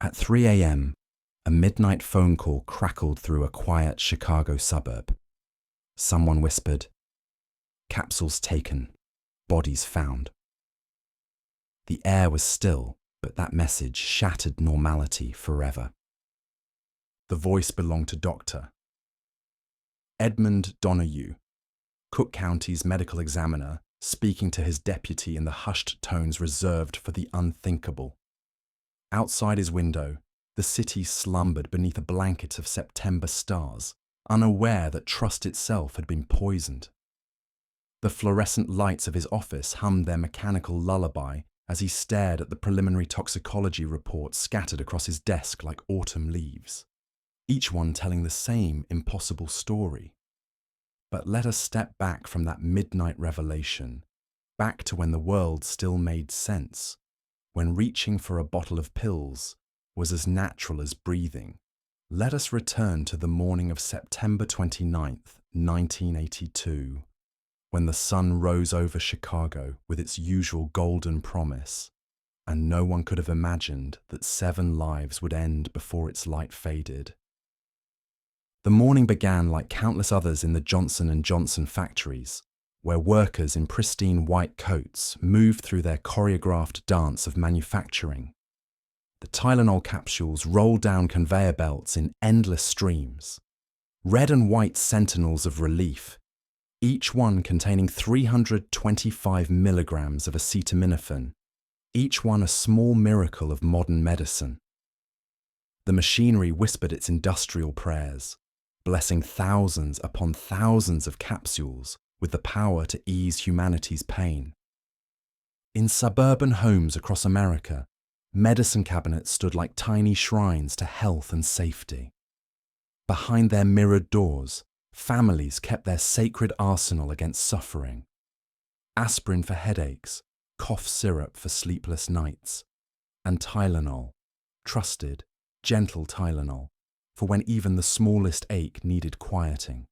At 3 a.m., a midnight phone call crackled through a quiet Chicago suburb. Someone whispered, "Capsules taken, bodies found." The air was still, but that message shattered normality forever. The voice belonged to Dr. Edmund Donahue, Cook County's medical examiner, speaking to his deputy in the hushed tones reserved for the unthinkable. Outside his window, the city slumbered beneath a blanket of September stars, unaware that trust itself had been poisoned. The fluorescent lights of his office hummed their mechanical lullaby as he stared at the preliminary toxicology reports scattered across his desk like autumn leaves, each one telling the same impossible story. But let us step back from that midnight revelation, back to when the world still made sense, when reaching for a bottle of pills was as natural as breathing. Let us return to the morning of September 29th, 1982, when the sun rose over Chicago with its usual golden promise, and no one could have imagined that 7 lives would end before its light faded. The morning began like countless others in the Johnson & Johnson factories, where workers in pristine white coats moved through their choreographed dance of manufacturing. The Tylenol capsules rolled down conveyor belts in endless streams, red and white sentinels of relief, each one containing 325 milligrams of acetaminophen, each one a small miracle of modern medicine. The machinery whispered its industrial prayers, blessing thousands upon thousands of capsules with the power to ease humanity's pain. In suburban homes across America, medicine cabinets stood like tiny shrines to health and safety. Behind their mirrored doors, families kept their sacred arsenal against suffering. Aspirin for headaches, cough syrup for sleepless nights, and Tylenol, trusted, gentle Tylenol, for when even the smallest ache needed quieting.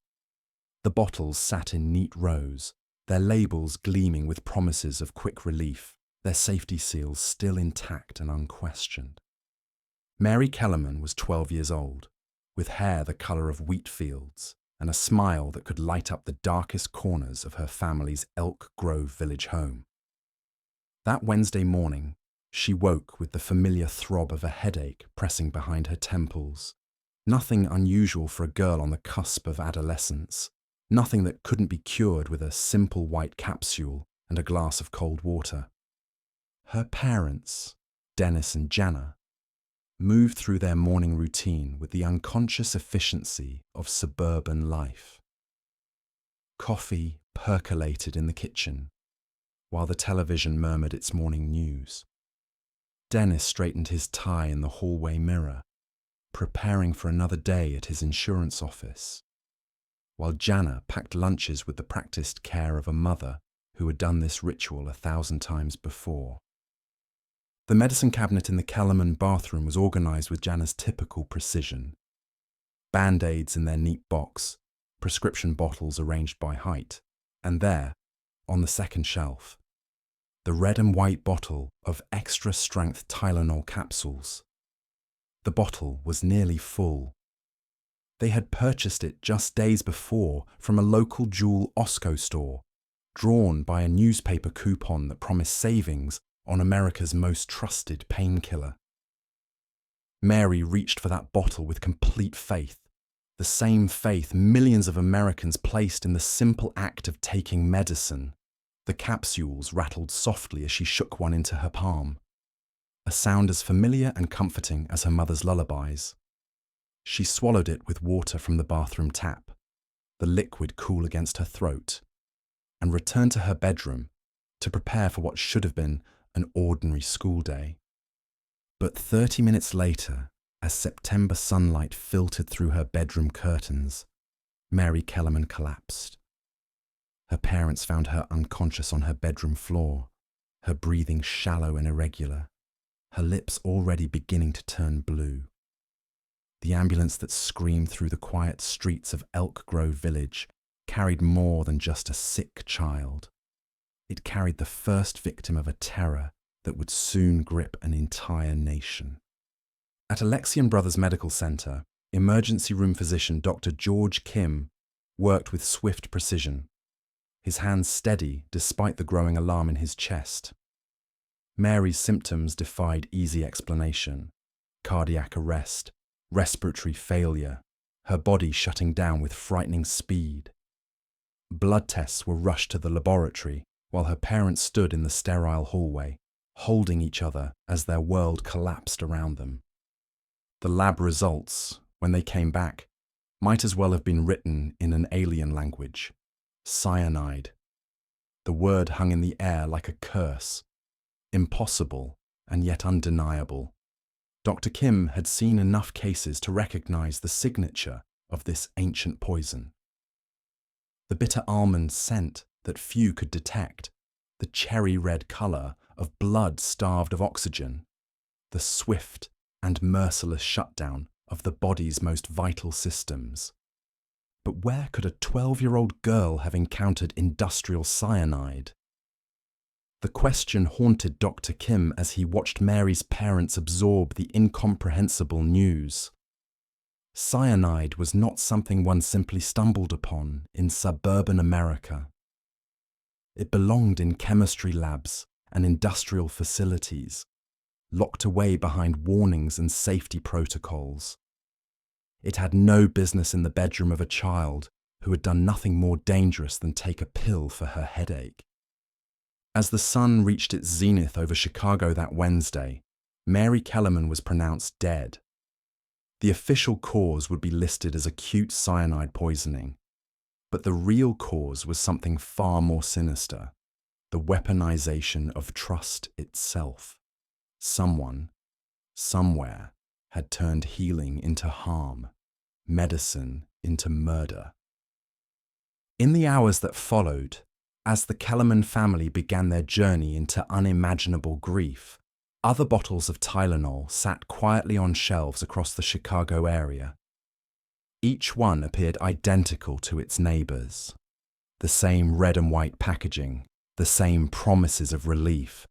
The bottles sat in neat rows, their labels gleaming with promises of quick relief, their safety seals still intact and unquestioned. Mary Kellerman was 12 years old, with hair the colour of wheat fields and a smile that could light up the darkest corners of her family's Elk Grove village home. That Wednesday morning, she woke with the familiar throb of a headache pressing behind her temples. Nothing unusual for a girl on the cusp of adolescence, nothing that couldn't be cured with a simple white capsule and a glass of cold water. Her parents, Dennis and Jana, moved through their morning routine with the unconscious efficiency of suburban life. Coffee percolated in the kitchen, while the television murmured its morning news. Dennis straightened his tie in the hallway mirror, preparing for another day at his insurance office, while Jana packed lunches with the practiced care of a mother who had done this ritual 1,000 times before. The medicine cabinet in the Kellerman bathroom was organised with Jana's typical precision. Band-aids in their neat box, prescription bottles arranged by height, and there, on the second shelf, the red and white bottle of Extra-Strength Tylenol capsules. The bottle was nearly full. They had purchased it just days before from a local Jewel Osco store, drawn by a newspaper coupon that promised savings on America's most trusted painkiller. Mary reached for that bottle with complete faith, the same faith millions of Americans placed in the simple act of taking medicine. The capsules rattled softly as she shook one into her palm, a sound as familiar and comforting as her mother's lullabies. She swallowed it with water from the bathroom tap, the liquid cool against her throat, and returned to her bedroom to prepare for what should have been an ordinary school day. But 30 minutes later, as September sunlight filtered through her bedroom curtains, Mary Kellerman collapsed. Her parents found her unconscious on her bedroom floor, her breathing shallow and irregular, her lips already beginning to turn blue. The ambulance that screamed through the quiet streets of Elk Grove Village carried more than just a sick child. It carried the first victim of a terror that would soon grip an entire nation. At Alexian Brothers Medical Center, emergency room physician Dr. George Kim worked with swift precision, his hands steady despite the growing alarm in his chest. Mary's symptoms defied easy explanation: cardiac arrest, respiratory failure, her body shutting down with frightening speed. Blood tests were rushed to the laboratory while her parents stood in the sterile hallway, holding each other as their world collapsed around them. The lab results, when they came back, might as well have been written in an alien language: cyanide. The word hung in the air like a curse, impossible and yet undeniable. Dr. Kim had seen enough cases to recognize the signature of this ancient poison. The bitter almond scent that few could detect, the cherry-red color of blood starved of oxygen, the swift and merciless shutdown of the body's most vital systems. But where could a 12-year-old girl have encountered industrial cyanide? The question haunted Dr. Kim as he watched Mary's parents absorb the incomprehensible news. Cyanide was not something one simply stumbled upon in suburban America. It belonged in chemistry labs and industrial facilities, locked away behind warnings and safety protocols. It had no business in the bedroom of a child who had done nothing more dangerous than take a pill for her headache. As the sun reached its zenith over Chicago that Wednesday, Mary Kellerman was pronounced dead. The official cause would be listed as acute cyanide poisoning, but the real cause was something far more sinister: the weaponization of trust itself. Someone, somewhere, had turned healing into harm, medicine into murder. In the hours that followed, as the Kellerman family began their journey into unimaginable grief, other bottles of Tylenol sat quietly on shelves across the Chicago area. Each one appeared identical to its neighbors. The same red and white packaging, the same promises of relief,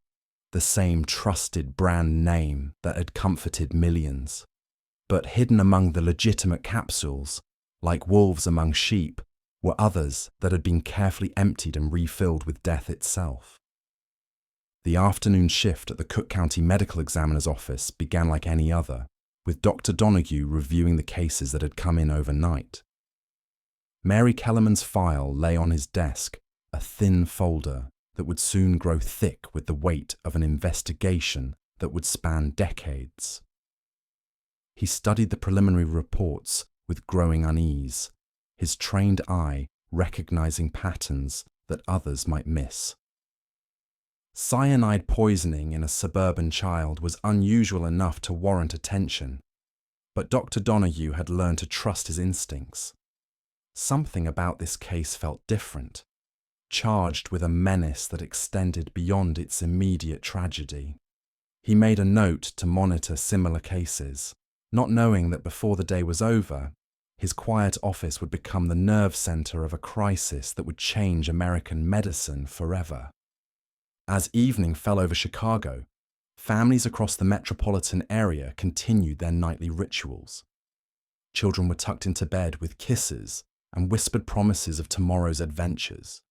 the same trusted brand name that had comforted millions. But hidden among the legitimate capsules, like wolves among sheep, were others that had been carefully emptied and refilled with death itself. The afternoon shift at the Cook County Medical Examiner's office began like any other, with Dr. Donahue reviewing the cases that had come in overnight. Mary Kellerman's file lay on his desk, a thin folder that would soon grow thick with the weight of an investigation that would span decades. He studied the preliminary reports with growing unease, his trained eye recognizing patterns that others might miss. Cyanide poisoning in a suburban child was unusual enough to warrant attention, but Dr. Donahue had learned to trust his instincts. Something about this case felt different, charged with a menace that extended beyond its immediate tragedy. He made a note to monitor similar cases, not knowing that before the day was over, his quiet office would become the nerve center of a crisis that would change American medicine forever. As evening fell over Chicago, families across the metropolitan area continued their nightly rituals. Children were tucked into bed with kisses and whispered promises of tomorrow's adventures.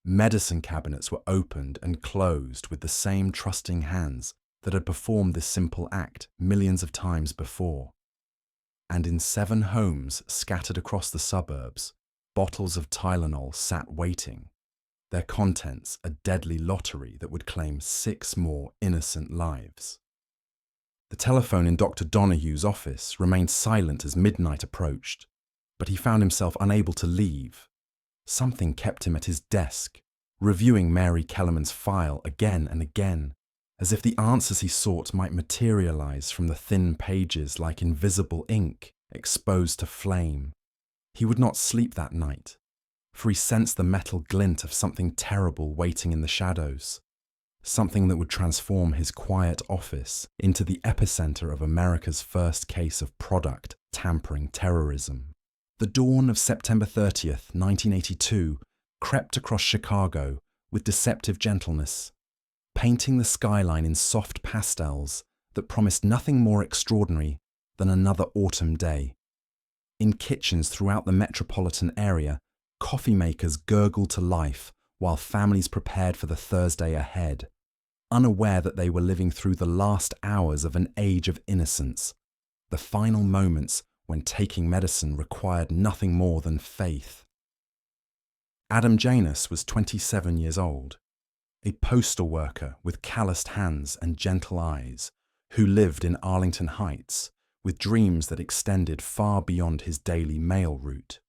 Medicine cabinets were opened and closed with the same trusting hands that had performed this simple act millions of times before. And in 7 homes scattered across the suburbs, bottles of Tylenol sat waiting, their contents a deadly lottery that would claim 6 more innocent lives. The telephone in Dr. Donahue's office remained silent as midnight approached, but he found himself unable to leave. Something kept him at his desk, reviewing Mary Kellerman's file again and again, as if the answers he sought might materialize from the thin pages like invisible ink exposed to flame. He would not sleep that night, for he sensed the metal glint of something terrible waiting in the shadows, something that would transform his quiet office into the epicenter of America's first case of product tampering terrorism. The dawn of September 30th, 1982, crept across Chicago with deceptive gentleness. Painting the skyline in soft pastels, that promised nothing more extraordinary than another autumn day. In kitchens throughout the metropolitan area, coffee makers gurgled to life while families prepared for the Thursday ahead, unaware that they were living through the last hours of an age of innocence, the final moments when taking medicine required nothing more than faith. Adam Janus was 27 years old, a postal worker with calloused hands and gentle eyes, who lived in Arlington Heights with dreams that extended far beyond his daily mail route.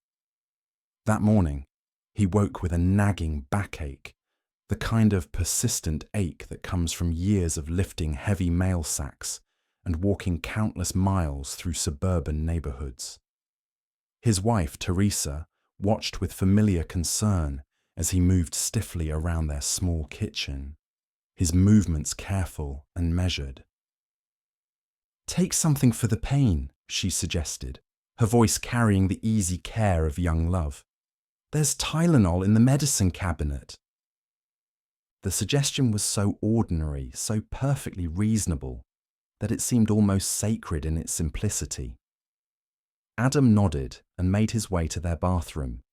That morning, he woke with a nagging backache, the kind of persistent ache that comes from years of lifting heavy mail sacks and walking countless miles through suburban neighborhoods. His wife, Teresa, watched with familiar concern as he moved stiffly around their small kitchen, his movements careful and measured. "Take something for the pain," she suggested, her voice carrying the easy care of young love. "There's Tylenol in the medicine cabinet." The suggestion was so ordinary, so perfectly reasonable, that it seemed almost sacred in its simplicity. Adam nodded and made his way to their bathroom,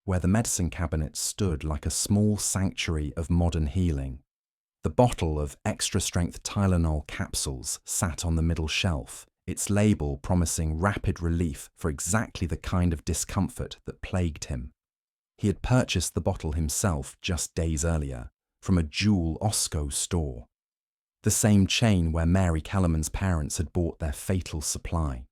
where the medicine cabinet stood like a small sanctuary of modern healing. The bottle of Extra-Strength Tylenol capsules sat on the middle shelf, its label promising rapid relief for exactly the kind of discomfort that plagued him. He had purchased the bottle himself just days earlier from a Jewel Osco store, the same chain where Mary Kellerman's parents had bought their fatal supply.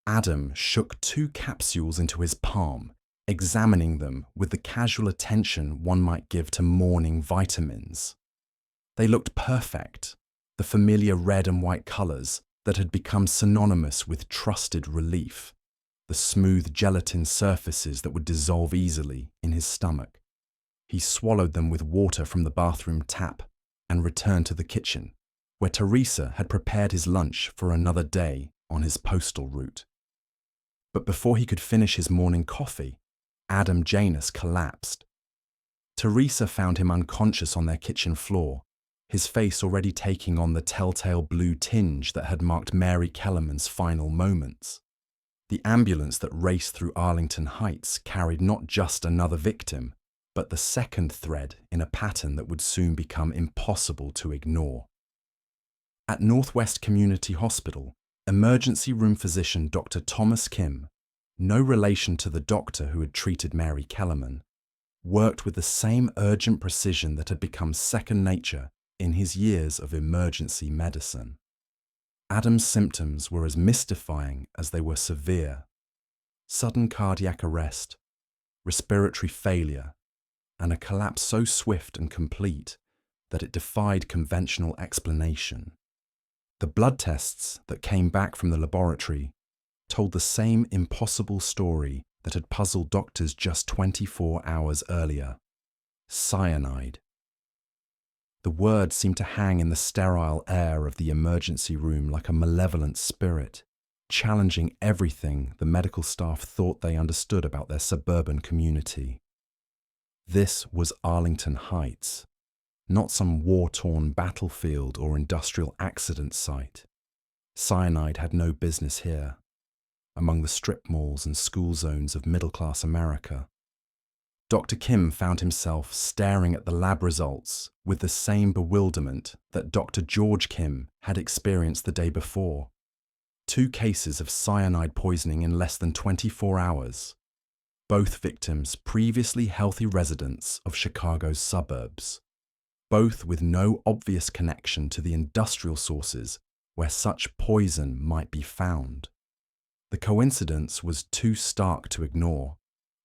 Adam shook 2 capsules into his palm, examining them with the casual attention one might give to morning vitamins. They looked perfect, the familiar red and white colours that had become synonymous with trusted relief, the smooth gelatin surfaces that would dissolve easily in his stomach. He swallowed them with water from the bathroom tap and returned to the kitchen, where Teresa had prepared his lunch for another day on his postal route. But before he could finish his morning coffee, Adam Janus collapsed. Teresa found him unconscious on their kitchen floor, his face already taking on the telltale blue tinge that had marked Mary Kellerman's final moments. The ambulance that raced through Arlington Heights carried not just another victim, but the second thread in a pattern that would soon become impossible to ignore. At Northwest Community Hospital, emergency room physician Dr. Thomas Kim, no relation to the doctor who had treated Mary Kellerman, worked with the same urgent precision that had become second nature in his years of emergency medicine. Adam's symptoms were as mystifying as they were severe. Sudden cardiac arrest, respiratory failure, and a collapse so swift and complete that it defied conventional explanation. The blood tests that came back from the laboratory told the same impossible story that had puzzled doctors just 24 hours earlier: cyanide. The word seemed to hang in the sterile air of the emergency room like a malevolent spirit, challenging everything the medical staff thought they understood about their suburban community. This was Arlington Heights, not some war-torn battlefield or industrial accident site. Cyanide had no business here, among the strip malls and school zones of middle-class America. Dr. Kim found himself staring at the lab results with the same bewilderment that Dr. George Kim had experienced the day before. 2 cases of cyanide poisoning in less than 24 hours. Both victims previously healthy residents of Chicago's suburbs. Both with no obvious connection to the industrial sources where such poison might be found. The coincidence was too stark to ignore,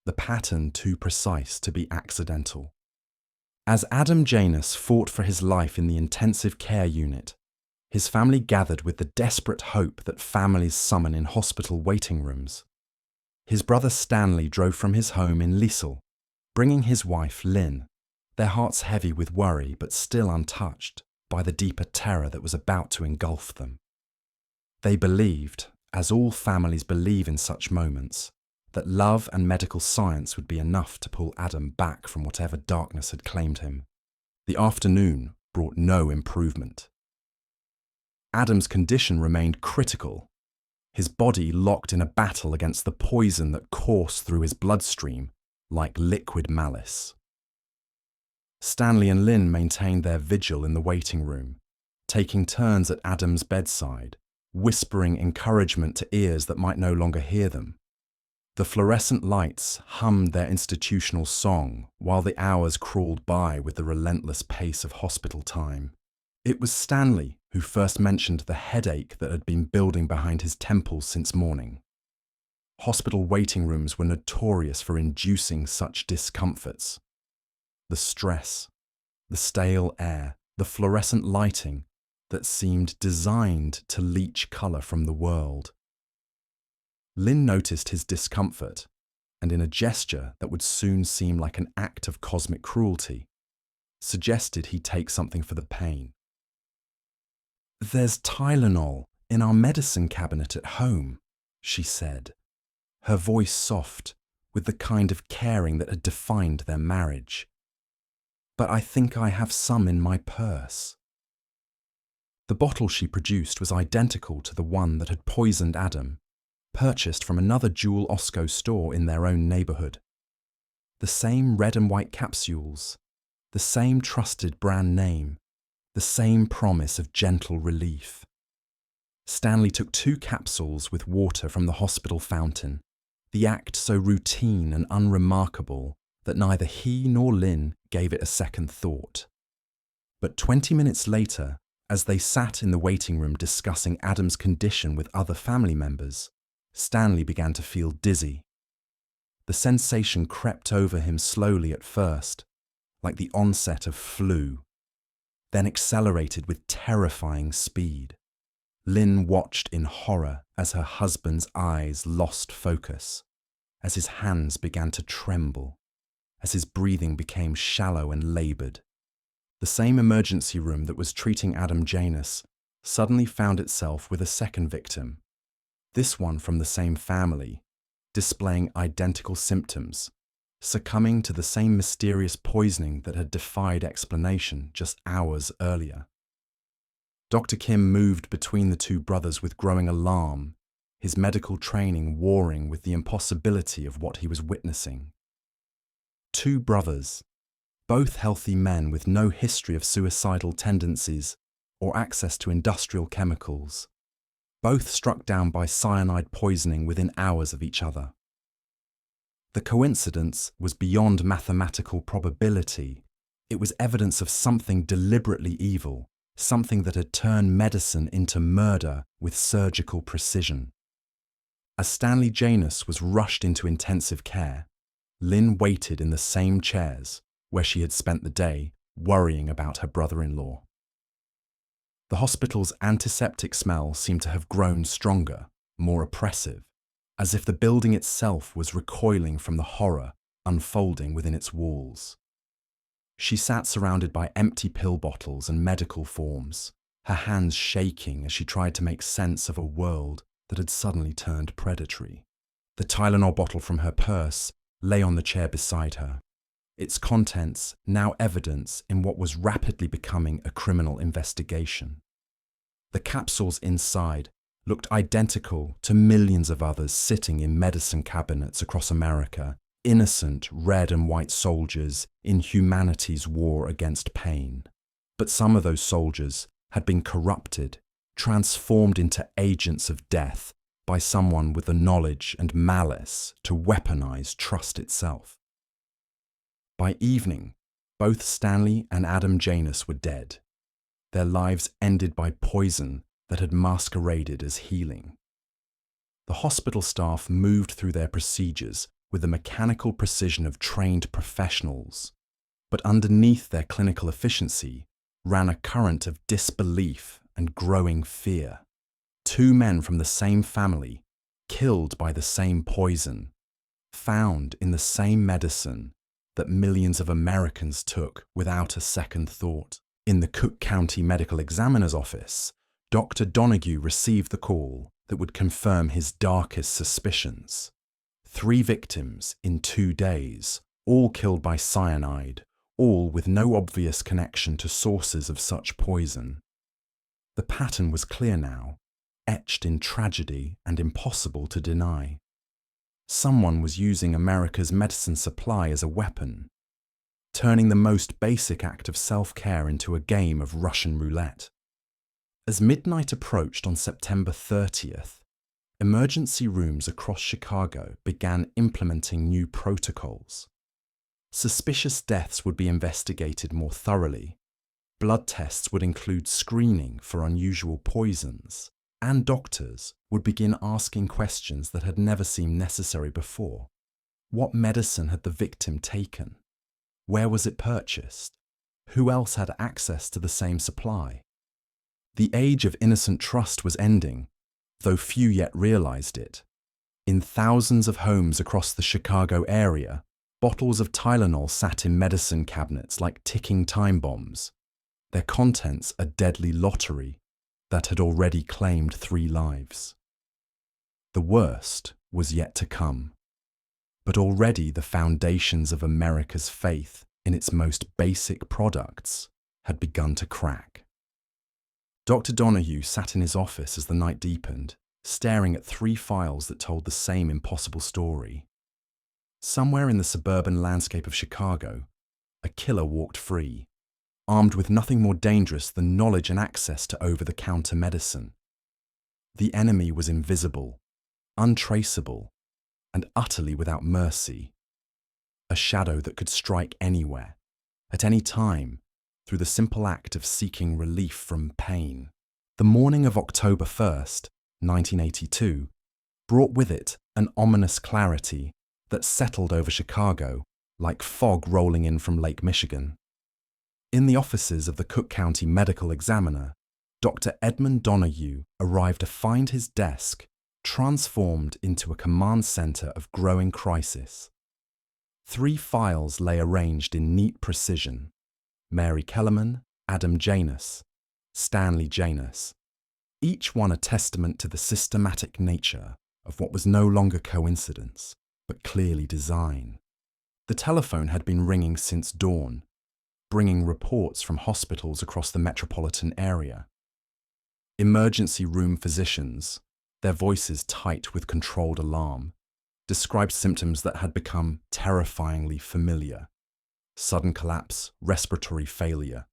the pattern too precise to be accidental. As Adam Janus fought for his life in the intensive care unit, his family gathered with the desperate hope that families summon in hospital waiting rooms. His brother Stanley drove from his home in Liesel, bringing his wife Lynn, their hearts heavy with worry but still untouched by the deeper terror that was about to engulf them. They believed, as all families believe in such moments, that love and medical science would be enough to pull Adam back from whatever darkness had claimed him. The afternoon brought no improvement. Adam's condition remained critical, his body locked in a battle against the poison that coursed through his bloodstream like liquid malice. Stanley and Lynn maintained their vigil in the waiting room, taking turns at Adam's bedside, whispering encouragement to ears that might no longer hear them. The fluorescent lights hummed their institutional song while the hours crawled by with the relentless pace of hospital time. It was Stanley who first mentioned the headache that had been building behind his temples since morning. Hospital waiting rooms were notorious for inducing such discomforts. The stress, the stale air, the fluorescent lighting that seemed designed to leach colour from the world. Lynn noticed his discomfort, and in a gesture that would soon seem like an act of cosmic cruelty, suggested he take something for the pain. "There's Tylenol in our medicine cabinet at home," she said, her voice soft with the kind of caring that had defined their marriage. "But I think I have some in my purse." The bottle she produced was identical to the one that had poisoned Adam, purchased from another Jewel Osco store in their own neighbourhood. The same red and white capsules, the same trusted brand name, the same promise of gentle relief. Stanley took 2 capsules with water from the hospital fountain, the act so routine and unremarkable that neither he nor Lynn gave it a second thought. But 20 minutes later, as they sat in the waiting room discussing Adam's condition with other family members, Stanley began to feel dizzy. The sensation crept over him slowly at first, like the onset of flu, then accelerated with terrifying speed. Lynn watched in horror as her husband's eyes lost focus, as his hands began to tremble, as his breathing became shallow and laboured. The same emergency room that was treating Adam Janus suddenly found itself with a second victim, this one from the same family, displaying identical symptoms, succumbing to the same mysterious poisoning that had defied explanation just hours earlier. Dr. Kim moved between the 2 brothers with growing alarm, his medical training warring with the impossibility of what he was witnessing. 2 brothers, both healthy men with no history of suicidal tendencies or access to industrial chemicals, both struck down by cyanide poisoning within hours of each other. The coincidence was beyond mathematical probability. It was evidence of something deliberately evil, something that had turned medicine into murder with surgical precision. As Stanley Janus was rushed into intensive care, Lynn waited in the same chairs where she had spent the day worrying about her brother-in-law. The hospital's antiseptic smell seemed to have grown stronger, more oppressive, as if the building itself was recoiling from the horror unfolding within its walls. She sat surrounded by empty pill bottles and medical forms, her hands shaking as she tried to make sense of a world that had suddenly turned predatory. The Tylenol bottle from her purse lay on the chair beside her, its contents now evidence in what was rapidly becoming a criminal investigation. The capsules inside looked identical to millions of others sitting in medicine cabinets across America, innocent red and white soldiers in humanity's war against pain. But some of those soldiers had been corrupted, transformed into agents of death by someone with the knowledge and malice to weaponize trust itself. By evening, both Stanley and Adam Janus were dead, their lives ended by poison that had masqueraded as healing. The hospital staff moved through their procedures with the mechanical precision of trained professionals, but underneath their clinical efficiency ran a current of disbelief and growing fear. 2 men from the same family, killed by the same poison, found in the same medicine that millions of Americans took without a second thought. In the Cook County Medical Examiner's office, Dr. Donahue received the call that would confirm his darkest suspicions. 3 victims in 2 days, all killed by cyanide, all with no obvious connection to sources of such poison. The pattern was clear now, etched in tragedy and impossible to deny. Someone was using America's medicine supply as a weapon, turning the most basic act of self-care into a game of Russian roulette. As midnight approached on September 30th, emergency rooms across Chicago began implementing new protocols. Suspicious deaths would be investigated more thoroughly. Blood tests would include screening for unusual poisons, and doctors would begin asking questions that had never seemed necessary before. What medicine had the victim taken? Where was it purchased? Who else had access to the same supply? The age of innocent trust was ending, though few yet realized it. In thousands of homes across the Chicago area, bottles of Tylenol sat in medicine cabinets like ticking time bombs, their contents a deadly lottery that had already claimed 3 lives. The worst was yet to come, but already the foundations of America's faith in its most basic products had begun to crack. Dr. Donahue sat in his office as the night deepened, staring at 3 files that told the same impossible story. Somewhere in the suburban landscape of Chicago, a killer walked free, armed with nothing more dangerous than knowledge and access to over-the-counter medicine. The enemy was invisible, untraceable, and utterly without mercy. A shadow that could strike anywhere, at any time, through the simple act of seeking relief from pain. The morning of October 1st, 1982, brought with it an ominous clarity that settled over Chicago like fog rolling in from Lake Michigan. In the offices of the Cook County Medical Examiner, Dr. Edmund Donahue arrived to find his desk transformed into a command center of growing crisis. 3 files lay arranged in neat precision: Mary Kellerman, Adam Janus, Stanley Janus, each one a testament to the systematic nature of what was no longer coincidence, but clearly design. The telephone had been ringing since dawn, bringing reports from hospitals across the metropolitan area. Emergency room physicians, their voices tight with controlled alarm, described symptoms that had become terrifyingly familiar: sudden collapse, respiratory failure,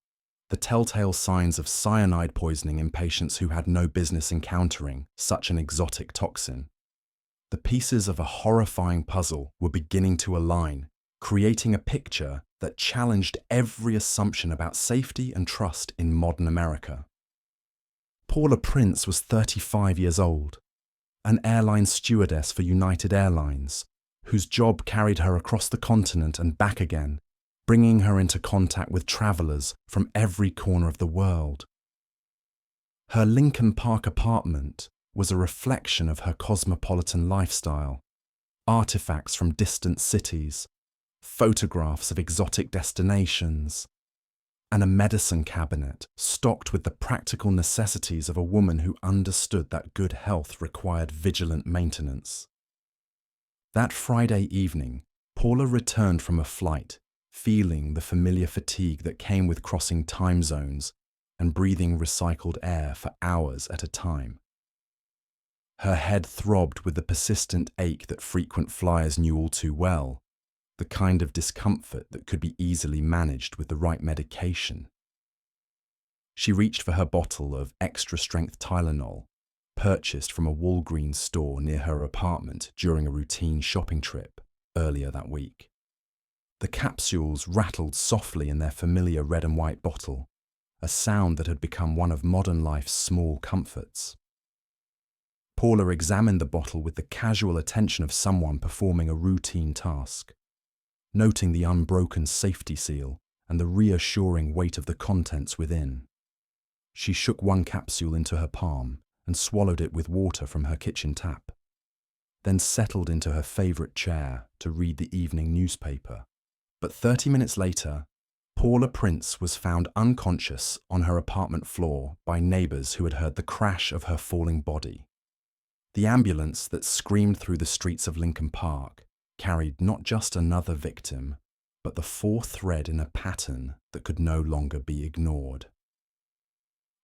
the telltale signs of cyanide poisoning in patients who had no business encountering such an exotic toxin. The pieces of a horrifying puzzle were beginning to align, creating a picture that challenged every assumption about safety and trust in modern America. Paula Prince was 35 years old, an airline stewardess for United Airlines, whose job carried her across the continent and back again, bringing her into contact with travelers from every corner of the world. Her Lincoln Park apartment was a reflection of her cosmopolitan lifestyle: artifacts from distant cities, photographs of exotic destinations, and a medicine cabinet stocked with the practical necessities of a woman who understood that good health required vigilant maintenance. That Friday evening, Paula returned from a flight, feeling the familiar fatigue that came with crossing time zones and breathing recycled air for hours at a time. Her head throbbed with the persistent ache that frequent flyers knew all too well, the kind of discomfort that could be easily managed with the right medication. She reached for her bottle of Extra-Strength Tylenol, purchased from a Walgreens store near her apartment during a routine shopping trip earlier that week. The capsules rattled softly in their familiar red and white bottle, a sound that had become one of modern life's small comforts. Paula examined the bottle with the casual attention of someone performing a routine task, noting the unbroken safety seal and the reassuring weight of the contents within. She shook one capsule into her palm and swallowed it with water from her kitchen tap, then settled into her favorite chair to read the evening newspaper. But 30 minutes later, Paula Prince was found unconscious on her apartment floor by neighbors who had heard the crash of her falling body. The ambulance that screamed through the streets of Lincoln Park carried not just another victim, but the 4th thread in a pattern that could no longer be ignored.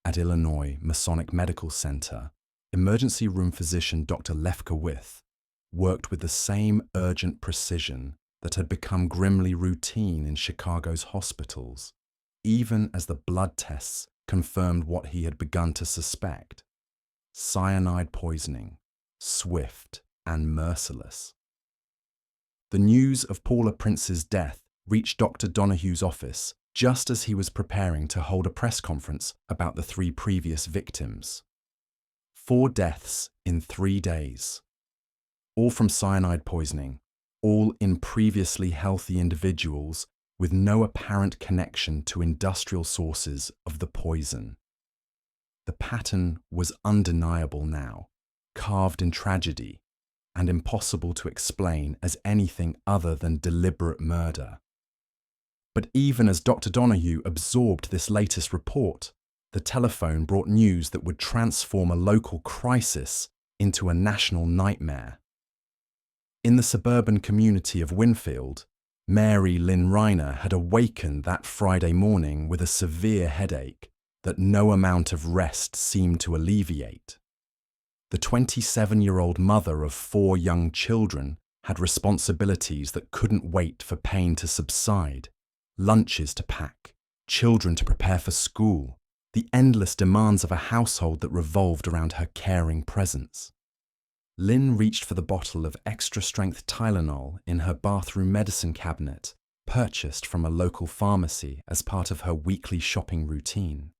At Illinois Masonic Medical Center, emergency room physician Dr. Lefkowith worked with the same urgent precision that had become grimly routine in Chicago's hospitals, even as the blood tests confirmed what he had begun to suspect: cyanide poisoning, swift and merciless. The news of Paula Prince's death reached Dr. Donahue's office just as he was preparing to hold a press conference about the 3 previous victims. 4 deaths in 3 days, all from cyanide poisoning, all in previously healthy individuals with no apparent connection to industrial sources of the poison. The pattern was undeniable now, carved in tragedy, and impossible to explain as anything other than deliberate murder. But even as Dr. Donahue absorbed this latest report, the telephone brought news that would transform a local crisis into a national nightmare. In the suburban community of Winfield, Mary Lynn Reiner had awakened that Friday morning with a severe headache that no amount of rest seemed to alleviate. The 27-year-old mother of 4 young children had responsibilities that couldn't wait for pain to subside: lunches to pack, children to prepare for school, the endless demands of a household that revolved around her caring presence. Lynn reached for the bottle of Extra-Strength Tylenol in her bathroom medicine cabinet, purchased from a local pharmacy as part of her weekly shopping routine.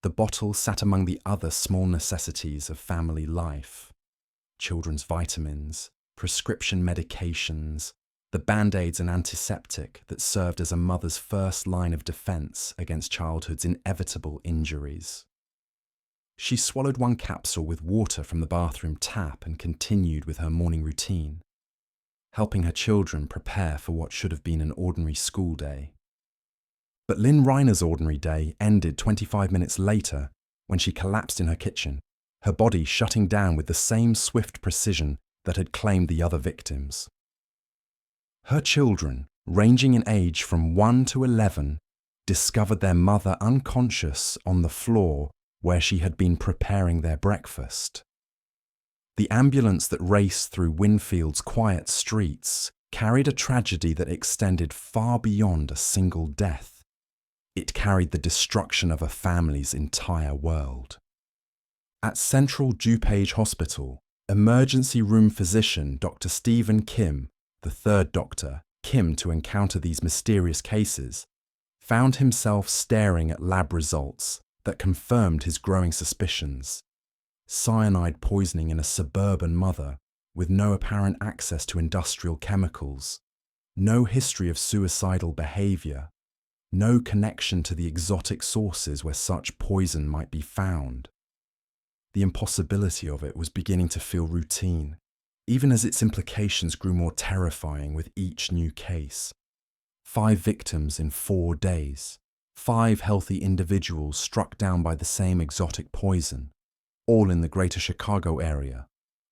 The bottle sat among the other small necessities of family life: children's vitamins, prescription medications, the band-aids and antiseptic that served as a mother's first line of defense against childhood's inevitable injuries. She swallowed 1 capsule with water from the bathroom tap and continued with her morning routine, helping her children prepare for what should have been an ordinary school day. But Lynn Reiner's ordinary day ended 25 minutes later when she collapsed in her kitchen, her body shutting down with the same swift precision that had claimed the other victims. Her children, ranging in age from 1 to 11, discovered their mother unconscious on the floor where she had been preparing their breakfast. The ambulance that raced through Winfield's quiet streets carried a tragedy that extended far beyond a single death. It carried the destruction of a family's entire world. At Central DuPage Hospital, emergency room physician Dr. Stephen Kim, the 3rd doctor, Kim to encounter these mysterious cases, found himself staring at lab results that confirmed his growing suspicions: cyanide poisoning in a suburban mother with no apparent access to industrial chemicals, no history of suicidal behavior, no connection to the exotic sources where such poison might be found. The impossibility of it was beginning to feel routine, even as its implications grew more terrifying with each new case. 5 victims in 4 days. 5 healthy individuals struck down by the same exotic poison, all in the greater Chicago area,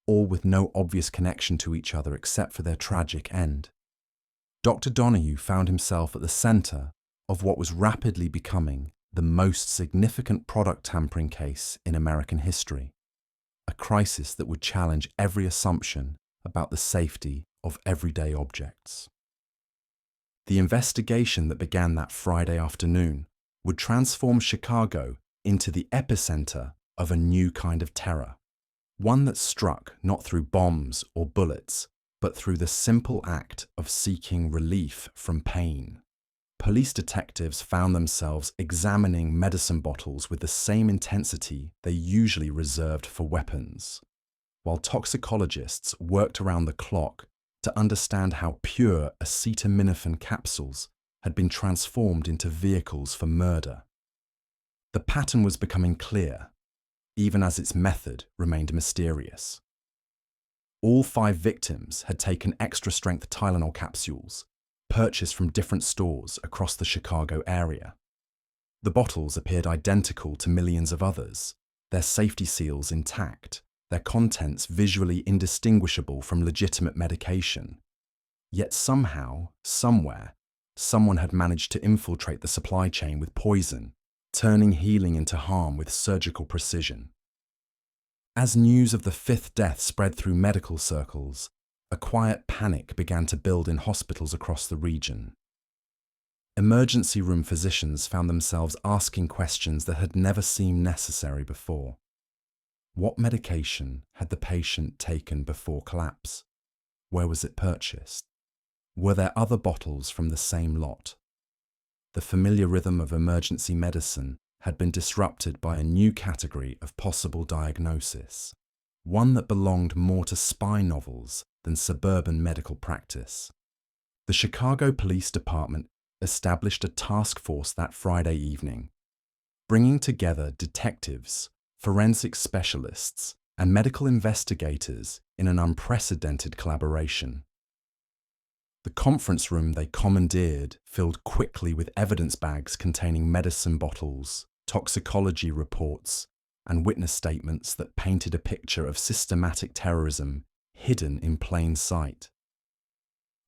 all with no obvious connection to each other except for their tragic end. Dr. Donahue found himself at the center of what was rapidly becoming the most significant product tampering case in American history, a crisis that would challenge every assumption about the safety of everyday objects. The investigation that began that Friday afternoon would transform Chicago into the epicenter of a new kind of terror, one that struck not through bombs or bullets, but through the simple act of seeking relief from pain. Police detectives found themselves examining medicine bottles with the same intensity they usually reserved for weapons, while toxicologists worked around the clock to understand how pure acetaminophen capsules had been transformed into vehicles for murder. The pattern was becoming clear, even as its method remained mysterious. All 5 victims had taken extra-strength Tylenol capsules, purchased from different stores across the Chicago area. The bottles appeared identical to millions of others, their safety seals intact, their contents visually indistinguishable from legitimate medication. Yet somehow, somewhere, someone had managed to infiltrate the supply chain with poison, turning healing into harm with surgical precision. As news of the fifth death spread through medical circles, a quiet panic began to build in hospitals across the region. Emergency room physicians found themselves asking questions that had never seemed necessary before. What medication had the patient taken before collapse? Where was it purchased? Were there other bottles from the same lot? The familiar rhythm of emergency medicine had been disrupted by a new category of possible diagnosis, one that belonged more to spy novels than suburban medical practice. The Chicago Police Department established a task force that Friday evening, bringing together detectives, forensic specialists, and medical investigators in an unprecedented collaboration. The conference room they commandeered filled quickly with evidence bags containing medicine bottles, toxicology reports, and witness statements that painted a picture of systematic terrorism hidden in plain sight.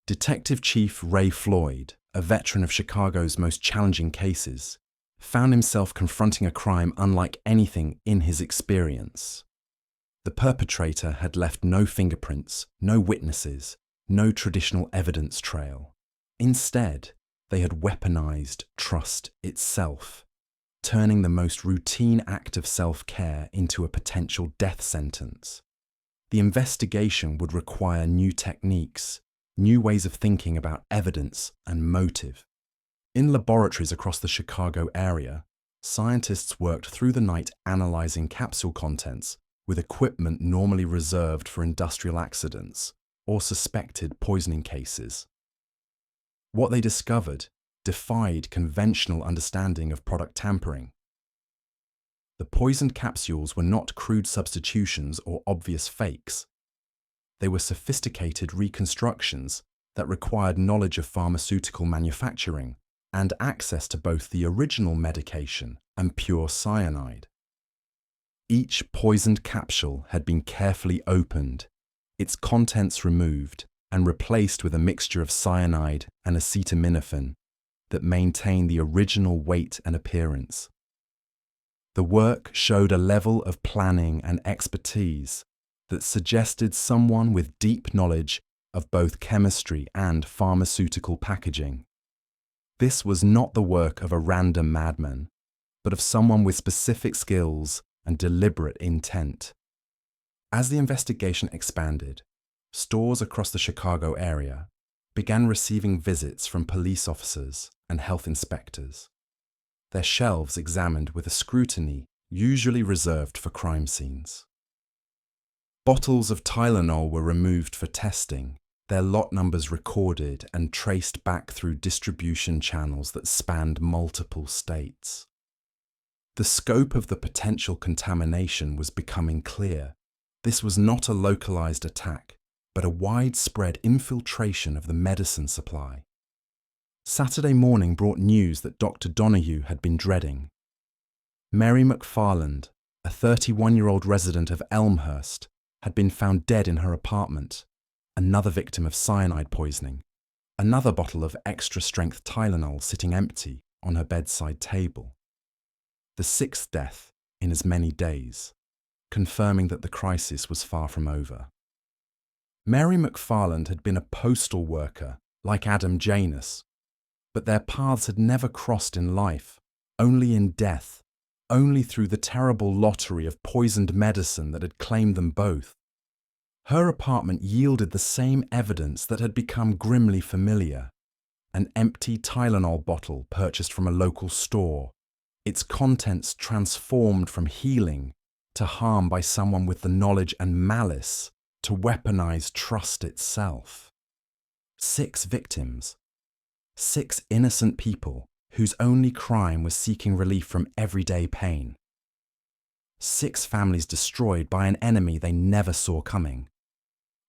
Detective Chief Ray Floyd, a veteran of Chicago's most challenging cases, found himself confronting a crime unlike anything in his experience. The perpetrator had left no fingerprints, no witnesses, no traditional evidence trail. Instead, they had weaponized trust itself, turning the most routine act of self-care into a potential death sentence. The investigation would require new techniques, new ways of thinking about evidence and motive. In laboratories across the Chicago area, scientists worked through the night analyzing capsule contents with equipment normally reserved for industrial accidents or suspected poisoning cases. What they discovered defied conventional understanding of product tampering. The poisoned capsules were not crude substitutions or obvious fakes. They were sophisticated reconstructions that required knowledge of pharmaceutical manufacturing and access to both the original medication and pure cyanide. Each poisoned capsule had been carefully opened, its contents removed, and replaced with a mixture of cyanide and acetaminophen that maintained the original weight and appearance. The work showed a level of planning and expertise that suggested someone with deep knowledge of both chemistry and pharmaceutical packaging. This was not the work of a random madman, but of someone with specific skills and deliberate intent. As the investigation expanded, stores across the Chicago area began receiving visits from police officers and health inspectors, their shelves examined with a scrutiny usually reserved for crime scenes. Bottles of Tylenol were removed for testing, their lot numbers recorded and traced back through distribution channels that spanned multiple states. The scope of the potential contamination was becoming clear. This was not a localized attack, but a widespread infiltration of the medicine supply. Saturday morning brought news that Dr. Donahue had been dreading. Mary McFarland, a 31-year-old resident of Elmhurst, had been found dead in her apartment, another victim of cyanide poisoning, another bottle of Extra-Strength Tylenol sitting empty on her bedside table. The sixth death in as many days, confirming that the crisis was far from over. Mary McFarland had been a postal worker like Adam Janus, but their paths had never crossed in life, only in death, only through the terrible lottery of poisoned medicine that had claimed them both. Her apartment yielded the same evidence that had become grimly familiar: an empty Tylenol bottle purchased from a local store, its contents transformed from healing to harm by someone with the knowledge and malice to weaponize trust itself. 6 victims, 6 innocent people whose only crime was seeking relief from everyday pain. 6 families destroyed by an enemy they never saw coming.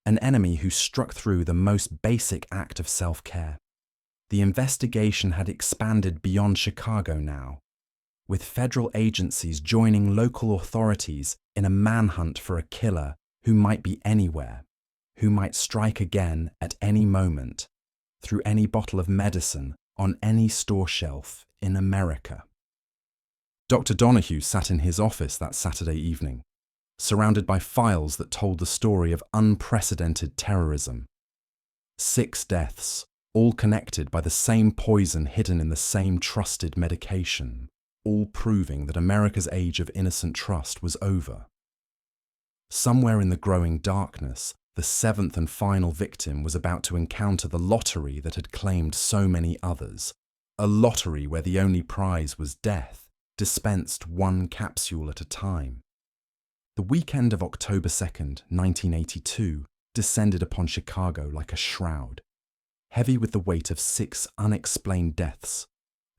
An enemy who struck through the most basic act of self-care. The investigation had expanded beyond Chicago now, with federal agencies joining local authorities in a manhunt for a killer who might be anywhere, who might strike again at any moment, through any bottle of medicine on any store shelf in America. Dr. Donahue sat in his office that Saturday evening, surrounded by files that told the story of unprecedented terrorism. 6 deaths, all connected by the same poison hidden in the same trusted medication, all proving that America's age of innocent trust was over. Somewhere in the growing darkness, the 7th and final victim was about to encounter the lottery that had claimed so many others, a lottery where the only prize was death, dispensed 1 capsule at a time. The weekend of October 2nd, 1982, descended upon Chicago like a shroud, heavy with the weight of 6 unexplained deaths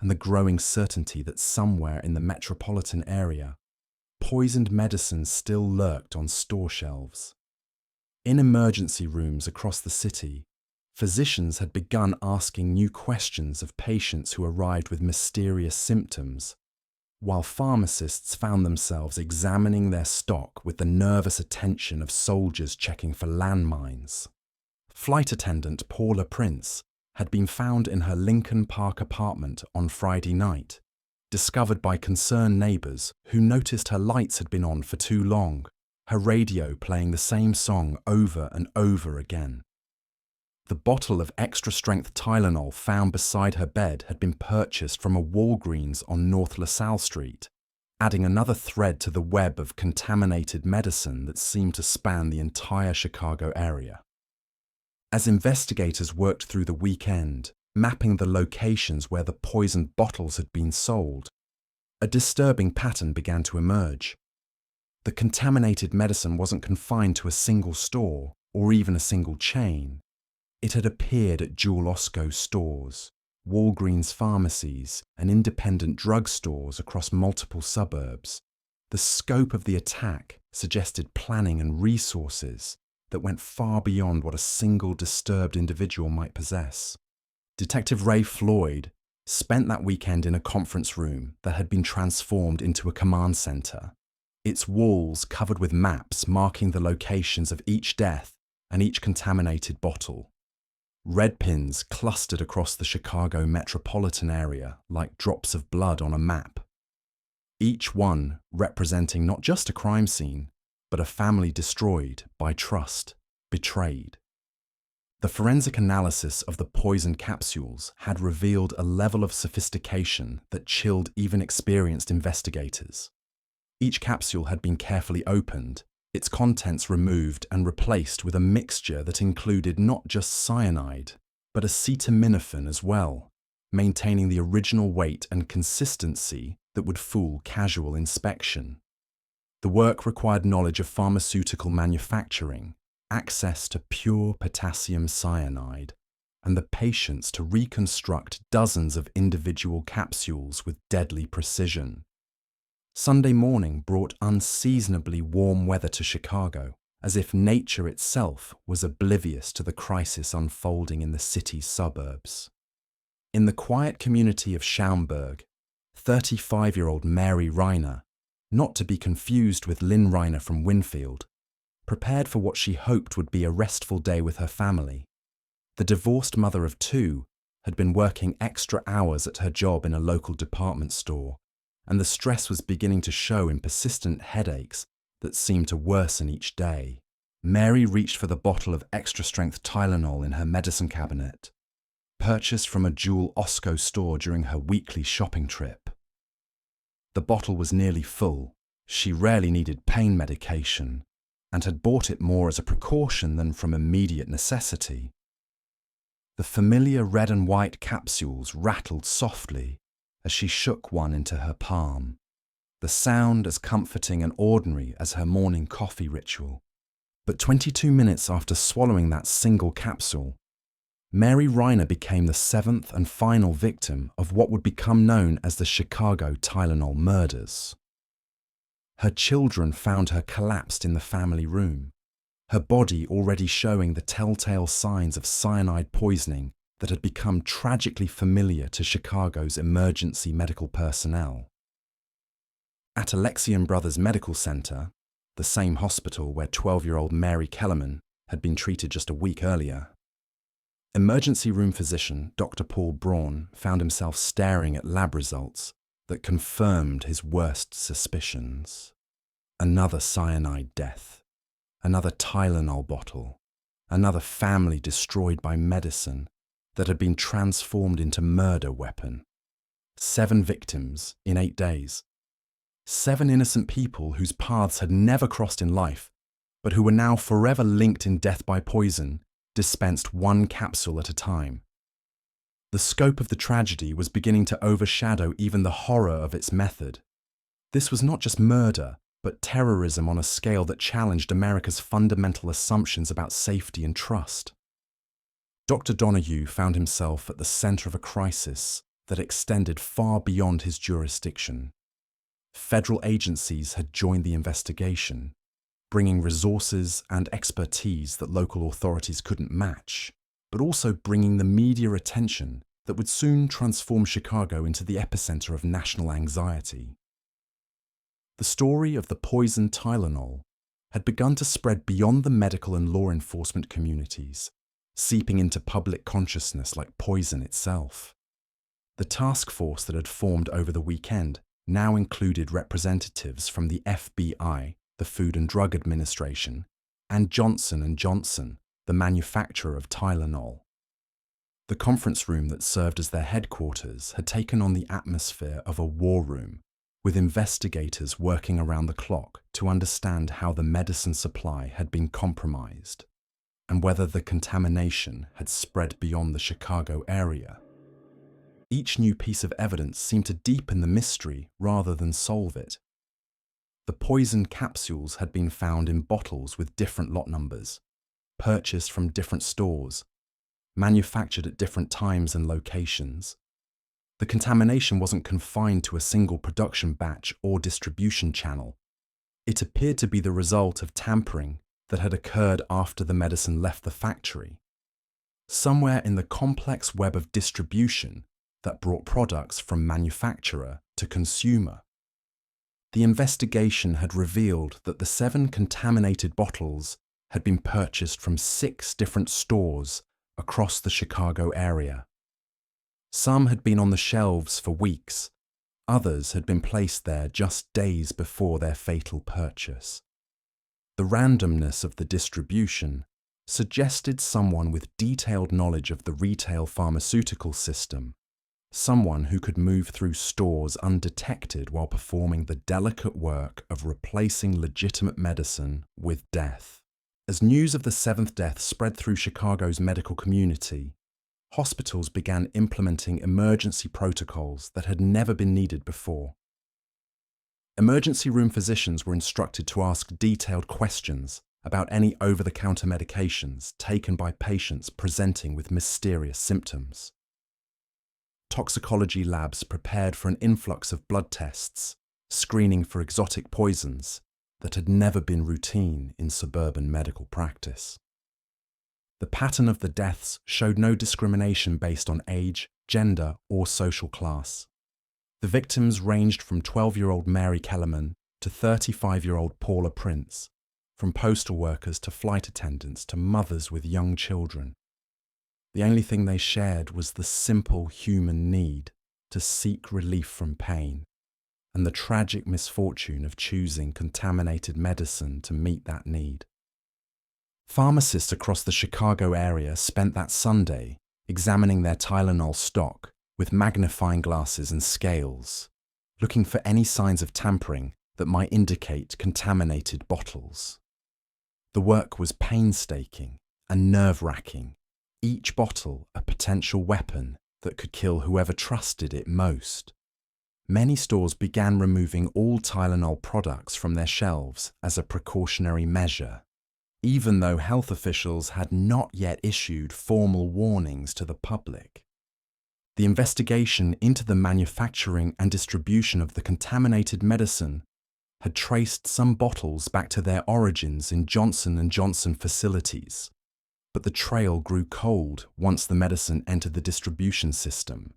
and the growing certainty that somewhere in the metropolitan area, poisoned medicines still lurked on store shelves. In emergency rooms across the city, physicians had begun asking new questions of patients who arrived with mysterious symptoms, while pharmacists found themselves examining their stock with the nervous attention of soldiers checking for landmines. Flight attendant Paula Prince had been found in her Lincoln Park apartment on Friday night, discovered by concerned neighbours who noticed her lights had been on for too long, her radio playing the same song over and over again. The bottle of Extra-Strength Tylenol found beside her bed had been purchased from a Walgreens on North LaSalle Street, adding another thread to the web of contaminated medicine that seemed to span the entire Chicago area. As investigators worked through the weekend, mapping the locations where the poisoned bottles had been sold, a disturbing pattern began to emerge. The contaminated medicine wasn't confined to a single store or even a single chain. It had appeared at Jewel Osco stores, Walgreens pharmacies, and independent drugstores across multiple suburbs. The scope of the attack suggested planning and resources that went far beyond what a single disturbed individual might possess. Detective Ray Floyd spent that weekend in a conference room that had been transformed into a command center, its walls covered with maps marking the locations of each death and each contaminated bottle. Red pins clustered across the Chicago metropolitan area like drops of blood on a map, each one representing not just a crime scene, but a family destroyed by trust, betrayed. The forensic analysis of the poisoned capsules had revealed a level of sophistication that chilled even experienced investigators. Each capsule had been carefully opened, its contents removed and replaced with a mixture that included not just cyanide, but acetaminophen as well, maintaining the original weight and consistency that would fool casual inspection. The work required knowledge of pharmaceutical manufacturing, access to pure potassium cyanide, and the patience to reconstruct dozens of individual capsules with deadly precision. Sunday morning brought unseasonably warm weather to Chicago, as if nature itself was oblivious to the crisis unfolding in the city's suburbs. In the quiet community of Schaumburg, 35-year-old Mary Reiner, not to be confused with Lynn Reiner from Winfield, prepared for what she hoped would be a restful day with her family. The divorced mother of 2 had been working extra hours at her job in a local department store, and the stress was beginning to show in persistent headaches that seemed to worsen each day. Mary reached for the bottle of Extra-Strength Tylenol in her medicine cabinet, purchased from a Jewel Osco store during her weekly shopping trip. The bottle was nearly full. She rarely needed pain medication, and had bought it more as a precaution than from immediate necessity. The familiar red and white capsules rattled softly as she shook one into her palm, the sound as comforting and ordinary as her morning coffee ritual. But 22 minutes after swallowing that single capsule, Mary Reiner became the 7th and final victim of what would become known as the Chicago Tylenol Murders. Her children found her collapsed in the family room, her body already showing the telltale signs of cyanide poisoning that had become tragically familiar to Chicago's emergency medical personnel. At Alexian Brothers Medical Center, the same hospital where 12-year-old Mary Kellerman had been treated just a week earlier, emergency room physician Dr. Paul Braun found himself staring at lab results that confirmed his worst suspicions. Another cyanide death, another Tylenol bottle, another family destroyed by medicine that had been transformed into murder weapon. 7 victims in 8 days. 7 innocent people whose paths had never crossed in life, but who were now forever linked in death by poison, dispensed 1 capsule at a time. The scope of the tragedy was beginning to overshadow even the horror of its method. This was not just murder, but terrorism on a scale that challenged America's fundamental assumptions about safety and trust. Dr. Donahue found himself at the center of a crisis that extended far beyond his jurisdiction. Federal agencies had joined the investigation, bringing resources and expertise that local authorities couldn't match, but also bringing the media attention that would soon transform Chicago into the epicenter of national anxiety. The story of the poisoned Tylenol had begun to spread beyond the medical and law enforcement communities, seeping into public consciousness like poison itself. The task force that had formed over the weekend now included representatives from the FBI, the Food and Drug Administration, and Johnson & Johnson, the manufacturer of Tylenol. The conference room that served as their headquarters had taken on the atmosphere of a war room, with investigators working around the clock to understand how the medicine supply had been compromised and whether the contamination had spread beyond the Chicago area. Each new piece of evidence seemed to deepen the mystery rather than solve it. The poisoned capsules had been found in bottles with different lot numbers, purchased from different stores, manufactured at different times and locations. The contamination wasn't confined to a single production batch or distribution channel. It appeared to be the result of tampering that had occurred after the medicine left the factory. Somewhere in the complex web of distribution that brought products from manufacturer to consumer. The investigation had revealed that the 7 contaminated bottles had been purchased from 6 different stores across the Chicago area. Some had been on the shelves for weeks, others had been placed there just days before their fatal purchase. The randomness of the distribution suggested someone with detailed knowledge of the retail pharmaceutical system, someone who could move through stores undetected while performing the delicate work of replacing legitimate medicine with death. As news of the 7th death spread through Chicago's medical community, hospitals began implementing emergency protocols that had never been needed before. Emergency room physicians were instructed to ask detailed questions about any over-the-counter medications taken by patients presenting with mysterious symptoms. Toxicology labs prepared for an influx of blood tests, screening for exotic poisons that had never been routine in suburban medical practice. The pattern of the deaths showed no discrimination based on age, gender, or social class. The victims ranged from 12-year-old Mary Kellerman to 35-year-old Paula Prince, from postal workers to flight attendants to mothers with young children. The only thing they shared was the simple human need to seek relief from pain, and the tragic misfortune of choosing contaminated medicine to meet that need. Pharmacists across the Chicago area spent that Sunday examining their Tylenol stock with magnifying glasses and scales, looking for any signs of tampering that might indicate contaminated bottles. The work was painstaking and nerve-wracking, each bottle a potential weapon that could kill whoever trusted it most. Many stores began removing all Tylenol products from their shelves as a precautionary measure, even though health officials had not yet issued formal warnings to the public. The investigation into the manufacturing and distribution of the contaminated medicine had traced some bottles back to their origins in Johnson & Johnson facilities, but the trail grew cold once the medicine entered the distribution system.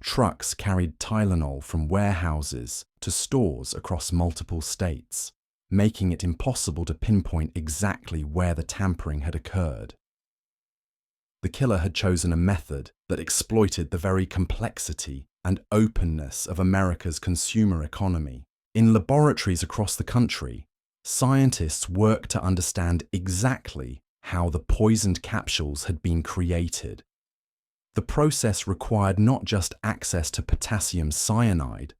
Trucks carried Tylenol from warehouses to stores across multiple states, making it impossible to pinpoint exactly where the tampering had occurred. The killer had chosen a method that exploited the very complexity and openness of America's consumer economy. In laboratories across the country, scientists worked to understand exactly how the poisoned capsules had been created. The process required not just access to potassium cyanide,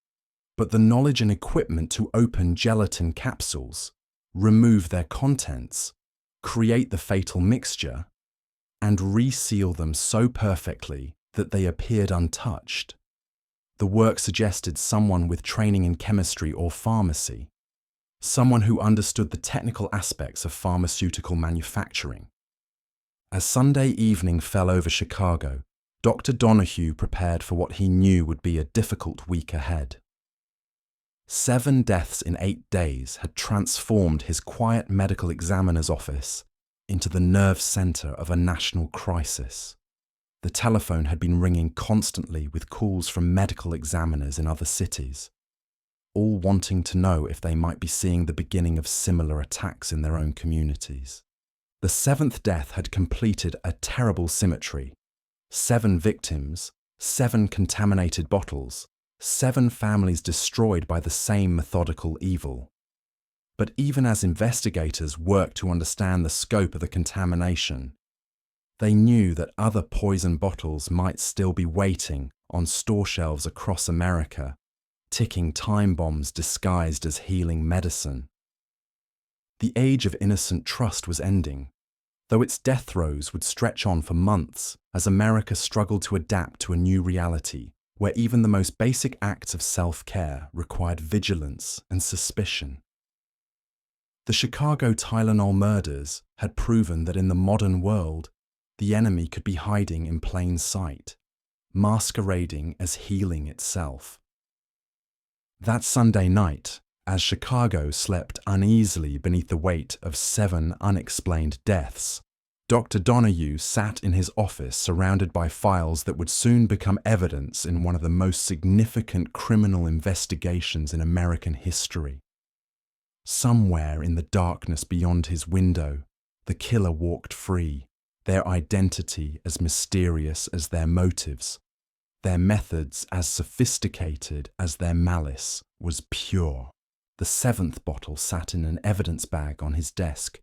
but the knowledge and equipment to open gelatin capsules, remove their contents, create the fatal mixture, and reseal them so perfectly that they appeared untouched. The work suggested someone with training in chemistry or pharmacy, someone who understood the technical aspects of pharmaceutical manufacturing. As Sunday evening fell over Chicago, Dr. Donahue prepared for what he knew would be a difficult week ahead. 7 deaths in 8 days had transformed his quiet medical examiner's office into the nerve center of a national crisis. The telephone had been ringing constantly with calls from medical examiners in other cities, all wanting to know if they might be seeing the beginning of similar attacks in their own communities. The 7th death had completed a terrible symmetry. 7 victims, 7 contaminated bottles, 7 families destroyed by the same methodical evil. But even as investigators worked to understand the scope of the contamination, they knew that other poison bottles might still be waiting on store shelves across America, ticking time bombs disguised as healing medicine. The age of innocent trust was ending, though its death throes would stretch on for months as America struggled to adapt to a new reality where even the most basic acts of self-care required vigilance and suspicion. The Chicago Tylenol murders had proven that in the modern world, the enemy could be hiding in plain sight, masquerading as healing itself. That Sunday night, as Chicago slept uneasily beneath the weight of 7 unexplained deaths, Dr. Donahue sat in his office surrounded by files that would soon become evidence in one of the most significant criminal investigations in American history. Somewhere in the darkness beyond his window, the killer walked free, their identity as mysterious as their motives. Their methods as sophisticated as their malice was pure. The 7th bottle sat in an evidence bag on his desk,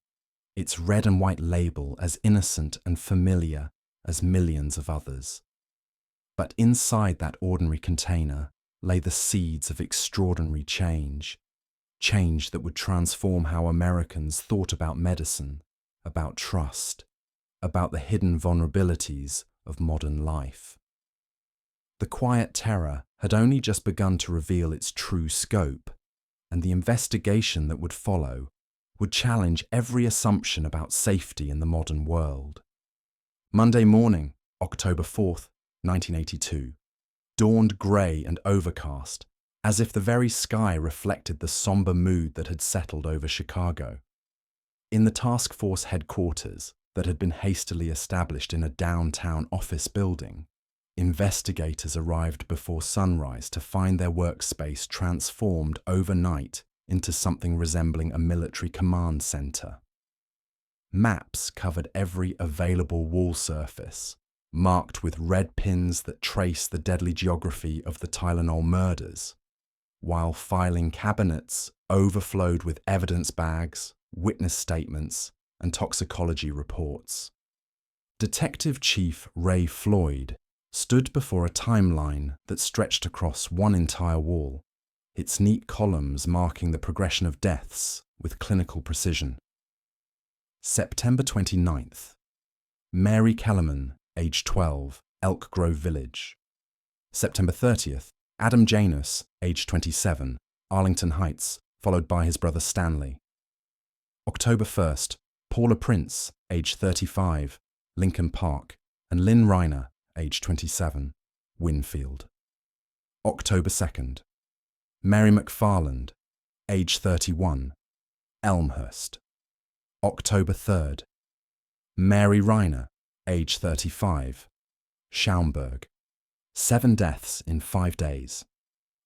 its red and white label as innocent and familiar as millions of others. But inside that ordinary container lay the seeds of extraordinary change, change that would transform how Americans thought about medicine, about trust, about the hidden vulnerabilities of modern life. The quiet terror had only just begun to reveal its true scope, and the investigation that would follow would challenge every assumption about safety in the modern world. Monday morning, October 4th, 1982, dawned grey and overcast, as if the very sky reflected the somber mood that had settled over Chicago. In the task force headquarters that had been hastily established in a downtown office building, investigators arrived before sunrise to find their workspace transformed overnight into something resembling a military command center. Maps covered every available wall surface, marked with red pins that trace the deadly geography of the Tylenol murders, while filing cabinets overflowed with evidence bags, witness statements, and toxicology reports. Detective Chief Ray Floyd stood before a timeline that stretched across one entire wall, its neat columns marking the progression of deaths with clinical precision. September 29th. Mary Kellerman, age 12, Elk Grove Village. September 30th. Adam Janus, age 27, Arlington Heights, followed by his brother Stanley. October 1st. Paula Prince, age 35, Lincoln Park, and Lynn Reiner, age 27, Winfield. October 2nd. Mary McFarland, age 31, Elmhurst. October 3rd. Mary Reiner, age 35, Schaumburg. 7 deaths in 5 days.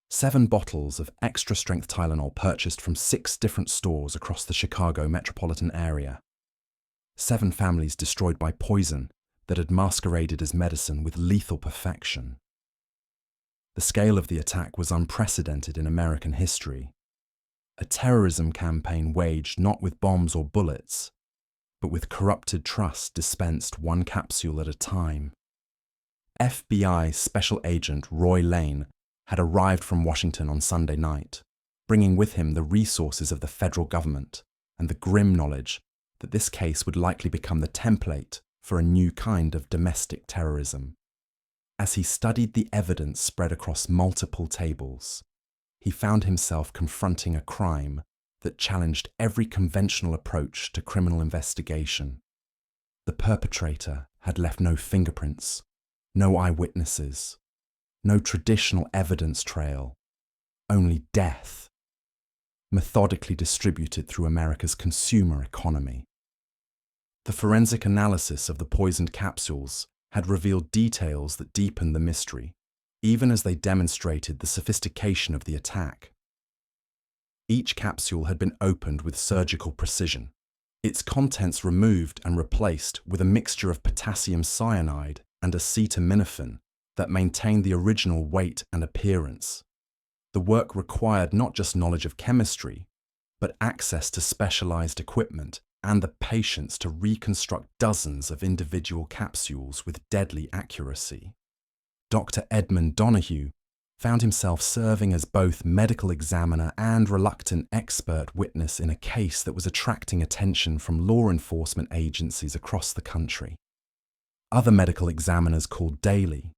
7 bottles of Extra-Strength Tylenol purchased from 6 different stores across the Chicago metropolitan area. 7 families destroyed by poison that had masqueraded as medicine with lethal perfection. The scale of the attack was unprecedented in American history. A terrorism campaign waged not with bombs or bullets, but with corrupted trust dispensed one capsule at a time. FBI Special Agent Roy Lane had arrived from Washington on Sunday night, bringing with him the resources of the federal government and the grim knowledge that this case would likely become the template for a new kind of domestic terrorism. As he studied the evidence spread across multiple tables, he found himself confronting a crime that challenged every conventional approach to criminal investigation. The perpetrator had left no fingerprints, no eyewitnesses, no traditional evidence trail, only death, methodically distributed through America's consumer economy. The forensic analysis of the poisoned capsules had revealed details that deepened the mystery, even as they demonstrated the sophistication of the attack. Each capsule had been opened with surgical precision, its contents removed and replaced with a mixture of potassium cyanide and acetaminophen that maintained the original weight and appearance. The work required not just knowledge of chemistry, but access to specialized equipment and the patience to reconstruct dozens of individual capsules with deadly accuracy. Dr. Edmund Donahue found himself serving as both medical examiner and reluctant expert witness in a case that was attracting attention from law enforcement agencies across the country. Other medical examiners called daily,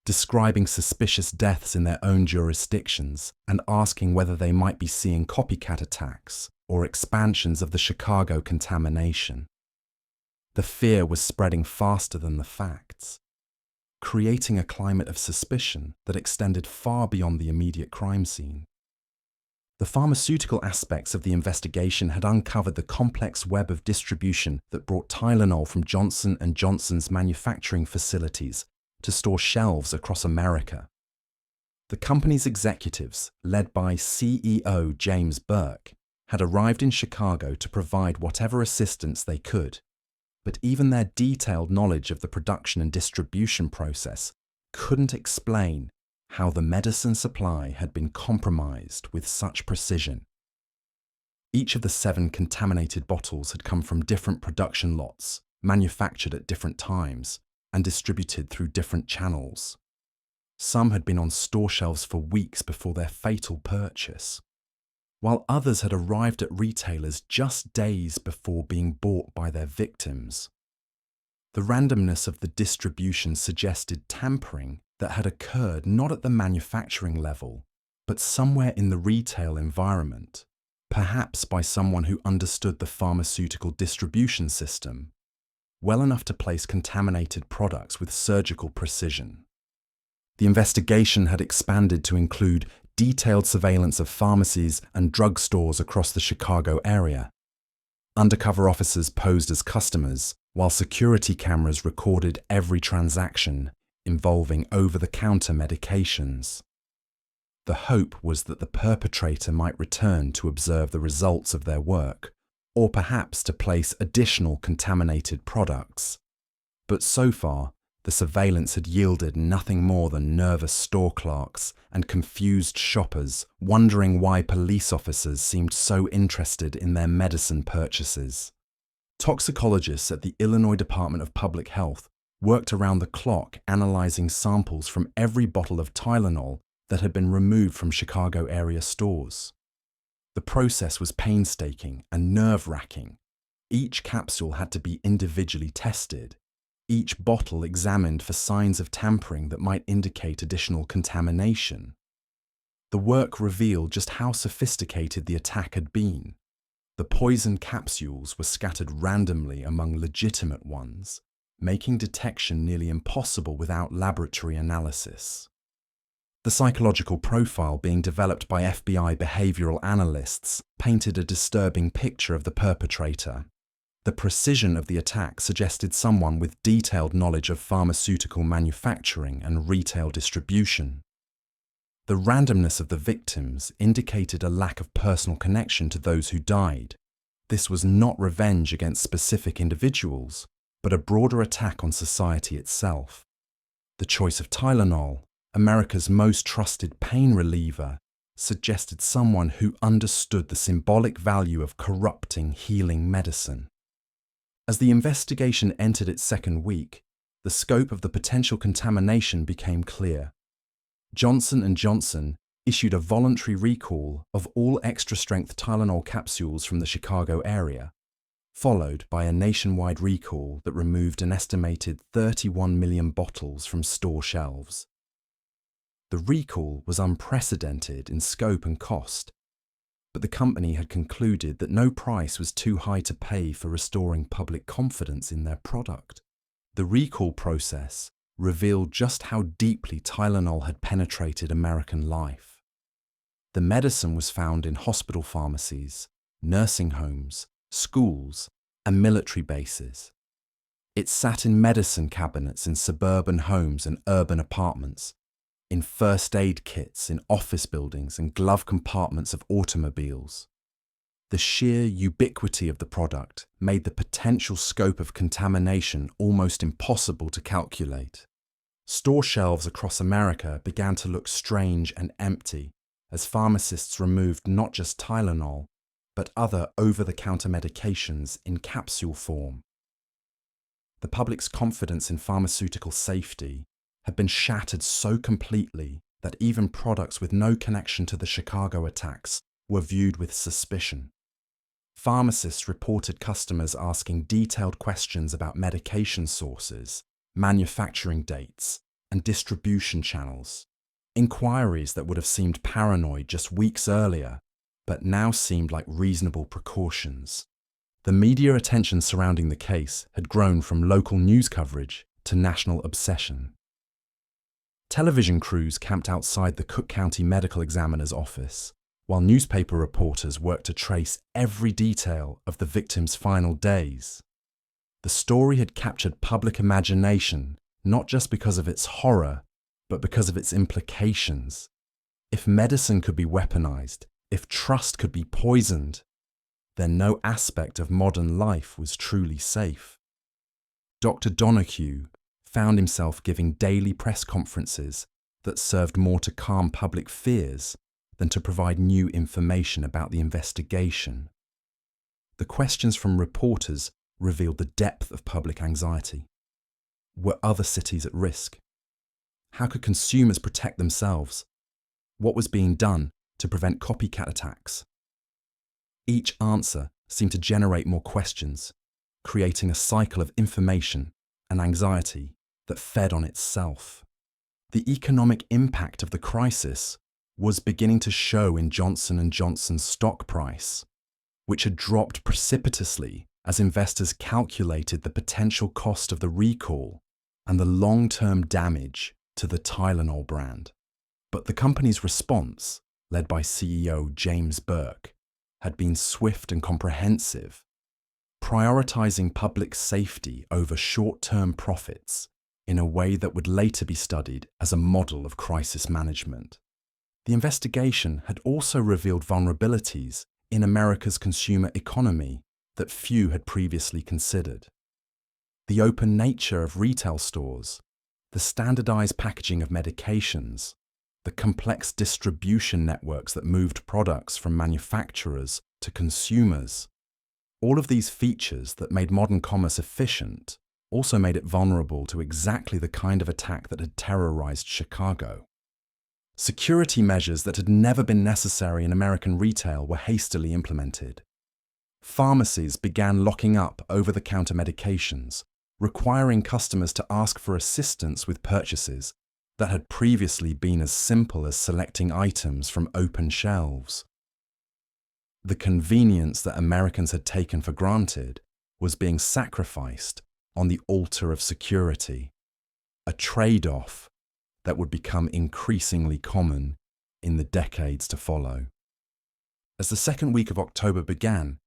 describing suspicious deaths in their own jurisdictions and asking whether they might be seeing copycat attacks or expansions of the Chicago contamination. The fear was spreading faster than the facts, creating a climate of suspicion that extended far beyond the immediate crime scene. The pharmaceutical aspects of the investigation had uncovered the complex web of distribution that brought Tylenol from Johnson & Johnson's manufacturing facilities to store shelves across America. The company's executives, led by CEO James Burke, had arrived in Chicago to provide whatever assistance they could, but even their detailed knowledge of the production and distribution process couldn't explain how the medicine supply had been compromised with such precision. Each of the 7 contaminated bottles had come from different production lots, manufactured at different times, and distributed through different channels. Some had been on store shelves for weeks before their fatal purchase, while others had arrived at retailers just days before being bought by their victims. The randomness of the distribution suggested tampering that had occurred not at the manufacturing level, but somewhere in the retail environment, perhaps by someone who understood the pharmaceutical distribution system well enough to place contaminated products with surgical precision. The investigation had expanded to include detailed surveillance of pharmacies and drugstores across the Chicago area. Undercover officers posed as customers, while security cameras recorded every transaction involving over-the-counter medications. The hope was that the perpetrator might return to observe the results of their work, or perhaps to place additional contaminated products. But so far, the surveillance had yielded nothing more than nervous store clerks and confused shoppers wondering why police officers seemed so interested in their medicine purchases. Toxicologists at the Illinois Department of Public Health worked around the clock analyzing samples from every bottle of Tylenol that had been removed from Chicago area stores. The process was painstaking and nerve-wracking. Each capsule had to be individually tested, each bottle examined for signs of tampering that might indicate additional contamination. The work revealed just how sophisticated the attack had been. The poison capsules were scattered randomly among legitimate ones, making detection nearly impossible without laboratory analysis. The psychological profile being developed by FBI behavioral analysts painted a disturbing picture of the perpetrator. The precision of the attack suggested someone with detailed knowledge of pharmaceutical manufacturing and retail distribution. The randomness of the victims indicated a lack of personal connection to those who died. This was not revenge against specific individuals, but a broader attack on society itself. The choice of Tylenol, America's most trusted pain reliever, suggested someone who understood the symbolic value of corrupting healing medicine. As the investigation entered its second week, the scope of the potential contamination became clear. Johnson & Johnson issued a voluntary recall of all extra-strength Tylenol capsules from the Chicago area, followed by a nationwide recall that removed an estimated 31 million bottles from store shelves. The recall was unprecedented in scope and cost, but the company had concluded that no price was too high to pay for restoring public confidence in their product. The recall process revealed just how deeply Tylenol had penetrated American life. The medicine was found in hospital pharmacies, nursing homes, schools, and military bases. It sat in medicine cabinets in suburban homes and urban apartments, in first aid kits in office buildings and glove compartments of automobiles. The sheer ubiquity of the product made the potential scope of contamination almost impossible to calculate. Store shelves across America began to look strange and empty as pharmacists removed not just Tylenol, but other over-the-counter medications in capsule form. The public's confidence in pharmaceutical safety had been shattered so completely that even products with no connection to the Chicago attacks were viewed with suspicion. Pharmacists reported customers asking detailed questions about medication sources, manufacturing dates, and distribution channels, inquiries that would have seemed paranoid just weeks earlier, but now seemed like reasonable precautions. The media attention surrounding the case had grown from local news coverage to national obsession. Television crews camped outside the Cook County Medical Examiner's office, while newspaper reporters worked to trace every detail of the victim's final days. The story had captured public imagination not just because of its horror, but because of its implications. If medicine could be weaponized, if trust could be poisoned, then no aspect of modern life was truly safe. Dr. Donahue found himself giving daily press conferences that served more to calm public fears than to provide new information about the investigation. The questions from reporters revealed the depth of public anxiety. Were other cities at risk? How could consumers protect themselves? What was being done to prevent copycat attacks? Each answer seemed to generate more questions, creating a cycle of information and anxiety that fed on itself. The economic impact of the crisis was beginning to show in Johnson & Johnson's stock price, which had dropped precipitously as investors calculated the potential cost of the recall and the long-term damage to the Tylenol brand. But the company's response, led by CEO James Burke, had been swift and comprehensive, prioritizing public safety over short-term profits in a way that would later be studied as a model of crisis management. The investigation had also revealed vulnerabilities in America's consumer economy that few had previously considered. The open nature of retail stores, the standardized packaging of medications, the complex distribution networks that moved products from manufacturers to consumers, all of these features that made modern commerce efficient also made it vulnerable to exactly the kind of attack that had terrorized Chicago. Security measures that had never been necessary in American retail were hastily implemented. Pharmacies began locking up over-the-counter medications, requiring customers to ask for assistance with purchases that had previously been as simple as selecting items from open shelves. The convenience that Americans had taken for granted was being sacrificed on the altar of security, a trade-off that would become increasingly common in the decades to follow. As the second week of October began,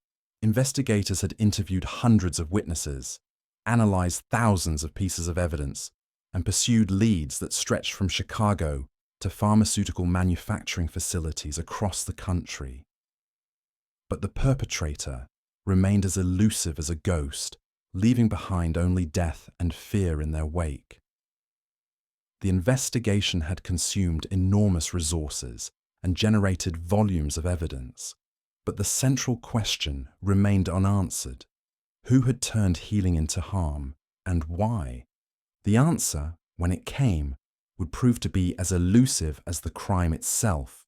investigators had interviewed hundreds of witnesses, analyzed thousands of pieces of evidence, and pursued leads that stretched from Chicago to pharmaceutical manufacturing facilities across the country. But the perpetrator remained as elusive as a ghost, leaving behind only death and fear in their wake. The the investigation had consumed enormous resources and generated volumes of evidence. But the central question remained unanswered. Who had turned healing into harm, and why? The answer, when it came, would prove to be as elusive as the crime itself,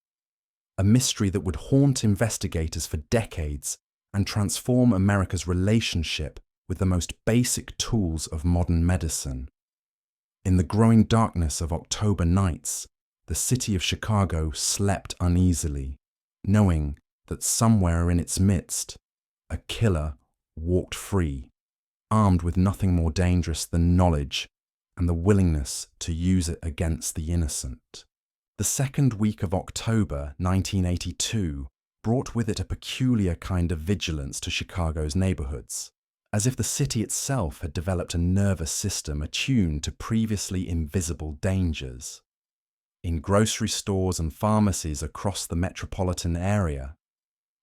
a mystery that would haunt investigators for decades and transform America's relationship with the most basic tools of modern medicine. In the growing darkness of October nights, the city of Chicago slept uneasily, knowing that somewhere in its midst, a killer walked free, armed with nothing more dangerous than knowledge and the willingness to use it against the innocent. The second week of October 1982 brought with it a peculiar kind of vigilance to Chicago's neighborhoods, as if the city itself had developed a nervous system attuned to previously invisible dangers. In grocery stores and pharmacies across the metropolitan area,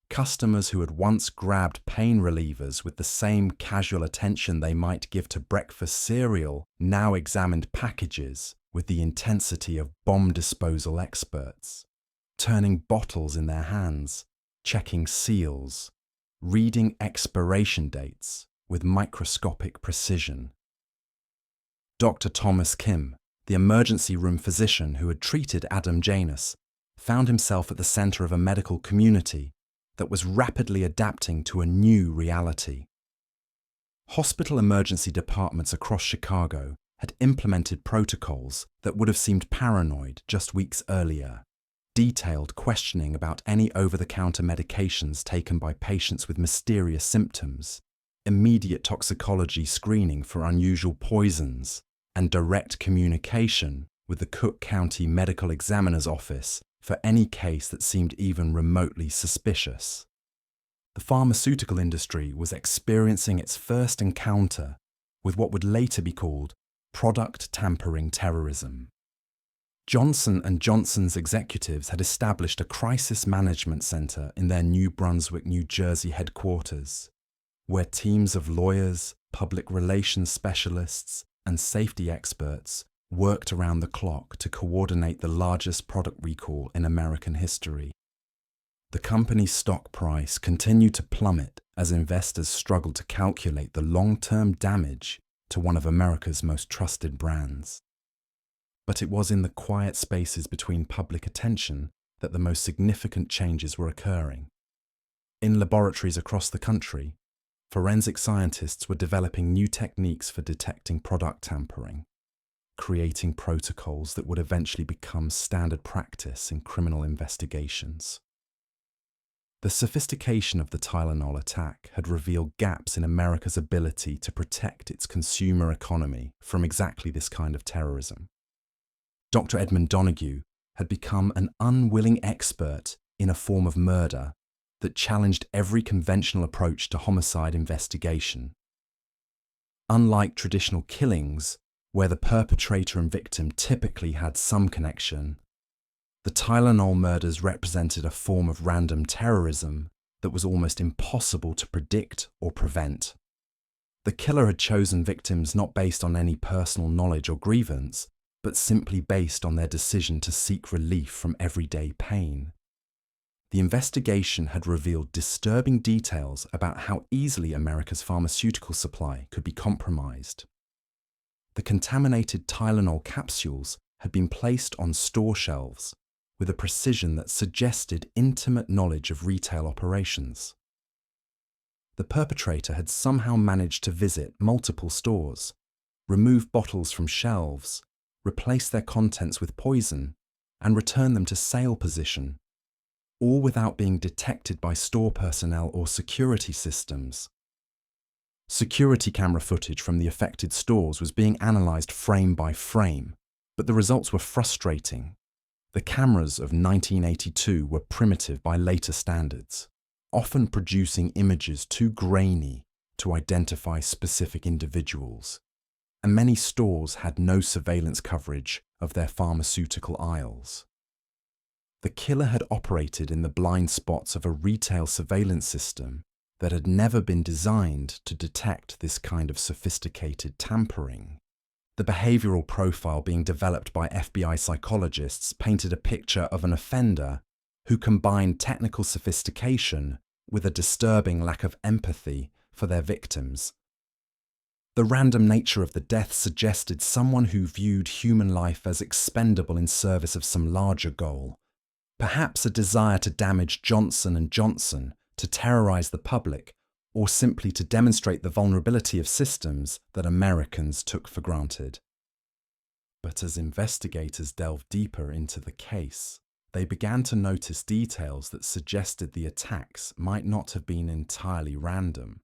customers who had once grabbed pain relievers with the same casual attention they might give to breakfast cereal now examined packages with the intensity of bomb disposal experts, turning bottles in their hands, checking seals, reading expiration dates with microscopic precision. Dr. Thomas Kim, the emergency room physician who had treated Adam Janus, found himself at the center of a medical community that was rapidly adapting to a new reality. Hospital emergency departments across Chicago had implemented protocols that would have seemed paranoid just weeks earlier. Detailed questioning about any over-the-counter medications taken by patients with mysterious symptoms, immediate toxicology screening for unusual poisons, and direct communication with the Cook County Medical Examiner's Office for any case that seemed even remotely suspicious. The pharmaceutical industry was experiencing its first encounter with what would later be called product tampering terrorism. Johnson & Johnson's executives had established a crisis management center in their New Brunswick, New Jersey headquarters, where teams of lawyers, public relations specialists, and safety experts worked around the clock to coordinate the largest product recall in American history. The company's stock price continued to plummet as investors struggled to calculate the long-term damage to one of America's most trusted brands. But it was in the quiet spaces between public attention that the most significant changes were occurring. In laboratories across the country, forensic scientists were developing new techniques for detecting product tampering, creating protocols that would eventually become standard practice in criminal investigations. The sophistication of the Tylenol attack had revealed gaps in America's ability to protect its consumer economy from exactly this kind of terrorism. Dr. Edmund Donoghue had become an unwilling expert in a form of murder that challenged every conventional approach to homicide investigation. Unlike traditional killings, where the perpetrator and victim typically had some connection, the Tylenol murders represented a form of random terrorism that was almost impossible to predict or prevent. The killer had chosen victims not based on any personal knowledge or grievance, but simply based on their decision to seek relief from everyday pain. The investigation had revealed disturbing details about how easily America's pharmaceutical supply could be compromised. The contaminated Tylenol capsules had been placed on store shelves with a precision that suggested intimate knowledge of retail operations. The perpetrator had somehow managed to visit multiple stores, remove bottles from shelves, replace their contents with poison, and return them to sale position, all without being detected by store personnel or security systems. Security camera footage from the affected stores was being analysed frame by frame, but the results were frustrating. The cameras of 1982 were primitive by later standards, often producing images too grainy to identify specific individuals, and many stores had no surveillance coverage of their pharmaceutical aisles. The killer had operated in the blind spots of a retail surveillance system that had never been designed to detect this kind of sophisticated tampering. The behavioral profile being developed by FBI psychologists painted a picture of an offender who combined technical sophistication with a disturbing lack of empathy for their victims. The random nature of the deaths suggested someone who viewed human life as expendable in service of some larger goal, perhaps a desire to damage Johnson & Johnson, to terrorize the public, or simply to demonstrate the vulnerability of systems that Americans took for granted. But as investigators delved deeper into the case, they began to notice details that suggested the attacks might not have been entirely random.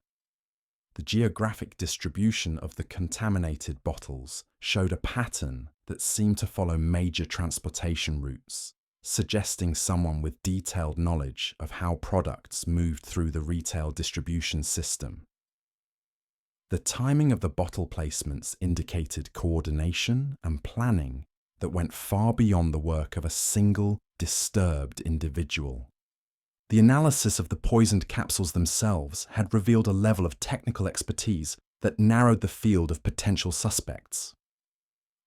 The geographic distribution of the contaminated bottles showed a pattern that seemed to follow major transportation routes, suggesting someone with detailed knowledge of how products moved through the retail distribution system. The timing of the bottle placements indicated coordination and planning that went far beyond the work of a single, disturbed individual. The analysis of the poisoned capsules themselves had revealed a level of technical expertise that narrowed the field of potential suspects.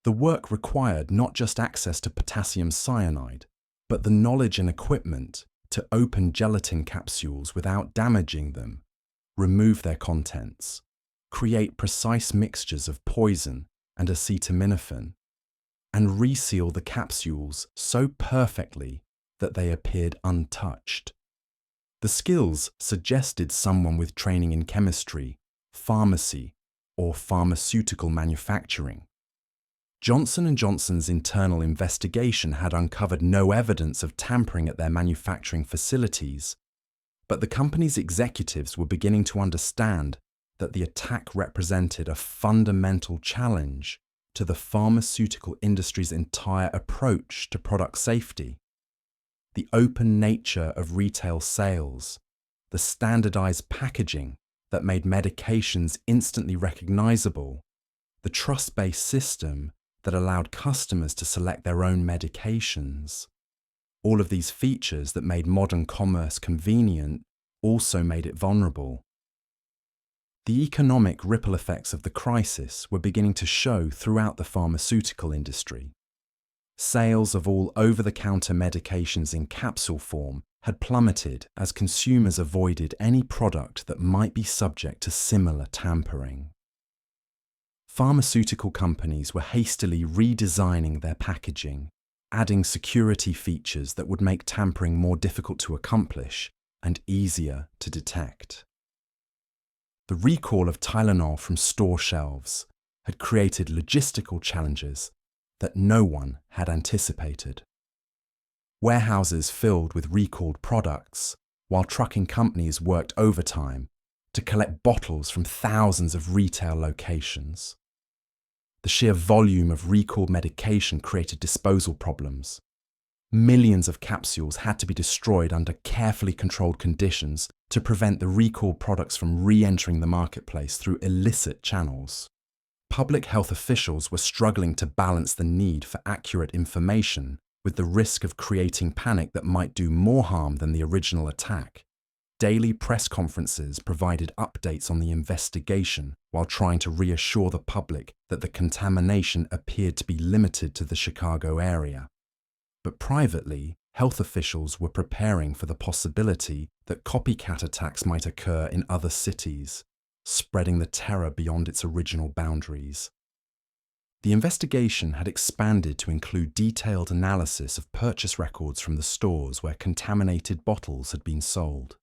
The work required not just access to potassium cyanide, but the knowledge and equipment to open gelatin capsules without damaging them, remove their contents, create precise mixtures of poison and acetaminophen, and reseal the capsules so perfectly that they appeared untouched. The skills suggested someone with training in chemistry, pharmacy, or pharmaceutical manufacturing. Johnson & Johnson's internal investigation had uncovered no evidence of tampering at their manufacturing facilities, but the company's executives were beginning to understand that the attack represented a fundamental challenge to the pharmaceutical industry's entire approach to product safety. The open nature of retail sales, the standardized packaging that made medications instantly recognizable, the trust-based system that allowed customers to select their own medications. All of these features that made modern commerce convenient also made it vulnerable. The economic ripple effects of the crisis were beginning to show throughout the pharmaceutical industry. Sales of all over-the-counter medications in capsule form had plummeted as consumers avoided any product that might be subject to similar tampering. Pharmaceutical companies were hastily redesigning their packaging, adding security features that would make tampering more difficult to accomplish and easier to detect. The recall of Tylenol from store shelves had created logistical challenges that no one had anticipated. Warehouses filled with recalled products, while trucking companies worked overtime to collect bottles from thousands of retail locations. The sheer volume of recalled medication created disposal problems. Millions of capsules had to be destroyed under carefully controlled conditions to prevent the recalled products from re-entering the marketplace through illicit channels. Public health officials were struggling to balance the need for accurate information with the risk of creating panic that might do more harm than the original attack. Daily press conferences provided updates on the investigation while trying to reassure the public that the contamination appeared to be limited to the Chicago area. But privately, health officials were preparing for the possibility that copycat attacks might occur in other cities, spreading the terror beyond its original boundaries. The investigation had expanded to include detailed analysis of purchase records from the stores where contaminated bottles had been sold.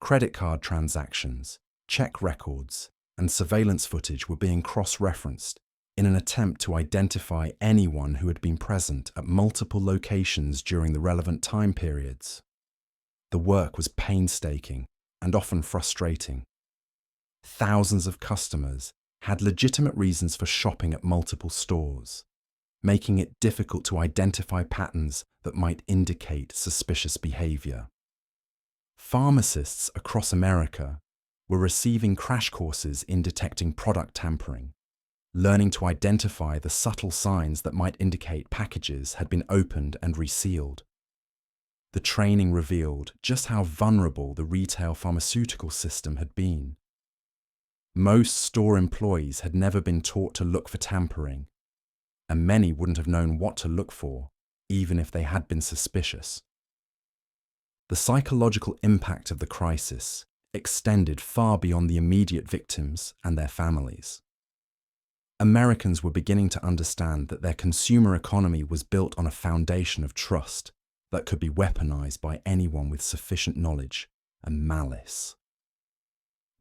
Credit card transactions, check records, and surveillance footage were being cross-referenced in an attempt to identify anyone who had been present at multiple locations during the relevant time periods. The work was painstaking and often frustrating. Thousands of customers had legitimate reasons for shopping at multiple stores, making it difficult to identify patterns that might indicate suspicious behavior. Pharmacists across America were receiving crash courses in detecting product tampering, learning to identify the subtle signs that might indicate packages had been opened and resealed. The training revealed just how vulnerable the retail pharmaceutical system had been. Most store employees had never been taught to look for tampering, and many wouldn't have known what to look for, even if they had been suspicious. The psychological impact of the crisis extended far beyond the immediate victims and their families. Americans were beginning to understand that their consumer economy was built on a foundation of trust that could be weaponized by anyone with sufficient knowledge and malice.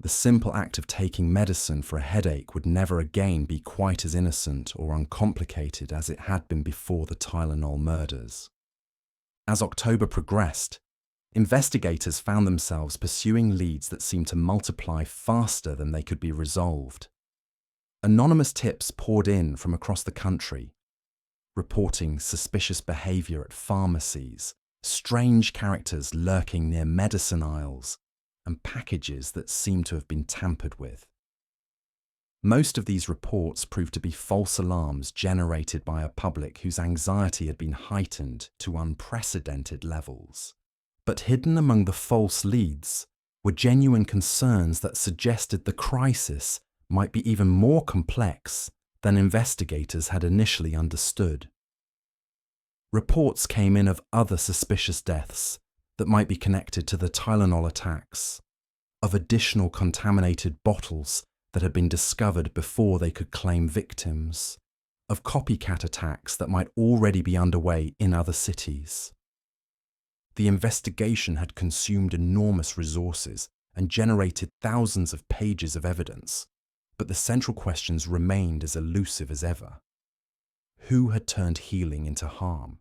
The simple act of taking medicine for a headache would never again be quite as innocent or uncomplicated as it had been before the Tylenol murders. As October progressed, investigators found themselves pursuing leads that seemed to multiply faster than they could be resolved. Anonymous tips poured in from across the country, reporting suspicious behavior at pharmacies, strange characters lurking near medicine aisles, and packages that seemed to have been tampered with. Most of these reports proved to be false alarms generated by a public whose anxiety had been heightened to unprecedented levels. But hidden among the false leads were genuine concerns that suggested the crisis might be even more complex than investigators had initially understood. Reports came in of other suspicious deaths that might be connected to the Tylenol attacks, of additional contaminated bottles that had been discovered before they could claim victims, of copycat attacks that might already be underway in other cities. The investigation had consumed enormous resources and generated thousands of pages of evidence, but the central questions remained as elusive as ever. Who had turned healing into harm?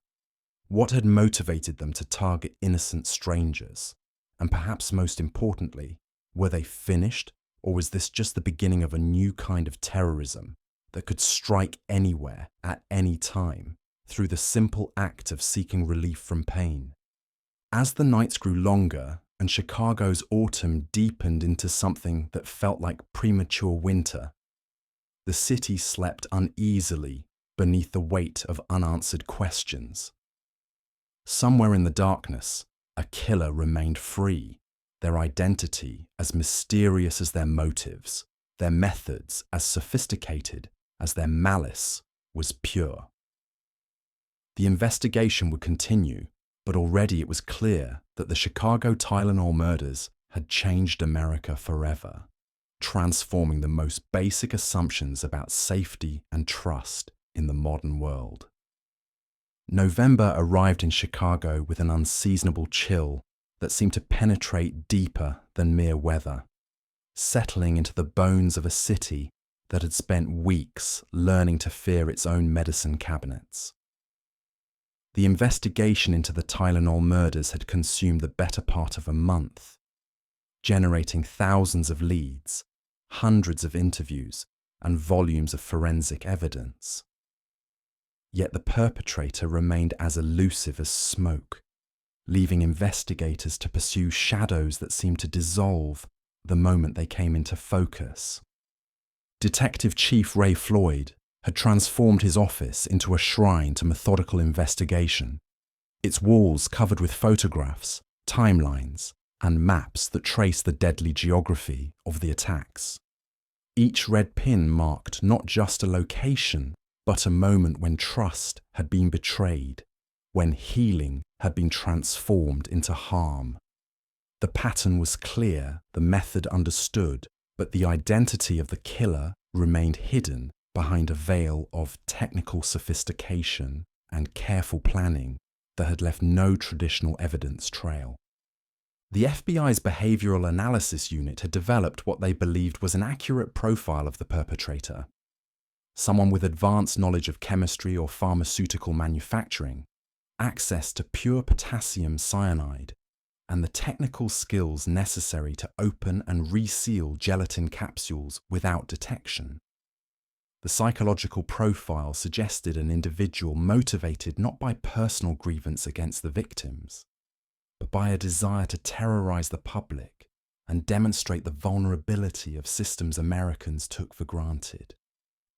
What had motivated them to target innocent strangers? And perhaps most importantly, were they finished, or was this just the beginning of a new kind of terrorism that could strike anywhere, at any time, through the simple act of seeking relief from pain? As the nights grew longer and Chicago's autumn deepened into something that felt like premature winter, the city slept uneasily beneath the weight of unanswered questions. Somewhere in the darkness, a killer remained free, their identity as mysterious as their motives, their methods as sophisticated as their malice was pure. The investigation would continue, but already it was clear that the Chicago Tylenol murders had changed America forever, transforming the most basic assumptions about safety and trust in the modern world. November arrived in Chicago with an unseasonable chill that seemed to penetrate deeper than mere weather, settling into the bones of a city that had spent weeks learning to fear its own medicine cabinets. The investigation into the Tylenol murders had consumed the better part of a month, generating thousands of leads, hundreds of interviews, and volumes of forensic evidence. Yet the perpetrator remained as elusive as smoke, leaving investigators to pursue shadows that seemed to dissolve the moment they came into focus. Detective Chief Ray Floyd had transformed his office into a shrine to methodical investigation, its walls covered with photographs, timelines, and maps that trace the deadly geography of the attacks. Each red pin marked not just a location, but a moment when trust had been betrayed, when healing had been transformed into harm. The pattern was clear, the method understood, but the identity of the killer remained hidden behind a veil of technical sophistication and careful planning that had left no traditional evidence trail. The FBI's Behavioral Analysis Unit had developed what they believed was an accurate profile of the perpetrator. Someone with advanced knowledge of chemistry or pharmaceutical manufacturing, access to pure potassium cyanide, and the technical skills necessary to open and reseal gelatin capsules without detection. The psychological profile suggested an individual motivated not by personal grievance against the victims, but by a desire to terrorize the public and demonstrate the vulnerability of systems Americans took for granted.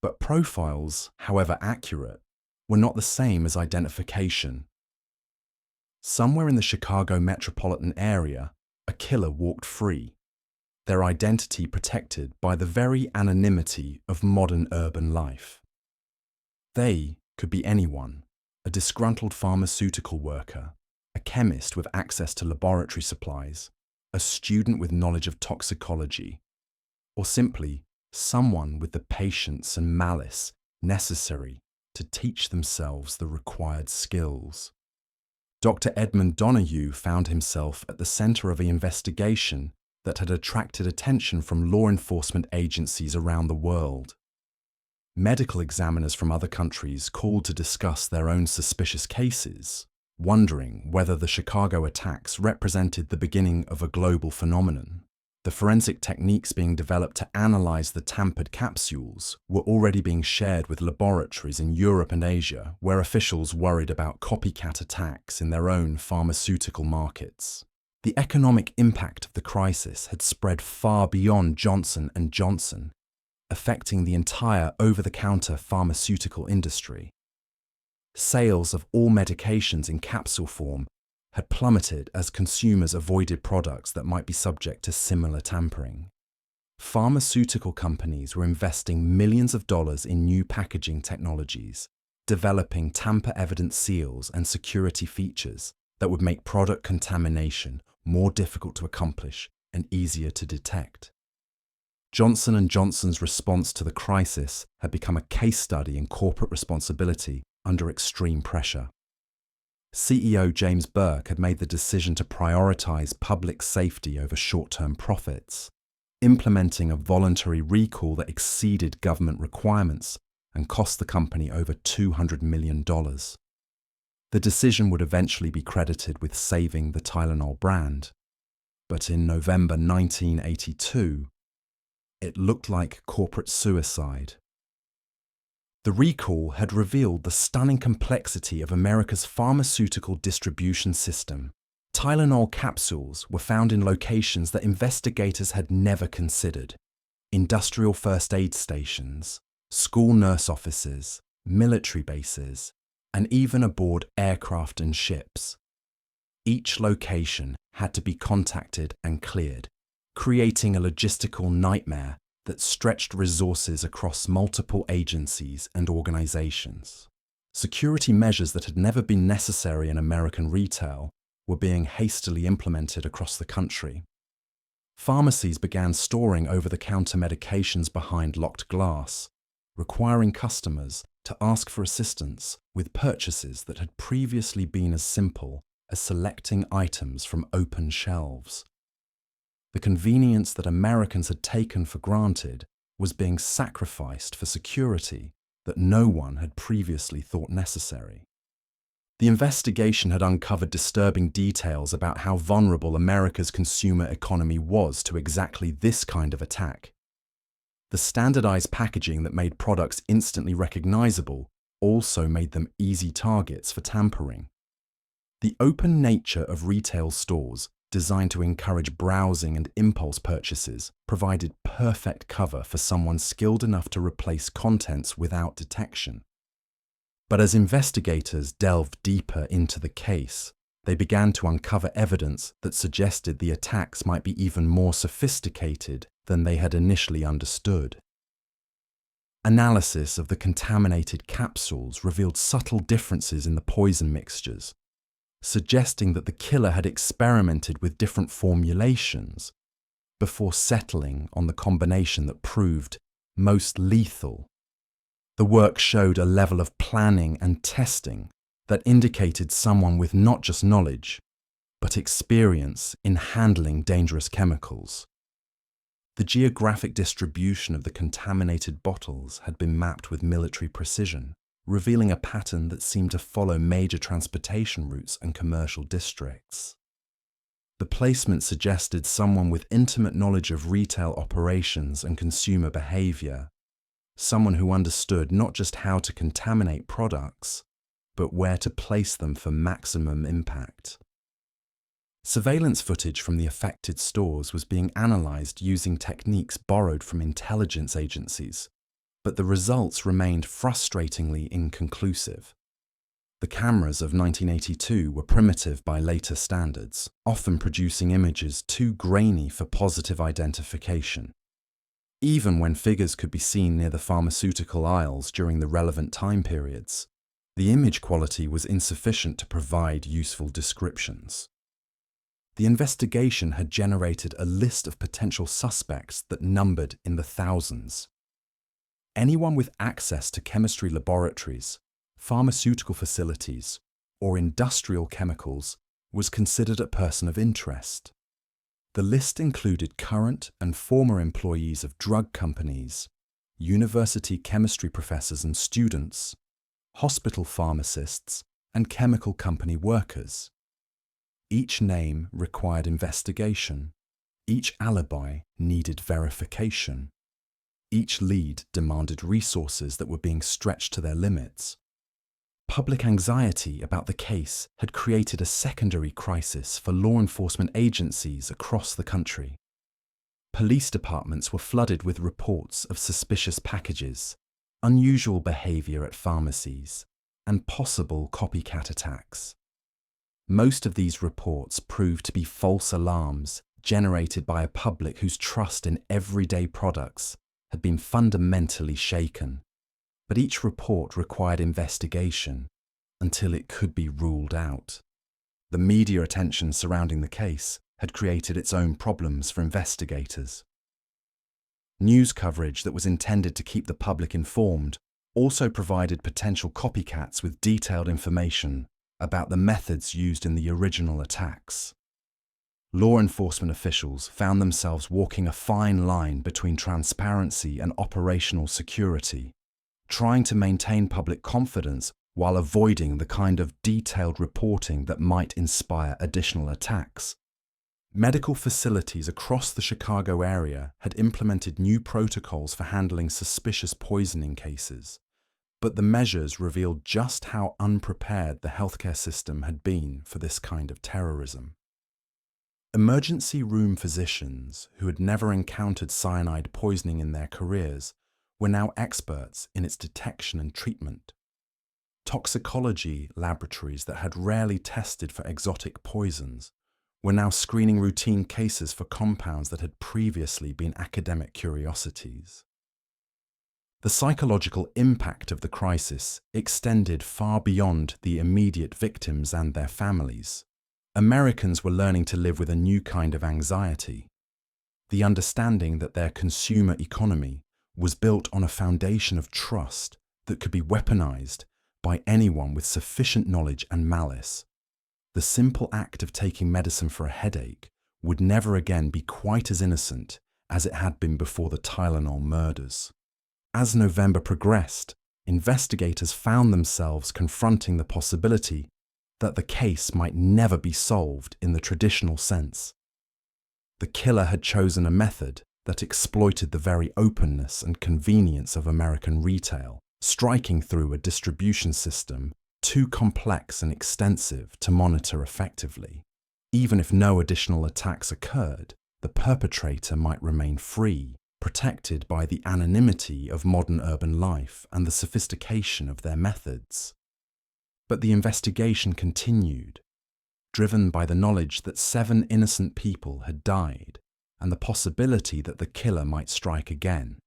But profiles, however accurate, were not the same as identification. Somewhere in the Chicago metropolitan area, a killer walked free, their identity protected by the very anonymity of modern urban life. They could be anyone: a disgruntled pharmaceutical worker, a chemist with access to laboratory supplies, a student with knowledge of toxicology, or simply someone with the patience and malice necessary to teach themselves the required skills. Dr. Edmund Donoghue found himself at the center of an investigation that had attracted attention from law enforcement agencies around the world. Medical examiners from other countries called to discuss their own suspicious cases, wondering whether the Chicago attacks represented the beginning of a global phenomenon. The forensic techniques being developed to analyze the tampered capsules were already being shared with laboratories in Europe and Asia, where officials worried about copycat attacks in their own pharmaceutical markets. The economic impact of the crisis had spread far beyond Johnson & Johnson, affecting the entire over-the-counter pharmaceutical industry. Sales of all medications in capsule form had plummeted as consumers avoided products that might be subject to similar tampering. Pharmaceutical companies were investing millions of dollars in new packaging technologies, developing tamper-evident seals and security features that would make product contamination more difficult to accomplish and easier to detect. Johnson & Johnson's response to the crisis had become a case study in corporate responsibility under extreme pressure. CEO James Burke had made the decision to prioritize public safety over short-term profits, implementing a voluntary recall that exceeded government requirements and cost the company over $200 million. The decision would eventually be credited with saving the Tylenol brand, but in November 1982, it looked like corporate suicide. The recall had revealed the stunning complexity of America's pharmaceutical distribution system. Tylenol capsules were found in locations that investigators had never considered: industrial first aid stations, school nurse offices, military bases, and even aboard aircraft and ships. Each location had to be contacted and cleared, creating a logistical nightmare that stretched resources across multiple agencies and organizations. Security measures that had never been necessary in American retail were being hastily implemented across the country. Pharmacies began storing over-the-counter medications behind locked glass, requiring customers to ask for assistance with purchases that had previously been as simple as selecting items from open shelves. The convenience that Americans had taken for granted was being sacrificed for security that no one had previously thought necessary. The investigation had uncovered disturbing details about how vulnerable America's consumer economy was to exactly this kind of attack. The standardized packaging that made products instantly recognizable also made them easy targets for tampering. The open nature of retail stores, designed to encourage browsing and impulse purchases, provided perfect cover for someone skilled enough to replace contents without detection. But as investigators delved deeper into the case, they began to uncover evidence that suggested the attacks might be even more sophisticated than they had initially understood. Analysis of the contaminated capsules revealed subtle differences in the poison mixtures, suggesting that the killer had experimented with different formulations before settling on the combination that proved most lethal. The work showed a level of planning and testing that indicated someone with not just knowledge, but experience in handling dangerous chemicals. The geographic distribution of the contaminated bottles had been mapped with military precision, revealing a pattern that seemed to follow major transportation routes and commercial districts. The placement suggested someone with intimate knowledge of retail operations and consumer behavior, someone who understood not just how to contaminate products, but where to place them for maximum impact. Surveillance footage from the affected stores was being analyzed using techniques borrowed from intelligence agencies, but the results remained frustratingly inconclusive. The cameras of 1982 were primitive by later standards, often producing images too grainy for positive identification. Even when figures could be seen near the pharmaceutical aisles during the relevant time periods, the image quality was insufficient to provide useful descriptions. The investigation had generated a list of potential suspects that numbered in the thousands. Anyone with access to chemistry laboratories, pharmaceutical facilities, or industrial chemicals was considered a person of interest. The list included current and former employees of drug companies, university chemistry professors and students, hospital pharmacists, and chemical company workers. Each name required investigation. Each alibi needed verification. Each lead demanded resources that were being stretched to their limits. Public anxiety about the case had created a secondary crisis for law enforcement agencies across the country. Police departments were flooded with reports of suspicious packages, unusual behavior at pharmacies, and possible copycat attacks. Most of these reports proved to be false alarms generated by a public whose trust in everyday products had been fundamentally shaken. But each report required investigation until it could be ruled out. The media attention surrounding the case had created its own problems for investigators. News coverage that was intended to keep the public informed also provided potential copycats with detailed information about the methods used in the original attacks. Law enforcement officials found themselves walking a fine line between transparency and operational security, trying to maintain public confidence while avoiding the kind of detailed reporting that might inspire additional attacks. Medical facilities across the Chicago area had implemented new protocols for handling suspicious poisoning cases, but the measures revealed just how unprepared the healthcare system had been for this kind of terrorism. Emergency room physicians who had never encountered cyanide poisoning in their careers were now experts in its detection and treatment. Toxicology laboratories that had rarely tested for exotic poisons were now screening routine cases for compounds that had previously been academic curiosities. The psychological impact of the crisis extended far beyond the immediate victims and their families. Americans were learning to live with a new kind of anxiety, the understanding that their consumer economy was built on a foundation of trust that could be weaponized by anyone with sufficient knowledge and malice. The simple act of taking medicine for a headache would never again be quite as innocent as it had been before the Tylenol murders. As November progressed, investigators found themselves confronting the possibility that the case might never be solved in the traditional sense. The killer had chosen a method that exploited the very openness and convenience of American retail, striking through a distribution system too complex and extensive to monitor effectively. Even if no additional attacks occurred, the perpetrator might remain free, protected by the anonymity of modern urban life and the sophistication of their methods. But the investigation continued, driven by the knowledge that 7 innocent people had died and the possibility that the killer might strike again.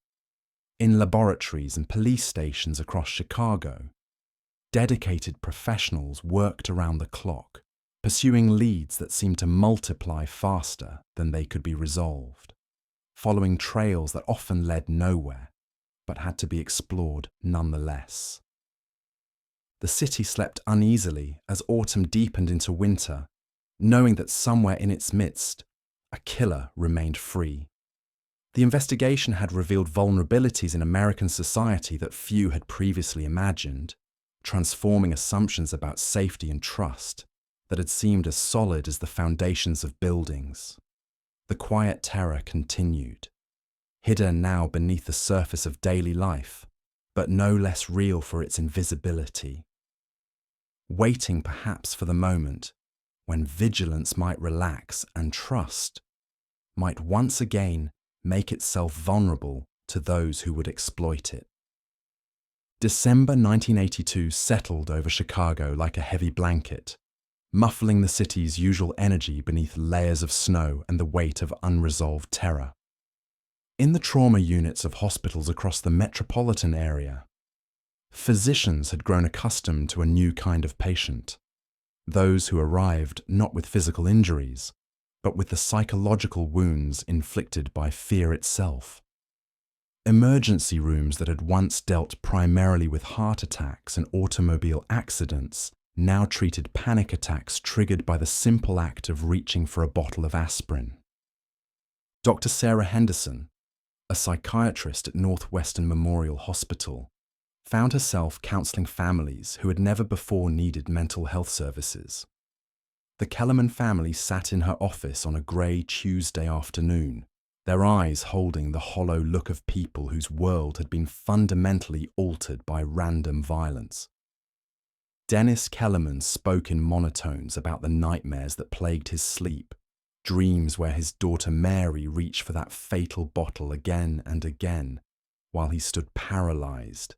In laboratories and police stations across Chicago, dedicated professionals worked around the clock, pursuing leads that seemed to multiply faster than they could be resolved, following trails that often led nowhere, but had to be explored nonetheless. The city slept uneasily as autumn deepened into winter, knowing that somewhere in its midst, a killer remained free. The investigation had revealed vulnerabilities in American society that few had previously imagined, transforming assumptions about safety and trust that had seemed as solid as the foundations of buildings. The quiet terror continued, hidden now beneath the surface of daily life, but no less real for its invisibility. Waiting perhaps for the moment when vigilance might relax and trust might once again make itself vulnerable to those who would exploit it. December 1982 settled over Chicago like a heavy blanket, muffling the city's usual energy beneath layers of snow and the weight of unresolved terror. In the trauma units of hospitals across the metropolitan area, physicians had grown accustomed to a new kind of patient, those who arrived not with physical injuries, but with the psychological wounds inflicted by fear itself. Emergency rooms that had once dealt primarily with heart attacks and automobile accidents now treated panic attacks triggered by the simple act of reaching for a bottle of aspirin. Dr. Sarah Henderson, a psychiatrist at Northwestern Memorial Hospital, found herself counseling families who had never before needed mental health services. The Kellerman family sat in her office on a grey Tuesday afternoon, their eyes holding the hollow look of people whose world had been fundamentally altered by random violence. Dennis Kellerman spoke in monotones about the nightmares that plagued his sleep, dreams where his daughter Mary reached for that fatal bottle again and again, while he stood paralysed,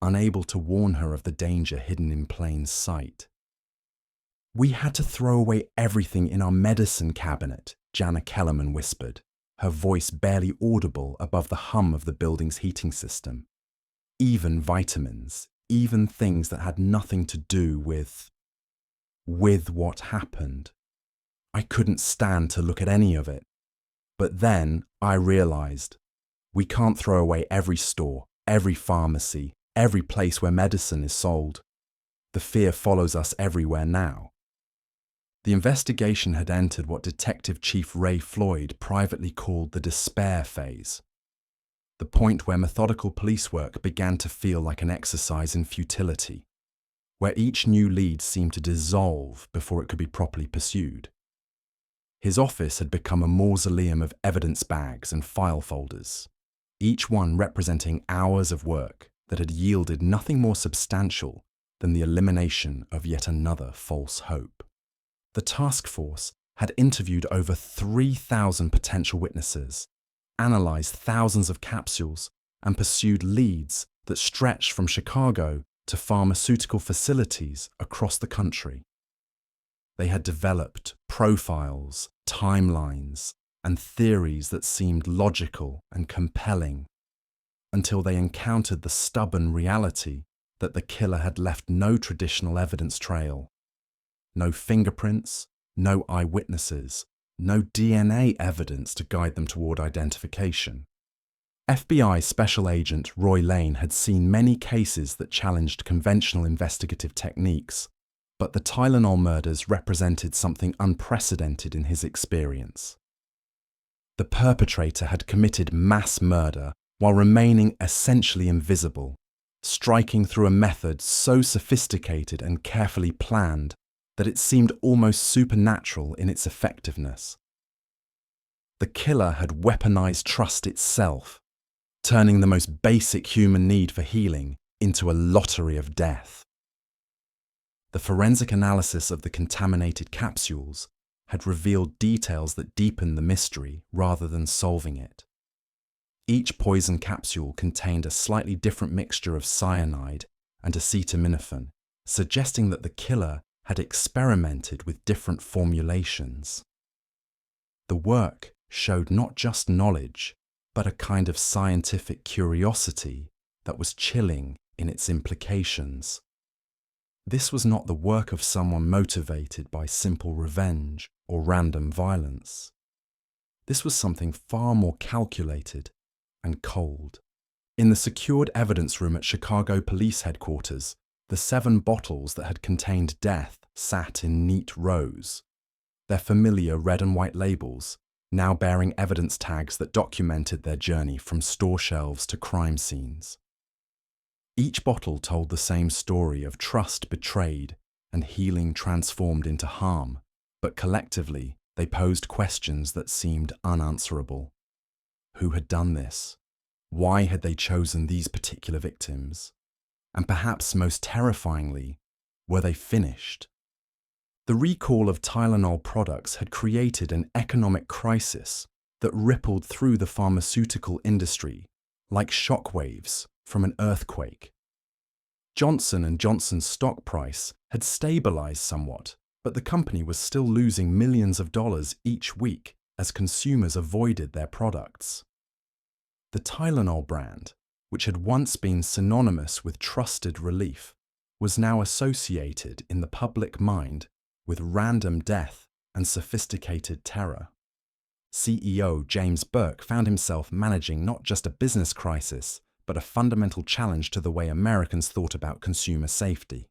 unable to warn her of the danger hidden in plain sight. "We had to throw away everything in our medicine cabinet," Jana Kellerman whispered, her voice barely audible above the hum of the building's heating system. Even vitamins, even things that had nothing to do with what happened. I couldn't stand to look at any of it. But then I realized, we can't throw away every store, every pharmacy, every place where medicine is sold. The fear follows us everywhere now. The investigation had entered what Detective Chief Ray Floyd privately called the despair phase, the point where methodical police work began to feel like an exercise in futility, where each new lead seemed to dissolve before it could be properly pursued. His office had become a mausoleum of evidence bags and file folders, each one representing hours of work that had yielded nothing more substantial than the elimination of yet another false hope. The task force had interviewed over 3,000 potential witnesses, analysed thousands of capsules, and pursued leads that stretched from Chicago to pharmaceutical facilities across the country. They had developed profiles, timelines, and theories that seemed logical and compelling until they encountered the stubborn reality that the killer had left no traditional evidence trail. No fingerprints, no eyewitnesses, no DNA evidence to guide them toward identification. FBI Special Agent Roy Lane had seen many cases that challenged conventional investigative techniques, but the Tylenol murders represented something unprecedented in his experience. The perpetrator had committed mass murder while remaining essentially invisible, striking through a method so sophisticated and carefully planned that it seemed almost supernatural in its effectiveness. The killer had weaponized trust itself, turning the most basic human need for healing into a lottery of death. The forensic analysis of the contaminated capsules had revealed details that deepened the mystery rather than solving it. Each poison capsule contained a slightly different mixture of cyanide and acetaminophen, suggesting that the killer had experimented with different formulations. The work showed not just knowledge, but a kind of scientific curiosity that was chilling in its implications. This was not the work of someone motivated by simple revenge or random violence. This was something far more calculated and cold. In the secured evidence room at Chicago Police Headquarters, the 7 bottles that had contained death sat in neat rows, their familiar red and white labels now bearing evidence tags that documented their journey from store shelves to crime scenes. Each bottle told the same story of trust betrayed and healing transformed into harm, but collectively they posed questions that seemed unanswerable. Who had done this? Why had they chosen these particular victims? And perhaps most terrifyingly, were they finished? The recall of Tylenol products had created an economic crisis that rippled through the pharmaceutical industry like shockwaves from an earthquake. Johnson & Johnson's stock price had stabilized somewhat, but the company was still losing millions of dollars each week as consumers avoided their products. The Tylenol brand, which had once been synonymous with trusted relief, was now associated in the public mind with random death and sophisticated terror. CEO James Burke found himself managing not just a business crisis, but a fundamental challenge to the way Americans thought about consumer safety.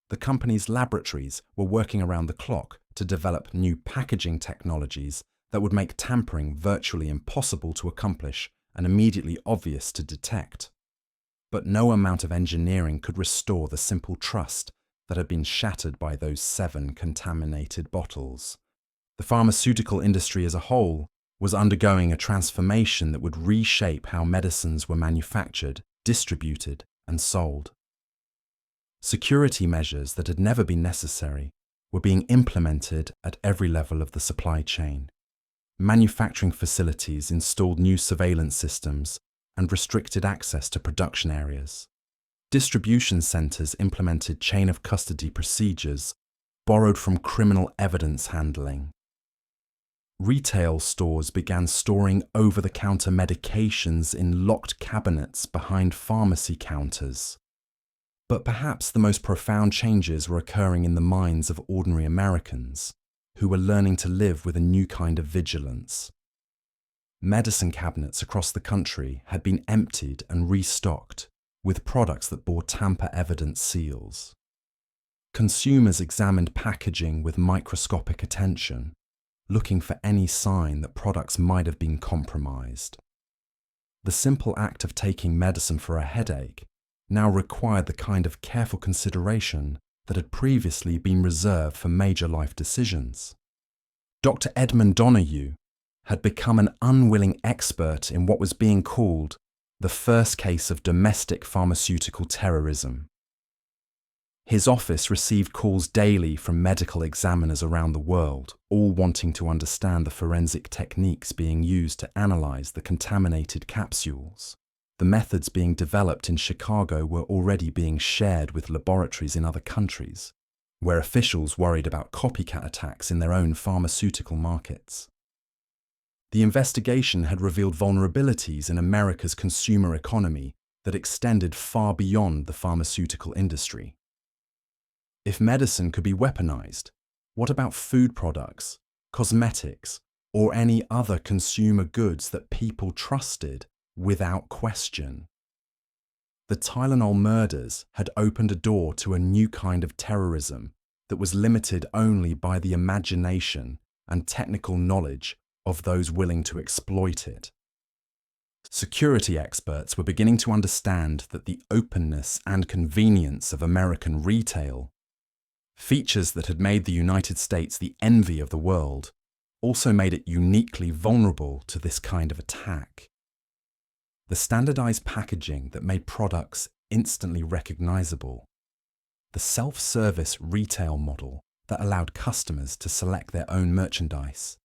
The company's laboratories were working around the clock to develop new packaging technologies that would make tampering virtually impossible to accomplish and immediately obvious to detect. But no amount of engineering could restore the simple trust that had been shattered by those 7 contaminated bottles. The pharmaceutical industry as a whole was undergoing a transformation that would reshape how medicines were manufactured, distributed, and sold. Security measures that had never been necessary were being implemented at every level of the supply chain. Manufacturing facilities installed new surveillance systems and restricted access to production areas. Distribution centers implemented chain of custody procedures borrowed from criminal evidence handling. Retail stores began storing over-the-counter medications in locked cabinets behind pharmacy counters. But perhaps the most profound changes were occurring in the minds of ordinary Americans, who were learning to live with a new kind of vigilance. Medicine cabinets across the country had been emptied and restocked with products that bore tamper evidence seals. Consumers examined packaging with microscopic attention, looking for any sign that products might have been compromised. The simple act of taking medicine for a headache now required the kind of careful consideration that had previously been reserved for major life decisions. Dr. Edmund Donahue had become an unwilling expert in what was being called the first case of domestic pharmaceutical terrorism. His office received calls daily from medical examiners around the world, all wanting to understand the forensic techniques being used to analyze the contaminated capsules. The methods being developed in Chicago were already being shared with laboratories in other countries, where officials worried about copycat attacks in their own pharmaceutical markets. The investigation had revealed vulnerabilities in America's consumer economy that extended far beyond the pharmaceutical industry. If medicine could be weaponized, what about food products, cosmetics, or any other consumer goods that people trusted without question? The Tylenol Murders had opened a door to a new kind of terrorism that was limited only by the imagination and technical knowledge of those willing to exploit it. Security experts were beginning to understand that the openness and convenience of American retail, features that had made the United States the envy of the world, also made it uniquely vulnerable to this kind of attack. The standardized packaging that made products instantly recognizable, the self-service retail model that allowed customers to select their own merchandise,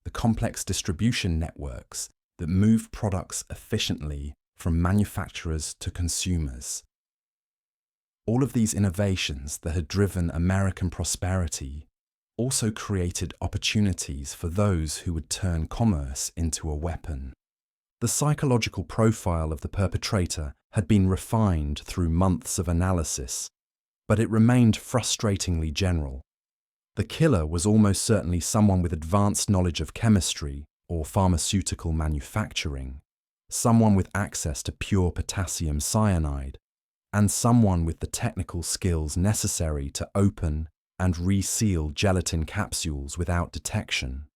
the complex distribution networks that moved products efficiently from manufacturers to consumers. All of these innovations that had driven American prosperity also created opportunities for those who would turn commerce into a weapon. The psychological profile of the perpetrator had been refined through months of analysis, but it remained frustratingly general. The killer was almost certainly someone with advanced knowledge of chemistry or pharmaceutical manufacturing, someone with access to pure potassium cyanide, and someone with the technical skills necessary to open and reseal gelatin capsules without detection.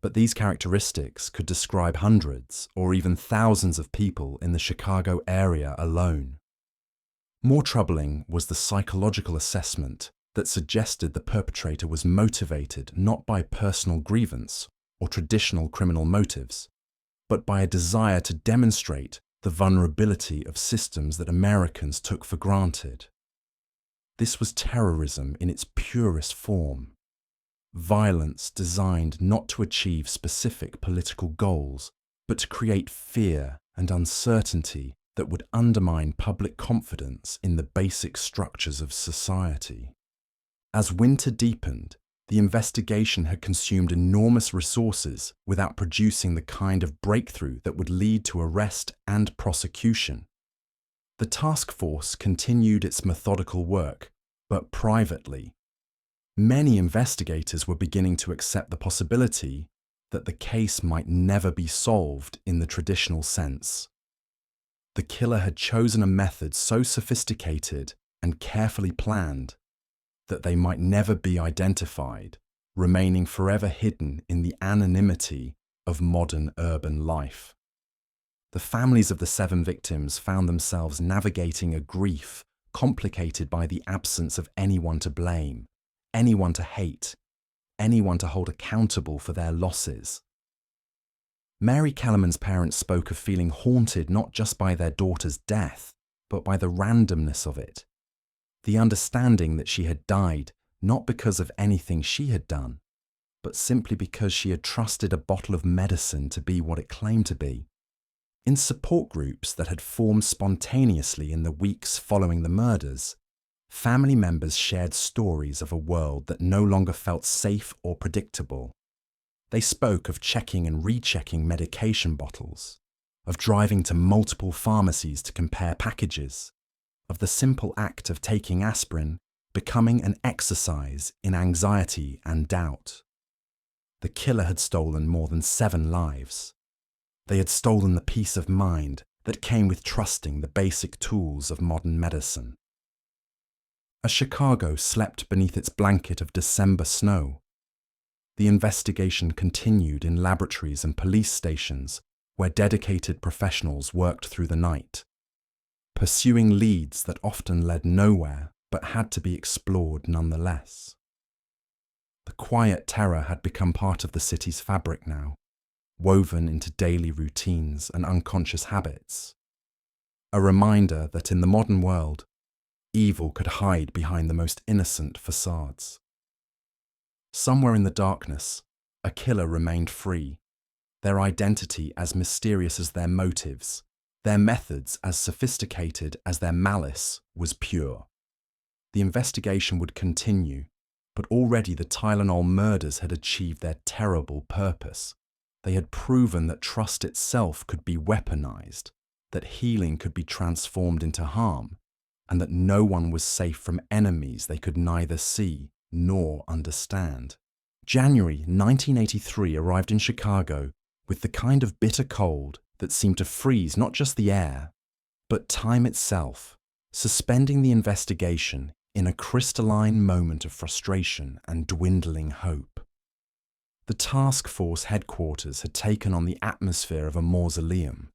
But these characteristics could describe hundreds or even thousands of people in the Chicago area alone. More troubling was the psychological assessment that suggested the perpetrator was motivated not by personal grievance or traditional criminal motives, but by a desire to demonstrate the vulnerability of systems that Americans took for granted. This was terrorism in its purest form. Violence designed not to achieve specific political goals, but to create fear and uncertainty that would undermine public confidence in the basic structures of society. As winter deepened, the investigation had consumed enormous resources without producing the kind of breakthrough that would lead to arrest and prosecution. The task force continued its methodical work, but privately. Many investigators were beginning to accept the possibility that the case might never be solved in the traditional sense. The killer had chosen a method so sophisticated and carefully planned that they might never be identified, remaining forever hidden in the anonymity of modern urban life. The families of the 7 victims found themselves navigating a grief complicated by the absence of anyone to blame, anyone to hate, anyone to hold accountable for their losses. Mary Kellerman's parents spoke of feeling haunted not just by their daughter's death, but by the randomness of it. The understanding that she had died not because of anything she had done, but simply because she had trusted a bottle of medicine to be what it claimed to be. In support groups that had formed spontaneously in the weeks following the murders, family members shared stories of a world that no longer felt safe or predictable. They spoke of checking and rechecking medication bottles, of driving to multiple pharmacies to compare packages, of the simple act of taking aspirin becoming an exercise in anxiety and doubt. The killer had stolen more than 7 lives. They had stolen the peace of mind that came with trusting the basic tools of modern medicine. As Chicago slept beneath its blanket of December snow, the investigation continued in laboratories and police stations where dedicated professionals worked through the night, pursuing leads that often led nowhere but had to be explored nonetheless. The quiet terror had become part of the city's fabric now, woven into daily routines and unconscious habits. A reminder that in the modern world, evil could hide behind the most innocent facades. Somewhere in the darkness, a killer remained free, their identity as mysterious as their motives, their methods as sophisticated as their malice was pure. The investigation would continue, but already the Tylenol murders had achieved their terrible purpose. They had proven that trust itself could be weaponized, that healing could be transformed into harm, and that no one was safe from enemies they could neither see nor understand. January 1983 arrived in Chicago with the kind of bitter cold that seemed to freeze not just the air, but time itself, suspending the investigation in a crystalline moment of frustration and dwindling hope. The task force headquarters had taken on the atmosphere of a mausoleum,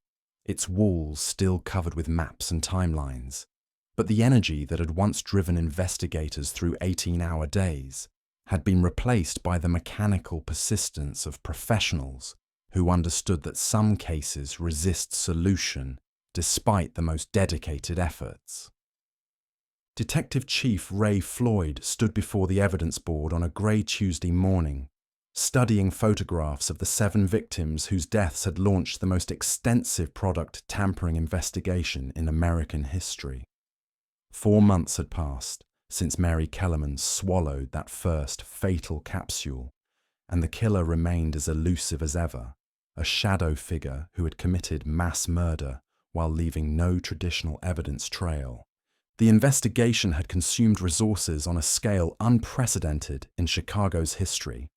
its walls still covered with maps and timelines, but the energy that had once driven investigators through 18-hour days had been replaced by the mechanical persistence of professionals who understood that some cases resist solution despite the most dedicated efforts. Detective Chief Ray Floyd stood before the evidence board on a grey Tuesday morning, studying photographs of the 7 victims whose deaths had launched the most extensive product tampering investigation in American history. 4 months had passed since Mary Kellerman swallowed that first fatal capsule, and the killer remained as elusive as ever, a shadow figure who had committed mass murder while leaving no traditional evidence trail. The investigation had consumed resources on a scale unprecedented in Chicago's history.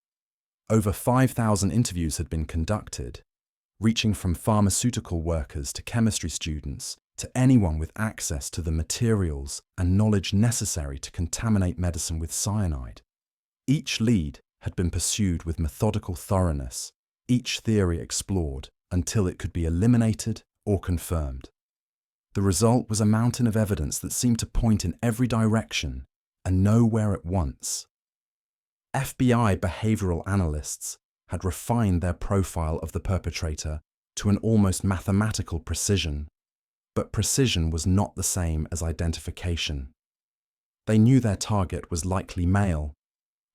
Over 5,000 interviews had been conducted, reaching from pharmaceutical workers to chemistry students to anyone with access to the materials and knowledge necessary to contaminate medicine with cyanide. Each lead had been pursued with methodical thoroughness, each theory explored until it could be eliminated or confirmed. The result was a mountain of evidence that seemed to point in every direction and nowhere at once. FBI behavioral analysts had refined their profile of the perpetrator to an almost mathematical precision, but precision was not the same as identification. They knew their target was likely male,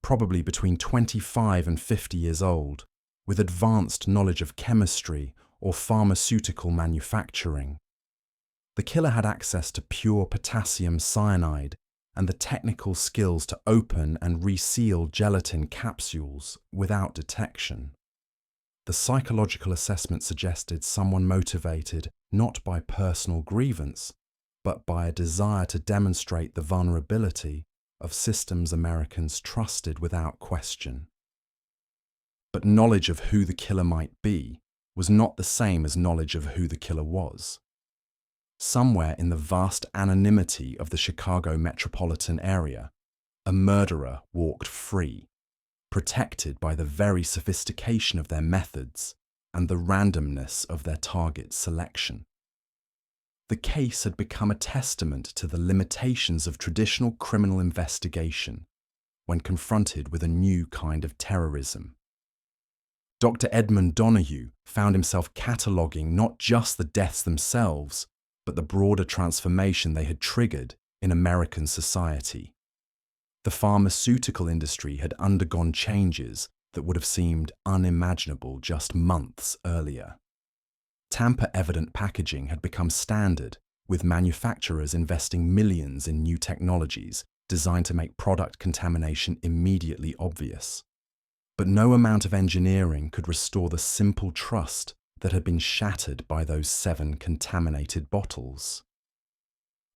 probably between 25 and 50 years old, with advanced knowledge of chemistry or pharmaceutical manufacturing. The killer had access to pure potassium cyanide and the technical skills to open and reseal gelatin capsules without detection. The psychological assessment suggested someone motivated not by personal grievance, but by a desire to demonstrate the vulnerability of systems Americans trusted without question. But knowledge of who the killer might be was not the same as knowledge of who the killer was. Somewhere in the vast anonymity of the Chicago metropolitan area, a murderer walked free, protected by the very sophistication of their methods and the randomness of their target selection. The case had become a testament to the limitations of traditional criminal investigation when confronted with a new kind of terrorism. Dr. Edmund Donoghue found himself cataloguing not just the deaths themselves, but the broader transformation they had triggered in American society. The pharmaceutical industry had undergone changes that would have seemed unimaginable just months earlier. Tamper-evident packaging had become standard, with manufacturers investing millions in new technologies designed to make product contamination immediately obvious. But no amount of engineering could restore the simple trust that had been shattered by those 7 contaminated bottles.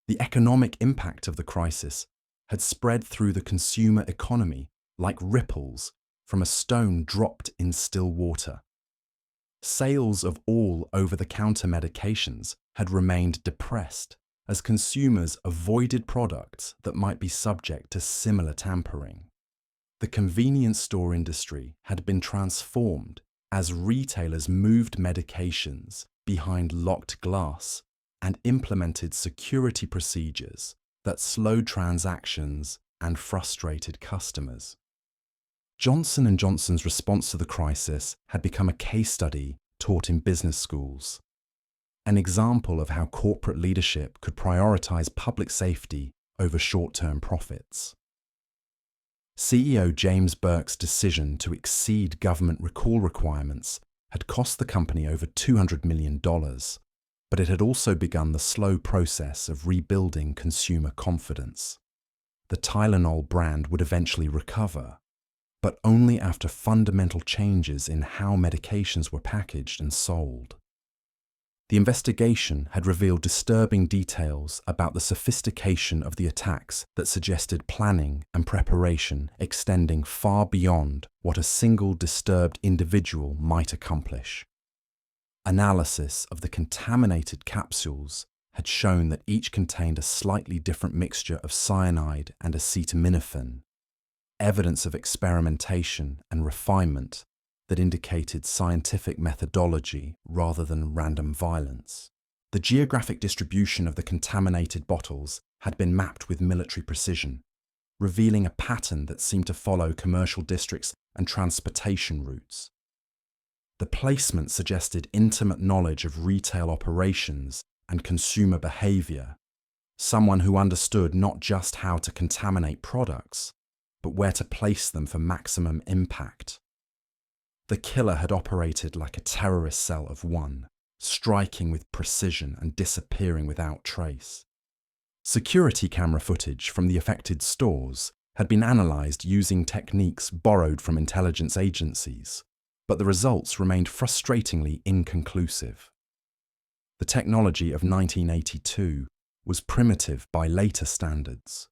The economic impact of the crisis had spread through the consumer economy like ripples from a stone dropped in still water. Sales of all over-the-counter medications had remained depressed as consumers avoided products that might be subject to similar tampering. The convenience store industry had been transformed as retailers moved medications behind locked glass and implemented security procedures that slowed transactions and frustrated customers. Johnson & Johnson's response to the crisis had become a case study taught in business schools, an example of how corporate leadership could prioritize public safety over short-term profits. CEO James Burke's decision to exceed government recall requirements had cost the company over $200 million, but it had also begun the slow process of rebuilding consumer confidence. The Tylenol brand would eventually recover, but only after fundamental changes in how medications were packaged and sold. The investigation had revealed disturbing details about the sophistication of the attacks that suggested planning and preparation extending far beyond what a single disturbed individual might accomplish. Analysis of the contaminated capsules had shown that each contained a slightly different mixture of cyanide and acetaminophen, evidence of experimentation and refinement that indicated scientific methodology rather than random violence. The geographic distribution of the contaminated bottles had been mapped with military precision, revealing a pattern that seemed to follow commercial districts and transportation routes. The placement suggested intimate knowledge of retail operations and consumer behavior, someone who understood not just how to contaminate products, but where to place them for maximum impact. The killer had operated like a terrorist cell of one, striking with precision and disappearing without trace. Security camera footage from the affected stores had been analysed using techniques borrowed from intelligence agencies, but the results remained frustratingly inconclusive. The technology of 1982 was primitive by later standards,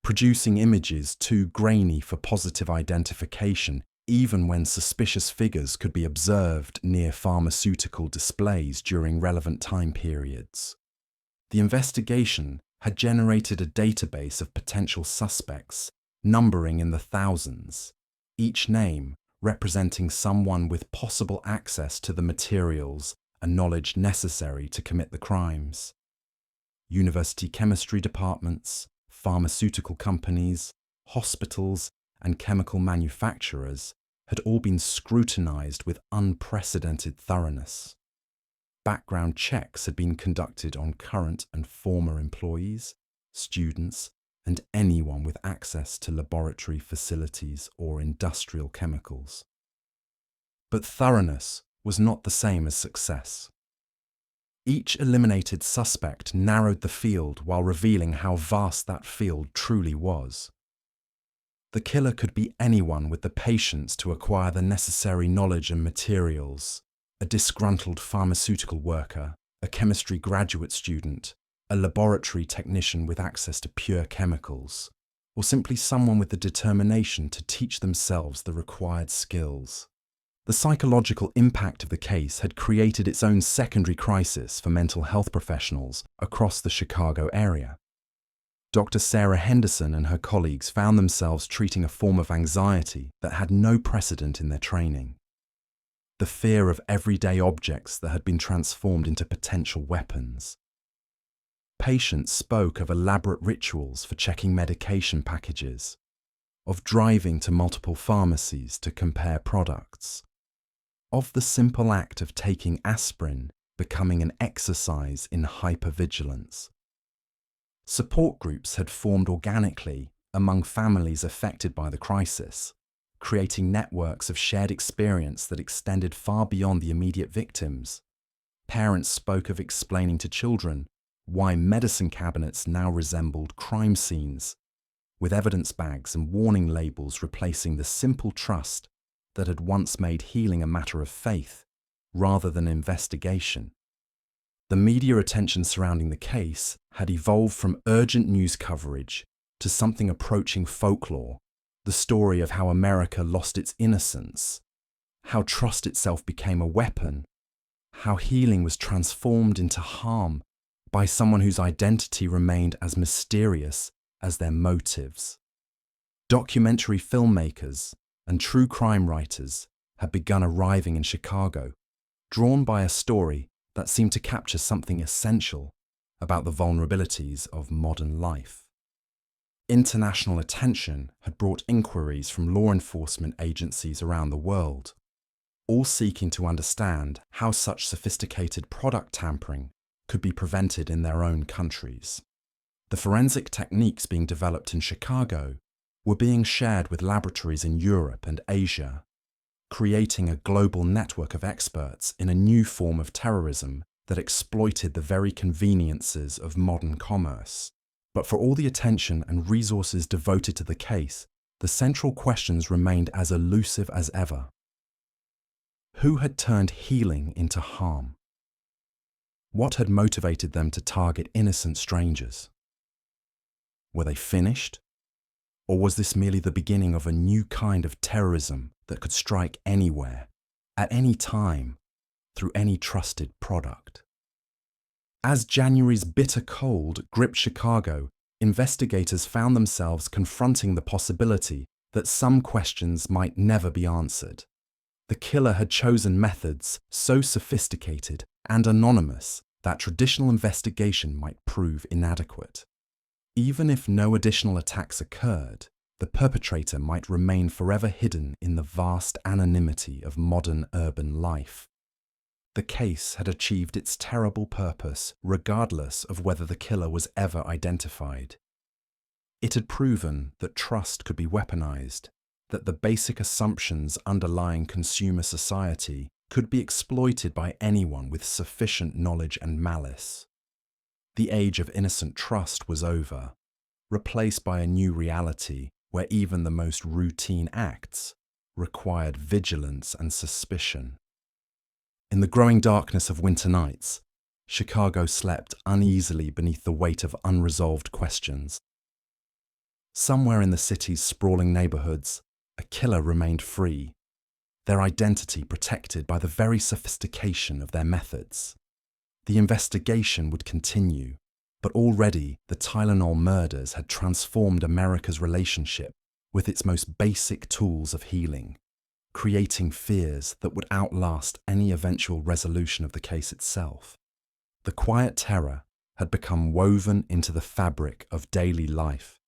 producing images too grainy for positive identification even when suspicious figures could be observed near pharmaceutical displays during relevant time periods. The investigation had generated a database of potential suspects, numbering in the thousands, each name representing someone with possible access to the materials and knowledge necessary to commit the crimes. University chemistry departments, pharmaceutical companies, hospitals, and chemical manufacturers had all been scrutinized with unprecedented thoroughness. Background checks had been conducted on current and former employees, students, and anyone with access to laboratory facilities or industrial chemicals. But thoroughness was not the same as success. Each eliminated suspect narrowed the field while revealing how vast that field truly was. The killer could be anyone with the patience to acquire the necessary knowledge and materials: a disgruntled pharmaceutical worker, a chemistry graduate student, a laboratory technician with access to pure chemicals, or simply someone with the determination to teach themselves the required skills. The psychological impact of the case had created its own secondary crisis for mental health professionals across the Chicago area. Dr. Sarah Henderson and her colleagues found themselves treating a form of anxiety that had no precedent in their training: the fear of everyday objects that had been transformed into potential weapons. Patients spoke of elaborate rituals for checking medication packages, of driving to multiple pharmacies to compare products, of the simple act of taking aspirin becoming an exercise in hypervigilance. Support groups had formed organically among families affected by the crisis, creating networks of shared experience that extended far beyond the immediate victims. Parents spoke of explaining to children why medicine cabinets now resembled crime scenes, with evidence bags and warning labels replacing the simple trust that had once made healing a matter of faith rather than investigation. The media attention surrounding the case had evolved from urgent news coverage to something approaching folklore: the story of how America lost its innocence, how trust itself became a weapon, how healing was transformed into harm by someone whose identity remained as mysterious as their motives. Documentary filmmakers and true crime writers had begun arriving in Chicago, drawn by a story that seemed to capture something essential about the vulnerabilities of modern life. International attention had brought inquiries from law enforcement agencies around the world, all seeking to understand how such sophisticated product tampering could be prevented in their own countries. The forensic techniques being developed in Chicago were being shared with laboratories in Europe and Asia, creating a global network of experts in a new form of terrorism that exploited the very conveniences of modern commerce. But for all the attention and resources devoted to the case, the central questions remained as elusive as ever. Who had turned healing into harm? What had motivated them to target innocent strangers? Were they finished? Or was this merely the beginning of a new kind of terrorism that could strike anywhere, at any time, through any trusted product? As January's bitter cold gripped Chicago, investigators found themselves confronting the possibility that some questions might never be answered. The killer had chosen methods so sophisticated and anonymous that traditional investigation might prove inadequate. Even if no additional attacks occurred, the perpetrator might remain forever hidden in the vast anonymity of modern urban life. The case had achieved its terrible purpose regardless of whether the killer was ever identified. It had proven that trust could be weaponized, that the basic assumptions underlying consumer society could be exploited by anyone with sufficient knowledge and malice. The age of innocent trust was over, replaced by a new reality where even the most routine acts required vigilance and suspicion. In the growing darkness of winter nights, Chicago slept uneasily beneath the weight of unresolved questions. Somewhere in the city's sprawling neighborhoods, a killer remained free, their identity protected by the very sophistication of their methods. The investigation would continue, but already the Tylenol Murders had transformed America's relationship with its most basic tools of healing, creating fears that would outlast any eventual resolution of the case itself. The quiet terror had become woven into the fabric of daily life,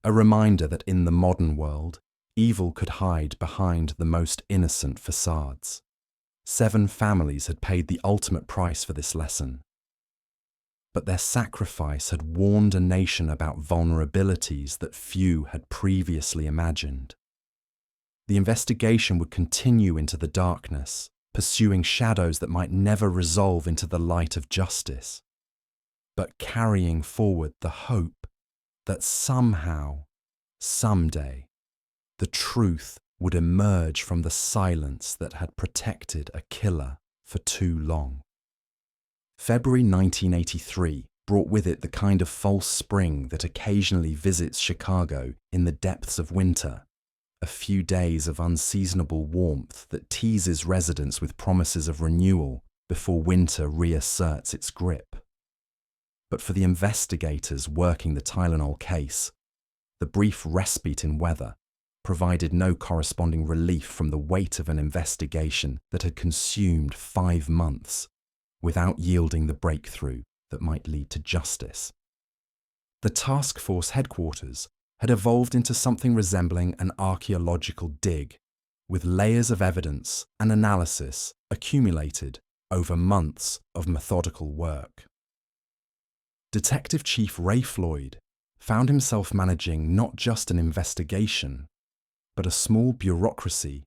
a reminder that in the modern world, evil could hide behind the most innocent facades. 7 families had paid the ultimate price for this lesson. But their sacrifice had warned a nation about vulnerabilities that few had previously imagined. The investigation would continue into the darkness, pursuing shadows that might never resolve into the light of justice, but carrying forward the hope that somehow, someday, the truth would emerge from the silence that had protected a killer for too long. February 1983 brought with it the kind of false spring that occasionally visits Chicago in the depths of winter, a few days of unseasonable warmth that teases residents with promises of renewal before winter reasserts its grip. But for the investigators working the Tylenol case, the brief respite in weather provided no corresponding relief from the weight of an investigation that had consumed 5 months without yielding the breakthrough that might lead to justice. The task force headquarters had evolved into something resembling an archaeological dig, with layers of evidence and analysis accumulated over months of methodical work. Detective Chief Ray Floyd found himself managing not just an investigation, but a small bureaucracy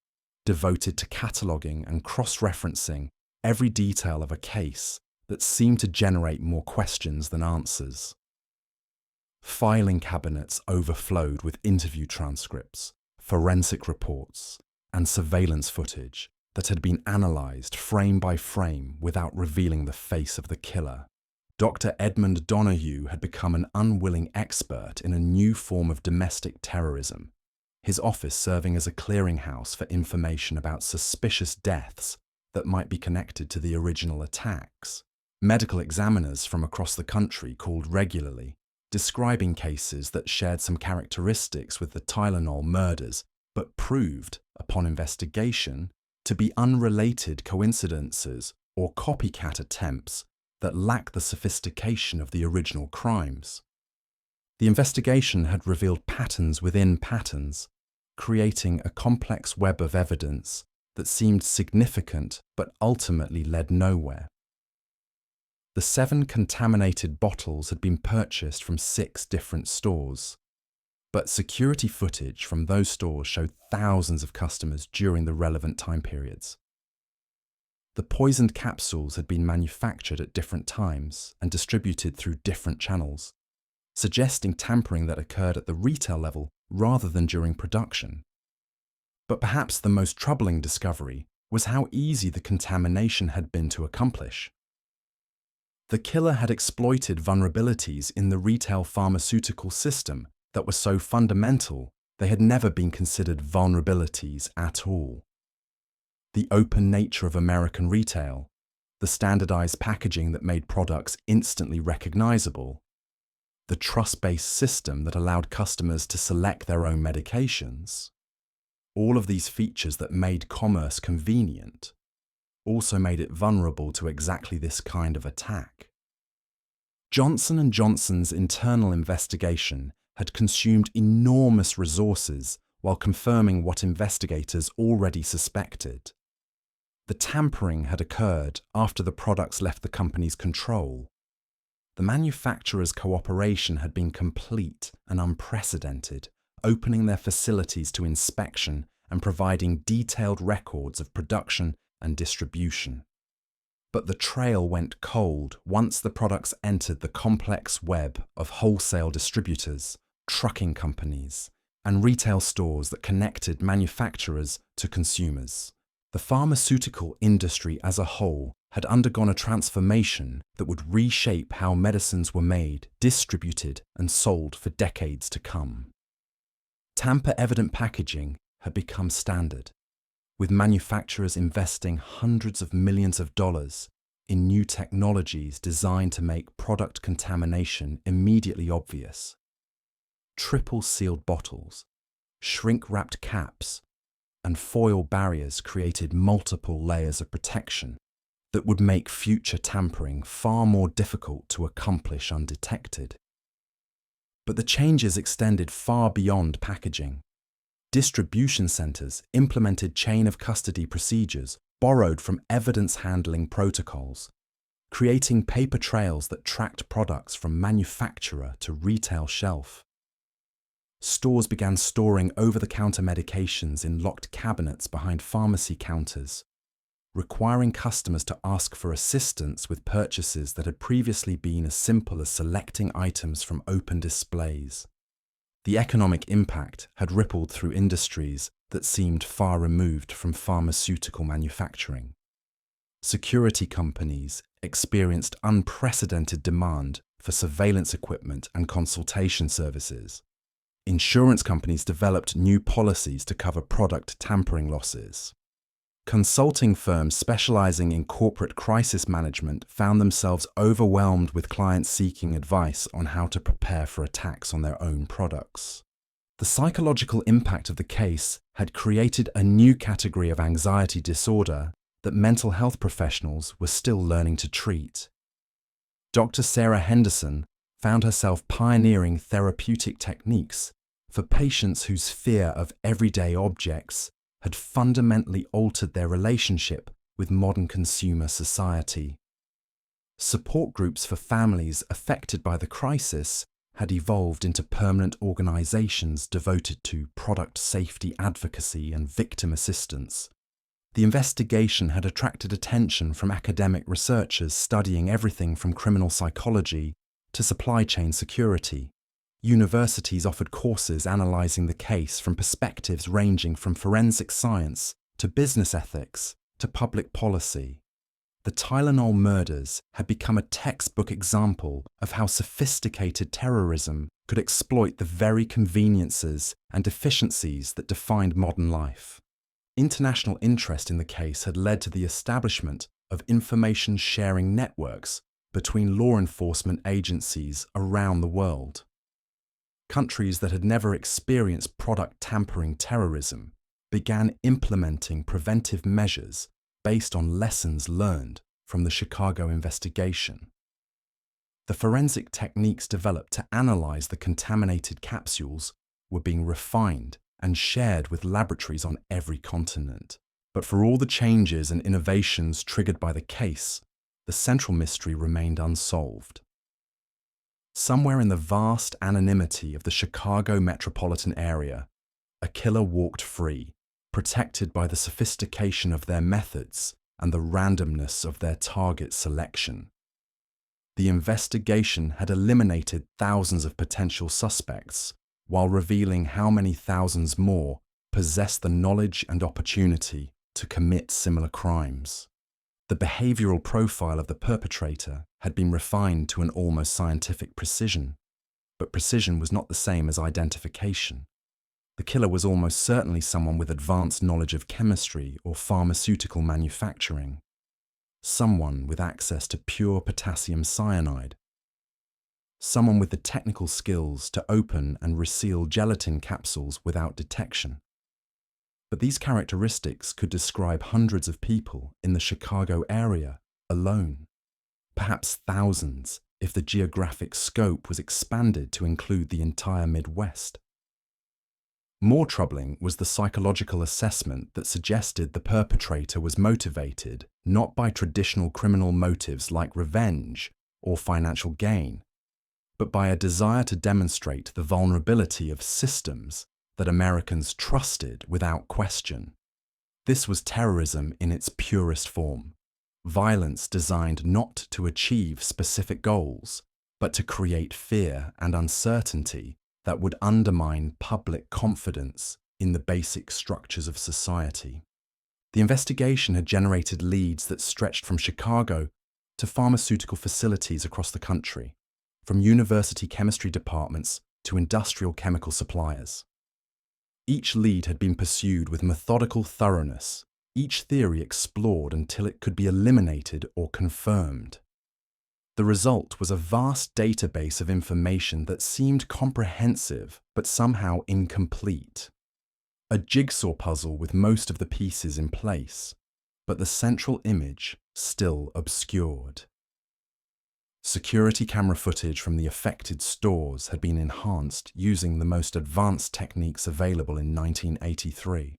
devoted to cataloguing and cross-referencing every detail of a case that seemed to generate more questions than answers. Filing cabinets overflowed with interview transcripts, forensic reports, and surveillance footage that had been analysed frame by frame without revealing the face of the killer. Dr. Edmund Donoghue had become an unwilling expert in a new form of domestic terrorism, his office serving as a clearinghouse for information about suspicious deaths that might be connected to the original attacks. Medical examiners from across the country called regularly, describing cases that shared some characteristics with the Tylenol murders, but proved, upon investigation, to be unrelated coincidences or copycat attempts that lack the sophistication of the original crimes. The investigation had revealed patterns within patterns, creating a complex web of evidence that seemed significant but ultimately led nowhere. The 7 contaminated bottles had been purchased from 6 different stores, but security footage from those stores showed thousands of customers during the relevant time periods. The poisoned capsules had been manufactured at different times and distributed through different channels, suggesting tampering that occurred at the retail level rather than during production. But perhaps the most troubling discovery was how easy the contamination had been to accomplish. The killer had exploited vulnerabilities in the retail pharmaceutical system that were so fundamental they had never been considered vulnerabilities at all. The open nature of American retail, the standardized packaging that made products instantly recognizable, the trust-based system that allowed customers to select their own medications, all of these features that made commerce convenient also made it vulnerable to exactly this kind of attack. Johnson & Johnson's internal investigation had consumed enormous resources while confirming what investigators already suspected. The tampering had occurred after the products left the company's control. The manufacturers' cooperation had been complete and unprecedented, opening their facilities to inspection and providing detailed records of production and distribution. But the trail went cold once the products entered the complex web of wholesale distributors, trucking companies, and retail stores that connected manufacturers to consumers. The pharmaceutical industry as a whole had undergone a transformation that would reshape how medicines were made, distributed, and sold for decades to come. Tamper-evident packaging had become standard, with manufacturers investing hundreds of millions of dollars in new technologies designed to make product contamination immediately obvious. Triple-sealed bottles, shrink-wrapped caps, and foil barriers created multiple layers of protection that would make future tampering far more difficult to accomplish undetected. But the changes extended far beyond packaging. Distribution centers implemented chain of custody procedures borrowed from evidence handling protocols, creating paper trails that tracked products from manufacturer to retail shelf. Stores began storing over-the-counter medications in locked cabinets behind pharmacy counters, requiring customers to ask for assistance with purchases that had previously been as simple as selecting items from open displays. The economic impact had rippled through industries that seemed far removed from pharmaceutical manufacturing. Security companies experienced unprecedented demand for surveillance equipment and consultation services. Insurance companies developed new policies to cover product tampering losses. Consulting firms specializing in corporate crisis management found themselves overwhelmed with clients seeking advice on how to prepare for attacks on their own products. The psychological impact of the case had created a new category of anxiety disorder that mental health professionals were still learning to treat. Dr. Sarah Henderson found herself pioneering therapeutic techniques for patients whose fear of everyday objects had fundamentally altered their relationship with modern consumer society. Support groups for families affected by the crisis had evolved into permanent organizations devoted to product safety advocacy and victim assistance. The investigation had attracted attention from academic researchers studying everything from criminal psychology to supply chain security. Universities offered courses analyzing the case from perspectives ranging from forensic science to business ethics to public policy. The Tylenol Murders had become a textbook example of how sophisticated terrorism could exploit the very conveniences and deficiencies that defined modern life. International interest in the case had led to the establishment of information sharing networks between law enforcement agencies around the world. Countries that had never experienced product tampering terrorism began implementing preventive measures based on lessons learned from the Chicago investigation. The forensic techniques developed to analyze the contaminated capsules were being refined and shared with laboratories on every continent. But for all the changes and innovations triggered by the case, the central mystery remained unsolved. Somewhere in the vast anonymity of the Chicago metropolitan area, a killer walked free, protected by the sophistication of their methods and the randomness of their target selection. The investigation had eliminated thousands of potential suspects, while revealing how many thousands more possessed the knowledge and opportunity to commit similar crimes. The behavioral profile of the perpetrator had been refined to an almost scientific precision, but precision was not the same as identification. The killer was almost certainly someone with advanced knowledge of chemistry or pharmaceutical manufacturing, someone with access to pure potassium cyanide, someone with the technical skills to open and reseal gelatin capsules without detection. But these characteristics could describe hundreds of people in the Chicago area alone, perhaps thousands if the geographic scope was expanded to include the entire Midwest. More troubling was the psychological assessment that suggested the perpetrator was motivated not by traditional criminal motives like revenge or financial gain, but by a desire to demonstrate the vulnerability of systems that Americans trusted without question. This was terrorism in its purest form, violence designed not to achieve specific goals, but to create fear and uncertainty that would undermine public confidence in the basic structures of society. The investigation had generated leads that stretched from Chicago to pharmaceutical facilities across the country, from university chemistry departments to industrial chemical suppliers. Each lead had been pursued with methodical thoroughness, each theory explored until it could be eliminated or confirmed. The result was a vast database of information that seemed comprehensive but somehow incomplete. A jigsaw puzzle with most of the pieces in place, but the central image still obscured. Security camera footage from the affected stores had been enhanced using the most advanced techniques available in 1983,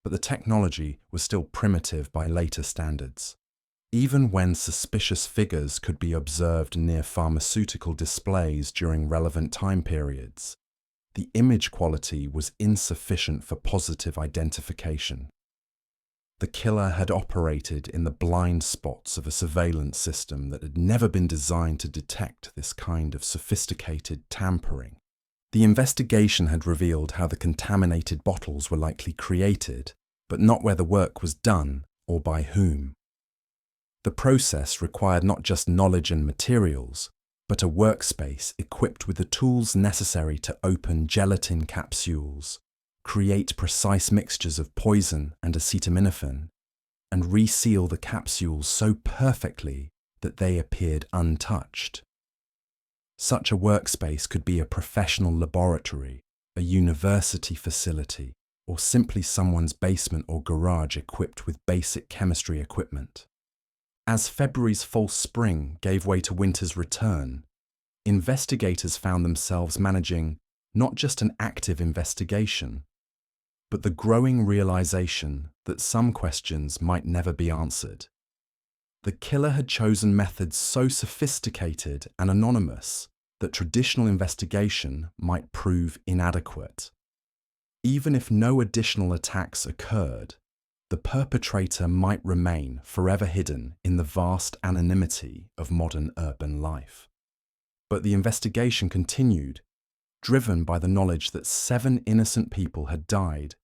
but the technology was still primitive by later standards. Even when suspicious figures could be observed near pharmaceutical displays during relevant time periods, the image quality was insufficient for positive identification. The killer had operated in the blind spots of a surveillance system that had never been designed to detect this kind of sophisticated tampering. The investigation had revealed how the contaminated bottles were likely created, but not where the work was done or by whom. The process required not just knowledge and materials, but a workspace equipped with the tools necessary to open gelatin capsules, create precise mixtures of poison and acetaminophen, and reseal the capsules so perfectly that they appeared untouched. Such a workspace could be a professional laboratory, a university facility, or simply someone's basement or garage equipped with basic chemistry equipment. As February's false spring gave way to winter's return, investigators found themselves managing not just an active investigation, but the growing realization that some questions might never be answered. The killer had chosen methods so sophisticated and anonymous that traditional investigation might prove inadequate. Even if no additional attacks occurred, the perpetrator might remain forever hidden in the vast anonymity of modern urban life. But the investigation continued, driven by the knowledge that 7 innocent people had died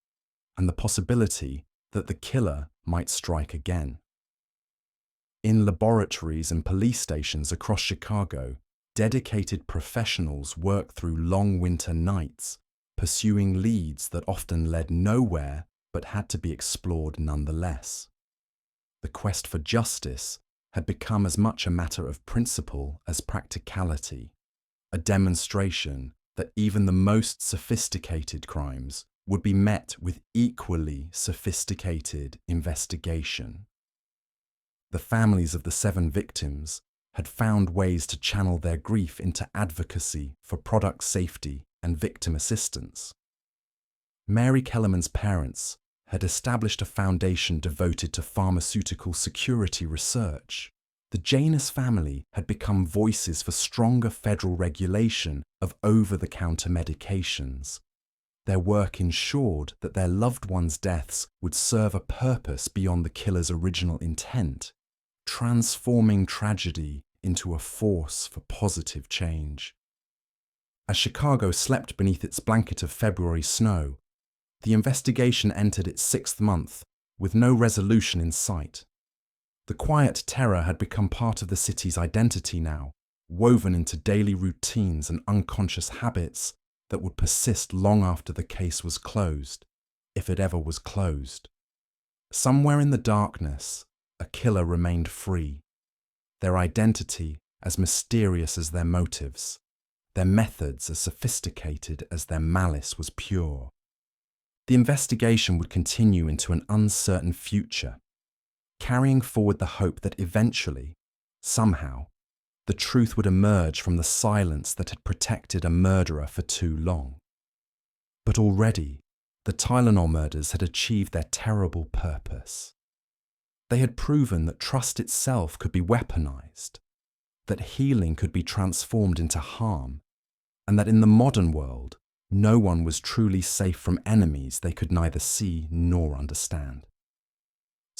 and the possibility that the killer might strike again. In laboratories and police stations across Chicago, dedicated professionals worked through long winter nights, pursuing leads that often led nowhere but had to be explored nonetheless. The quest for justice had become as much a matter of principle as practicality, a demonstration that even the most sophisticated crimes would be met with equally sophisticated investigation. The families of the 7 victims had found ways to channel their grief into advocacy for product safety and victim assistance. Mary Kellerman's parents had established a foundation devoted to pharmaceutical security research. The Janus family had become voices for stronger federal regulation of over-the-counter medications. Their work ensured that their loved ones' deaths would serve a purpose beyond the killer's original intent, transforming tragedy into a force for positive change. As Chicago slept beneath its blanket of February snow, the investigation entered its 6th month with no resolution in sight. The quiet terror had become part of the city's identity now, woven into daily routines and unconscious habits that would persist long after the case was closed, if it ever was closed. Somewhere in the darkness, a killer remained free, their identity as mysterious as their motives, their methods as sophisticated as their malice was pure. The investigation would continue into an uncertain future, carrying forward the hope that eventually, somehow, the truth would emerge from the silence that had protected a murderer for too long. But already, the Tylenol murders had achieved their terrible purpose. They had proven that trust itself could be weaponized, that healing could be transformed into harm, and that in the modern world, no one was truly safe from enemies they could neither see nor understand.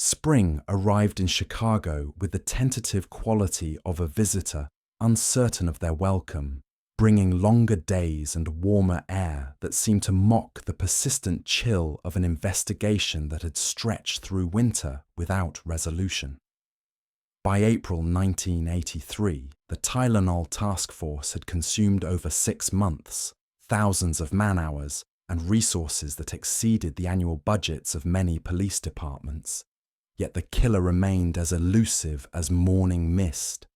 Spring arrived in Chicago with the tentative quality of a visitor uncertain of their welcome, bringing longer days and warmer air that seemed to mock the persistent chill of an investigation that had stretched through winter without resolution. By April 1983, the Tylenol task force had consumed over 6 months, thousands of man-hours, and resources that exceeded the annual budgets of many police departments. Yet the killer remained as elusive as morning mist,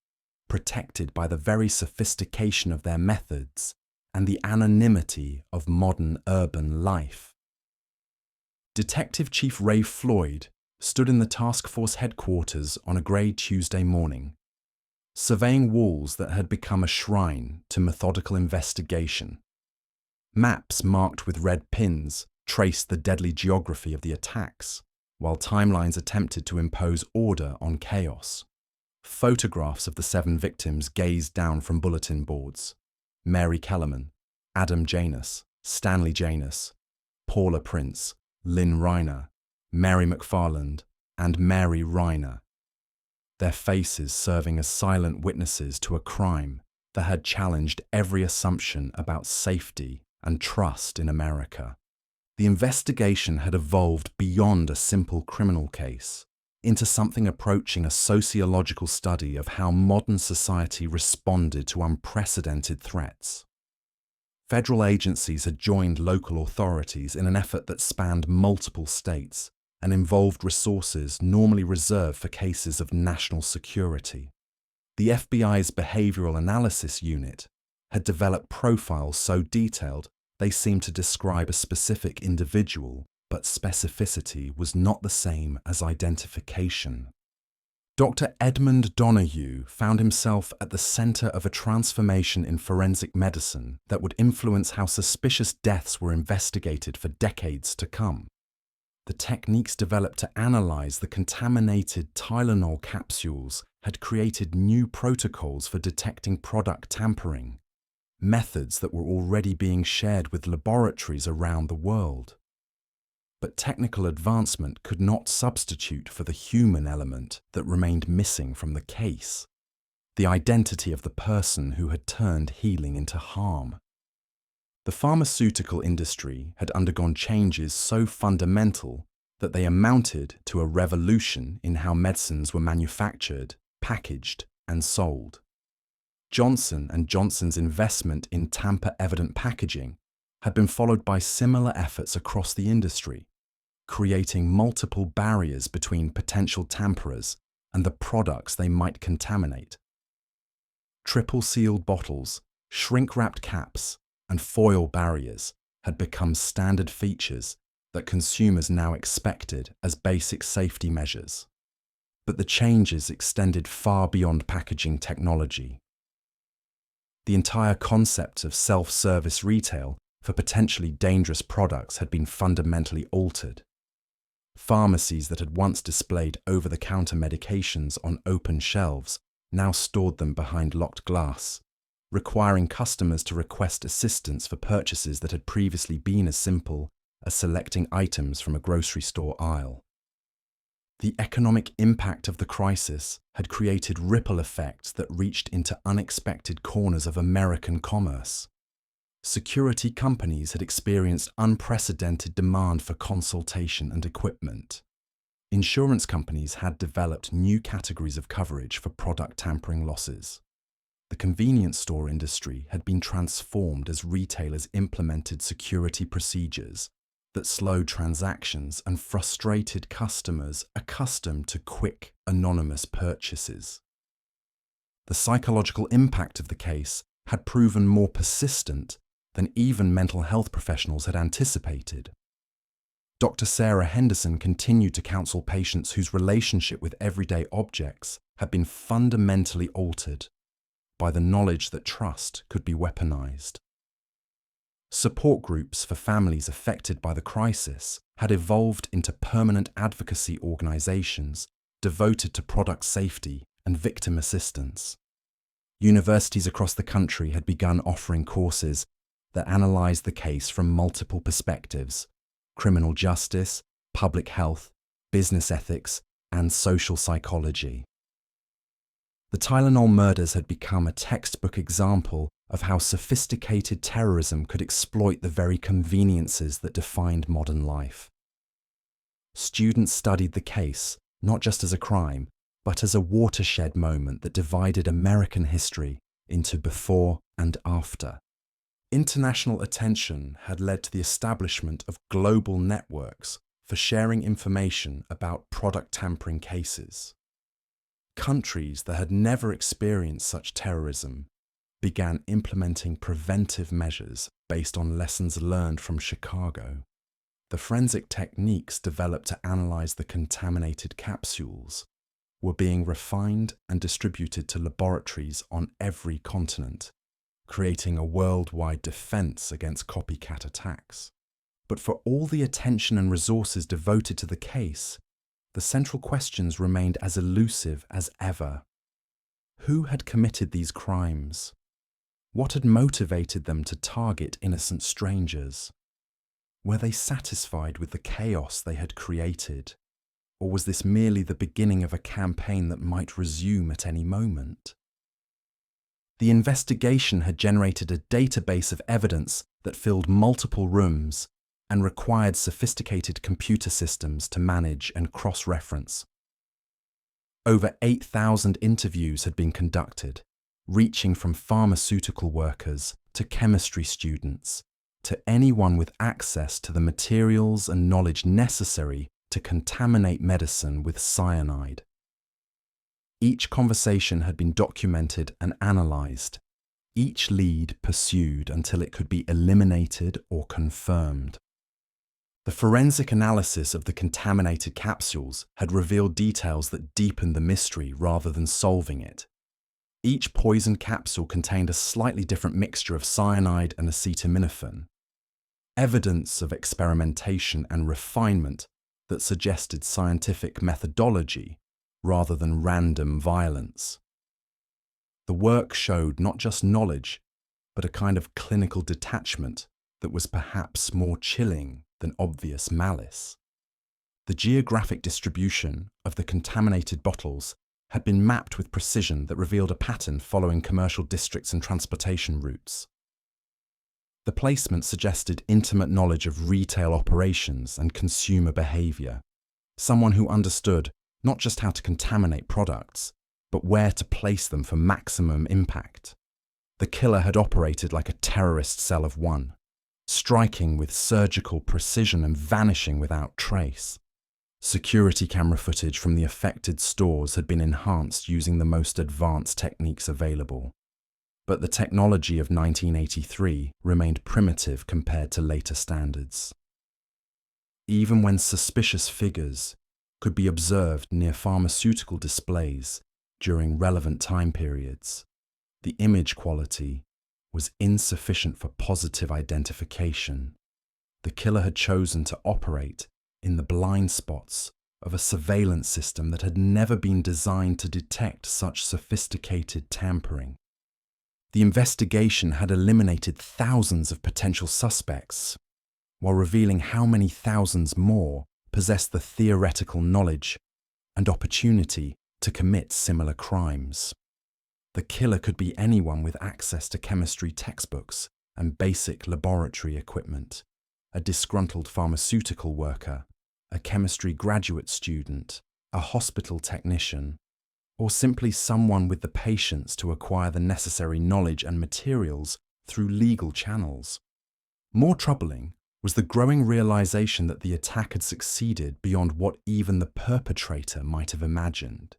protected by the very sophistication of their methods and the anonymity of modern urban life. Detective Chief Ray Floyd stood in the task force headquarters on a grey Tuesday morning, surveying walls that had become a shrine to methodical investigation. Maps marked with red pins traced the deadly geography of the attacks, while timelines attempted to impose order on chaos. Photographs of the 7 victims gazed down from bulletin boards. Mary Kellerman, Adam Janus, Stanley Janus, Paula Prince, Lynn Reiner, Mary McFarland, and Mary Reiner, their faces serving as silent witnesses to a crime that had challenged every assumption about safety and trust in America. The investigation had evolved beyond a simple criminal case into something approaching a sociological study of how modern society responded to unprecedented threats. Federal agencies had joined local authorities in an effort that spanned multiple states and involved resources normally reserved for cases of national security. The FBI's Behavioral Analysis Unit had developed profiles so detailed they seemed to describe a specific individual, but specificity was not the same as identification. Dr. Edmund Donoghue found himself at the center of a transformation in forensic medicine that would influence how suspicious deaths were investigated for decades to come. The techniques developed to analyze the contaminated Tylenol capsules had created new protocols for detecting product tampering, methods that were already being shared with laboratories around the world. But technical advancement could not substitute for the human element that remained missing from the case, the identity of the person who had turned healing into harm. The pharmaceutical industry had undergone changes so fundamental that they amounted to a revolution in how medicines were manufactured, packaged, and sold. Johnson & Johnson's investment in tamper-evident packaging had been followed by similar efforts across the industry, creating multiple barriers between potential tamperers and the products they might contaminate. Triple-sealed bottles, shrink-wrapped caps, and foil barriers had become standard features that consumers now expected as basic safety measures. But the changes extended far beyond packaging technology. The entire concept of self-service retail for potentially dangerous products had been fundamentally altered. Pharmacies that had once displayed over-the-counter medications on open shelves now stored them behind locked glass, requiring customers to request assistance for purchases that had previously been as simple as selecting items from a grocery store aisle. The economic impact of the crisis had created ripple effects that reached into unexpected corners of American commerce. Security companies had experienced unprecedented demand for consultation and equipment. Insurance companies had developed new categories of coverage for product tampering losses. The convenience store industry had been transformed as retailers implemented security procedures that slowed transactions and frustrated customers accustomed to quick, anonymous purchases. The psychological impact of the case had proven more persistent than even mental health professionals had anticipated. Dr. Sarah Henderson continued to counsel patients whose relationship with everyday objects had been fundamentally altered by the knowledge that trust could be weaponized. Support groups for families affected by the crisis had evolved into permanent advocacy organizations devoted to product safety and victim assistance. Universities across the country had begun offering courses that analyzed the case from multiple perspectives: criminal justice, public health, business ethics, and social psychology. The Tylenol murders had become a textbook example of how sophisticated terrorism could exploit the very conveniences that defined modern life. Students studied the case not just as a crime, but as a watershed moment that divided American history into before and after. International attention had led to the establishment of global networks for sharing information about product tampering cases. Countries that had never experienced such terrorism began implementing preventive measures based on lessons learned from Chicago. The forensic techniques developed to analyze the contaminated capsules were being refined and distributed to laboratories on every continent, creating a worldwide defense against copycat attacks. But for all the attention and resources devoted to the case, the central questions remained as elusive as ever. Who had committed these crimes? What had motivated them to target innocent strangers? Were they satisfied with the chaos they had created? Or was this merely the beginning of a campaign that might resume at any moment? The investigation had generated a database of evidence that filled multiple rooms and required sophisticated computer systems to manage and cross-reference. Over 8,000 interviews had been conducted, reaching from pharmaceutical workers to chemistry students, to anyone with access to the materials and knowledge necessary to contaminate medicine with cyanide. Each conversation had been documented and analysed, each lead pursued until it could be eliminated or confirmed. The forensic analysis of the contaminated capsules had revealed details that deepened the mystery rather than solving it. Each poison capsule contained a slightly different mixture of cyanide and acetaminophen, evidence of experimentation and refinement that suggested scientific methodology rather than random violence. The work showed not just knowledge, but a kind of clinical detachment that was perhaps more chilling than obvious malice. The geographic distribution of the contaminated bottles had been mapped with precision that revealed a pattern following commercial districts and transportation routes. The placement suggested intimate knowledge of retail operations and consumer behaviour, someone who understood not just how to contaminate products, but where to place them for maximum impact. The killer had operated like a terrorist cell of one, striking with surgical precision and vanishing without trace. Security camera footage from the affected stores had been enhanced using the most advanced techniques available. But the technology of 1983 remained primitive compared to later standards. Even when suspicious figures could be observed near pharmaceutical displays during relevant time periods, the image quality was insufficient for positive identification. The killer had chosen to operate in the blind spots of a surveillance system that had never been designed to detect such sophisticated tampering. The investigation had eliminated thousands of potential suspects, while revealing how many thousands more possessed the theoretical knowledge and opportunity to commit similar crimes. The killer could be anyone with access to chemistry textbooks and basic laboratory equipment, a disgruntled pharmaceutical worker, a chemistry graduate student, a hospital technician, or simply someone with the patience to acquire the necessary knowledge and materials through legal channels. More troubling was the growing realization that the attack had succeeded beyond what even the perpetrator might have imagined.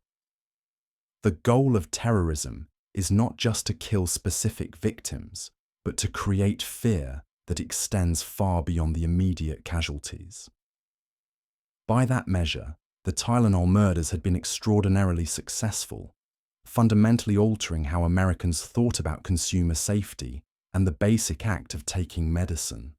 The goal of terrorism is not just to kill specific victims, but to create fear that extends far beyond the immediate casualties. By that measure, the Tylenol murders had been extraordinarily successful, fundamentally altering how Americans thought about consumer safety and the basic act of taking medicine.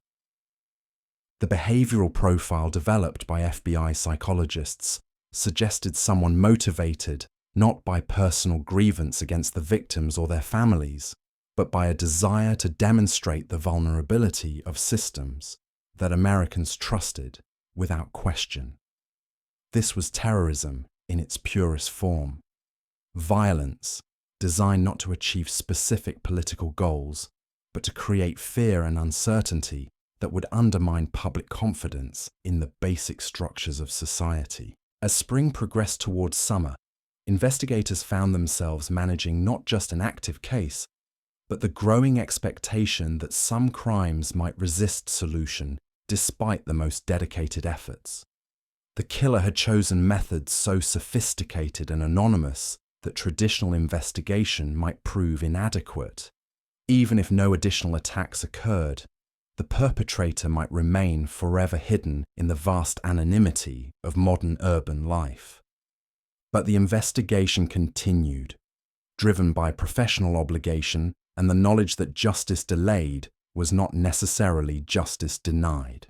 The behavioral profile developed by FBI psychologists suggested someone motivated not by personal grievance against the victims or their families, but by a desire to demonstrate the vulnerability of systems that Americans trusted without question. This was terrorism in its purest form. Violence designed not to achieve specific political goals, but to create fear and uncertainty that would undermine public confidence in the basic structures of society. As spring progressed towards summer, investigators found themselves managing not just an active case, but the growing expectation that some crimes might resist solution despite the most dedicated efforts. The killer had chosen methods so sophisticated and anonymous that traditional investigation might prove inadequate. Even if no additional attacks occurred, the perpetrator might remain forever hidden in the vast anonymity of modern urban life. But the investigation continued, driven by professional obligation and the knowledge that justice delayed was not necessarily justice denied.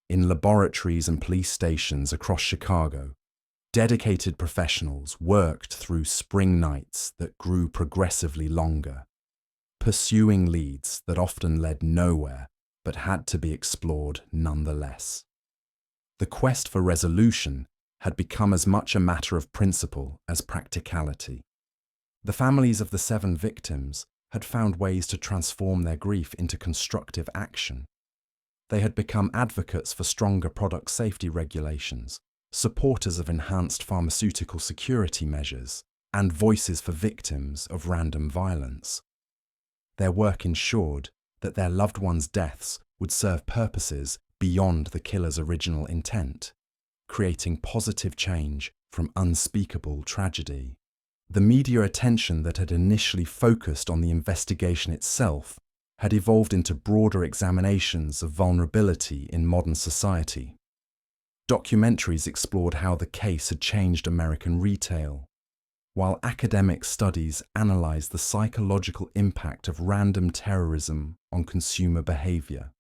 In laboratories and police stations across Chicago, dedicated professionals worked through spring nights that grew progressively longer, pursuing leads that often led nowhere but had to be explored nonetheless. The quest for resolution had become as much a matter of principle as practicality. The families of the 7 victims had found ways to transform their grief into constructive action. They had become advocates for stronger product safety regulations, supporters of enhanced pharmaceutical security measures, and voices for victims of random violence. Their work ensured that their loved ones' deaths would serve purposes beyond the killer's original intent, creating positive change from unspeakable tragedy. The media attention that had initially focused on the investigation itself had evolved into broader examinations of vulnerability in modern society. Documentaries explored how the case had changed American retail, while academic studies analyzed the psychological impact of random terrorism on consumer behavior.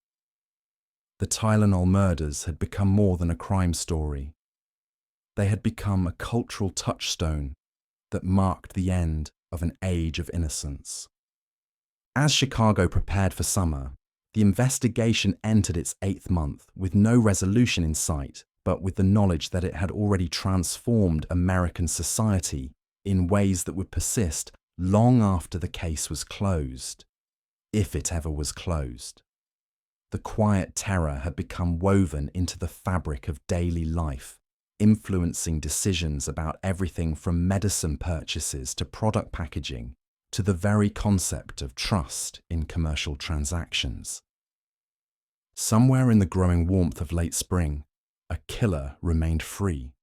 The Tylenol murders had become more than a crime story. They had become a cultural touchstone that marked the end of an age of innocence. As Chicago prepared for summer, the investigation entered its 8th month with no resolution in sight, but with the knowledge that it had already transformed American society in ways that would persist long after the case was closed, if it ever was closed. The quiet terror had become woven into the fabric of daily life, influencing decisions about everything from medicine purchases to product packaging to the very concept of trust in commercial transactions. Somewhere in the growing warmth of late spring, a killer remained free,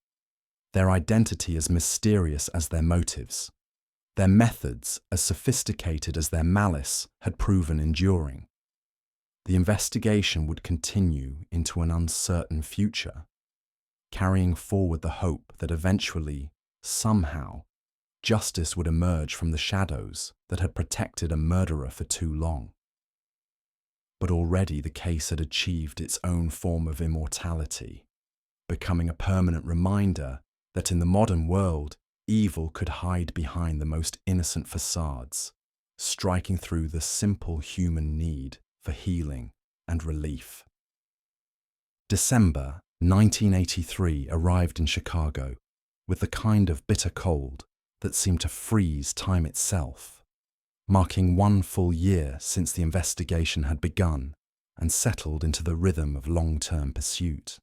their identity as mysterious as their motives. Their methods, as sophisticated as their malice, had proven enduring. The investigation would continue into an uncertain future, carrying forward the hope that eventually, somehow, justice would emerge from the shadows that had protected a murderer for too long. But already the case had achieved its own form of immortality, becoming a permanent reminder that in the modern world, evil could hide behind the most innocent facades, striking through the simple human need for healing and relief. December 1983 arrived in Chicago with the kind of bitter cold that seemed to freeze time itself, marking 1 full year since the investigation had begun and settled into the rhythm of long-term pursuit.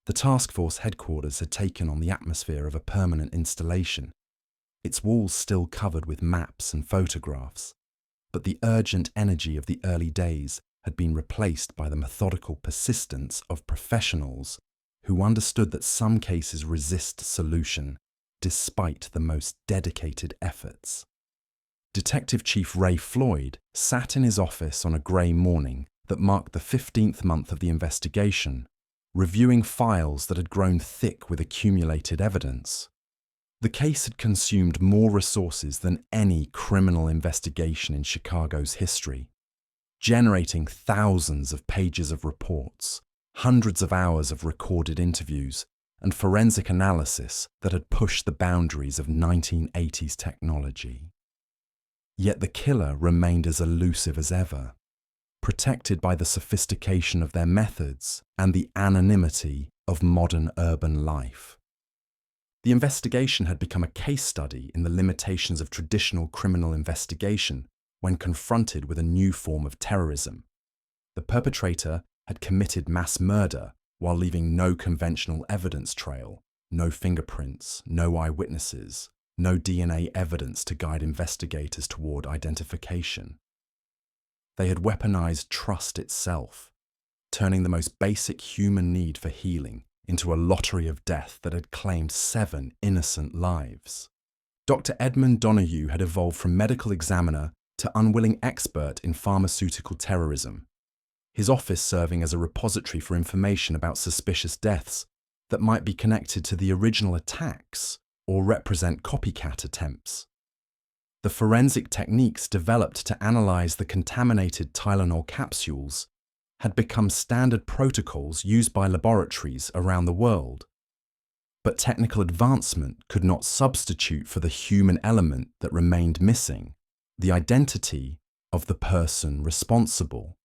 The task force headquarters had taken on the atmosphere of a permanent installation, its walls still covered with maps and photographs, but the urgent energy of the early days had been replaced by the methodical persistence of professionals who understood that some cases resist solution despite the most dedicated efforts. Detective Chief Ray Floyd sat in his office on a grey morning that marked the 15th month of the investigation, reviewing files that had grown thick with accumulated evidence. The case had consumed more resources than any criminal investigation in Chicago's history, generating thousands of pages of reports, hundreds of hours of recorded interviews, and forensic analysis that had pushed the boundaries of 1980s technology. Yet the killer remained as elusive as ever, protected by the sophistication of their methods and the anonymity of modern urban life. The investigation had become a case study in the limitations of traditional criminal investigation when confronted with a new form of terrorism. The perpetrator had committed mass murder while leaving no conventional evidence trail, no fingerprints, no eyewitnesses, no DNA evidence to guide investigators toward identification. They had weaponized trust itself, turning the most basic human need for healing into a lottery of death that had claimed 7 innocent lives. Dr. Edmund Donahue had evolved from medical examiner to unwilling expert in pharmaceutical terrorism, his office serving as a repository for information about suspicious deaths that might be connected to the original attacks or represent copycat attempts. The forensic techniques developed to analyze the contaminated Tylenol capsules had become standard protocols used by laboratories around the world. But technical advancement could not substitute for the human element that remained missing, the identity of the person responsible.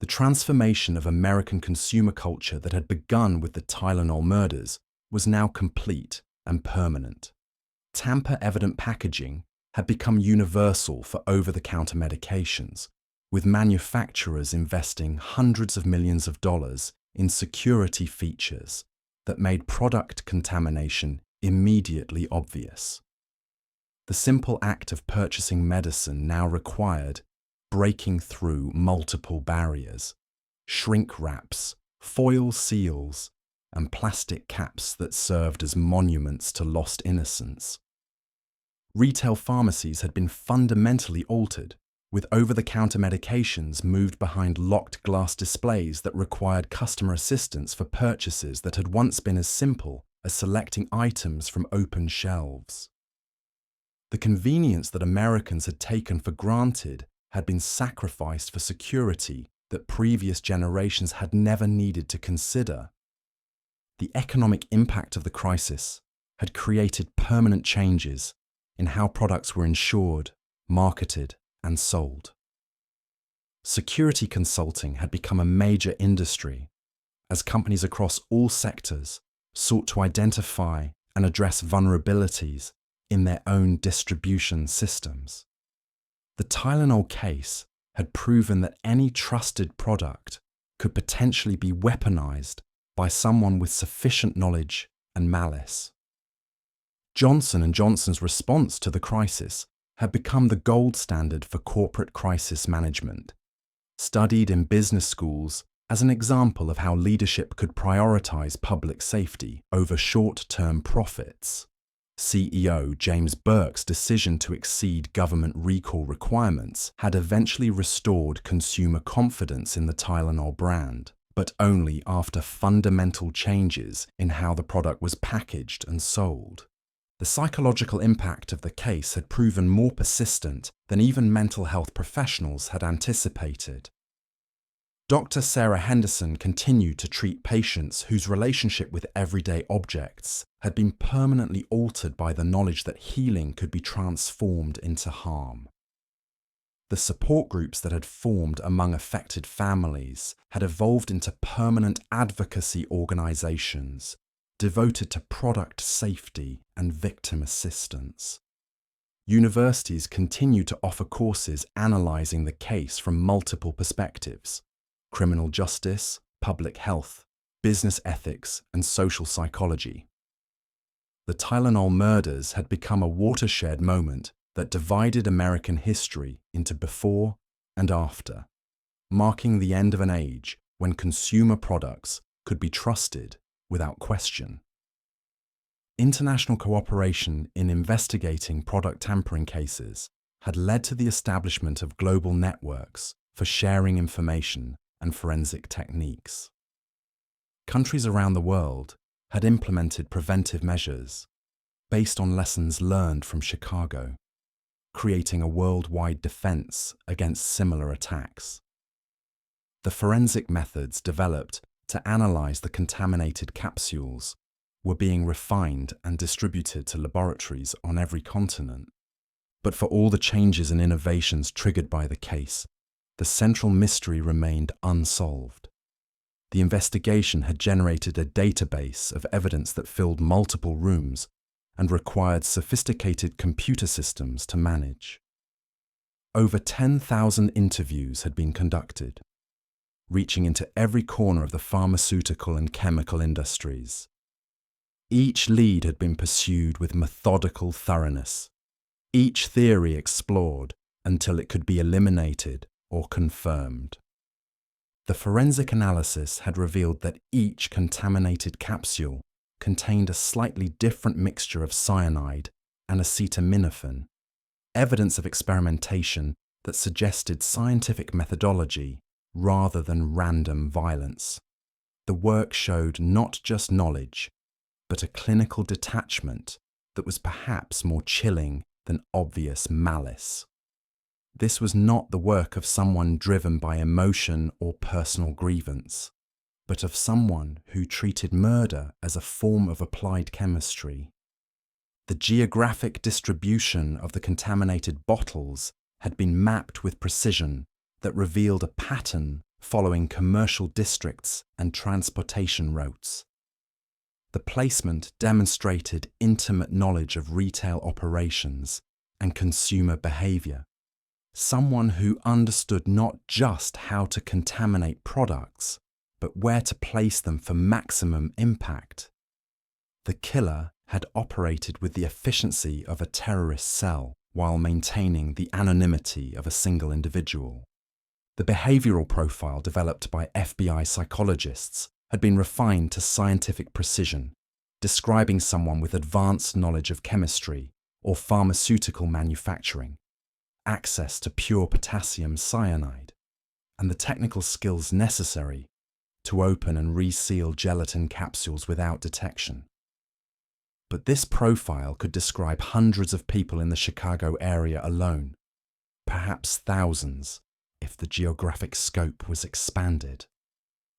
The transformation of American consumer culture that had begun with the Tylenol murders was now complete and permanent. Tamper-evident packaging had become universal for over-the-counter medications, with manufacturers investing hundreds of millions of dollars in security features that made product contamination immediately obvious. The simple act of purchasing medicine now required breaking through multiple barriers: shrink wraps, foil seals, and plastic caps that served as monuments to lost innocence. Retail pharmacies had been fundamentally altered, with over-the-counter medications moved behind locked glass displays that required customer assistance for purchases that had once been as simple as selecting items from open shelves. The convenience that Americans had taken for granted had been sacrificed for security that previous generations had never needed to consider. The economic impact of the crisis had created permanent changes in how products were insured, marketed, and sold. Security consulting had become a major industry as companies across all sectors sought to identify and address vulnerabilities in their own distribution systems. The Tylenol case had proven that any trusted product could potentially be weaponized by someone with sufficient knowledge and malice. Johnson & Johnson's response to the crisis had become the gold standard for corporate crisis management, studied in business schools as an example of how leadership could prioritize public safety over short-term profits. CEO James Burke's decision to exceed government recall requirements had eventually restored consumer confidence in the Tylenol brand, but only after fundamental changes in how the product was packaged and sold. The psychological impact of the case had proven more persistent than even mental health professionals had anticipated. Dr. Sarah Henderson continued to treat patients whose relationship with everyday objects had been permanently altered by the knowledge that healing could be transformed into harm. The support groups that had formed among affected families had evolved into permanent advocacy organizations devoted to product safety and victim assistance. Universities continue to offer courses analyzing the case from multiple perspectives: criminal justice, public health, business ethics, and social psychology. The Tylenol Murders had become a watershed moment that divided American history into before and after, marking the end of an age when consumer products could be trusted without question. International cooperation in investigating product tampering cases had led to the establishment of global networks for sharing information and forensic techniques. Countries around the world had implemented preventive measures based on lessons learned from Chicago, creating a worldwide defense against similar attacks. The forensic methods developed to analyze the contaminated capsules were being refined and distributed to laboratories on every continent. But for all the changes and innovations triggered by the case, the central mystery remained unsolved. The investigation had generated a database of evidence that filled multiple rooms and required sophisticated computer systems to manage. Over 10,000 interviews had been conducted, reaching into every corner of the pharmaceutical and chemical industries. Each lead had been pursued with methodical thoroughness, each theory explored until it could be eliminated or confirmed. The forensic analysis had revealed that each contaminated capsule contained a slightly different mixture of cyanide and acetaminophen, evidence of experimentation that suggested scientific methodology rather than random violence. The work showed not just knowledge, but a clinical detachment that was perhaps more chilling than obvious malice. This was not the work of someone driven by emotion or personal grievance, but of someone who treated murder as a form of applied chemistry. The geographic distribution of the contaminated bottles had been mapped with precision that revealed a pattern following commercial districts and transportation routes. The placement demonstrated intimate knowledge of retail operations and consumer behavior. Someone who understood not just how to contaminate products, but where to place them for maximum impact. The killer had operated with the efficiency of a terrorist cell while maintaining the anonymity of a single individual. The behavioral profile developed by FBI psychologists had been refined to scientific precision, describing someone with advanced knowledge of chemistry or pharmaceutical manufacturing, access to pure potassium cyanide, and the technical skills necessary to open and reseal gelatin capsules without detection. But this profile could describe hundreds of people in the Chicago area alone, perhaps thousands if the geographic scope was expanded.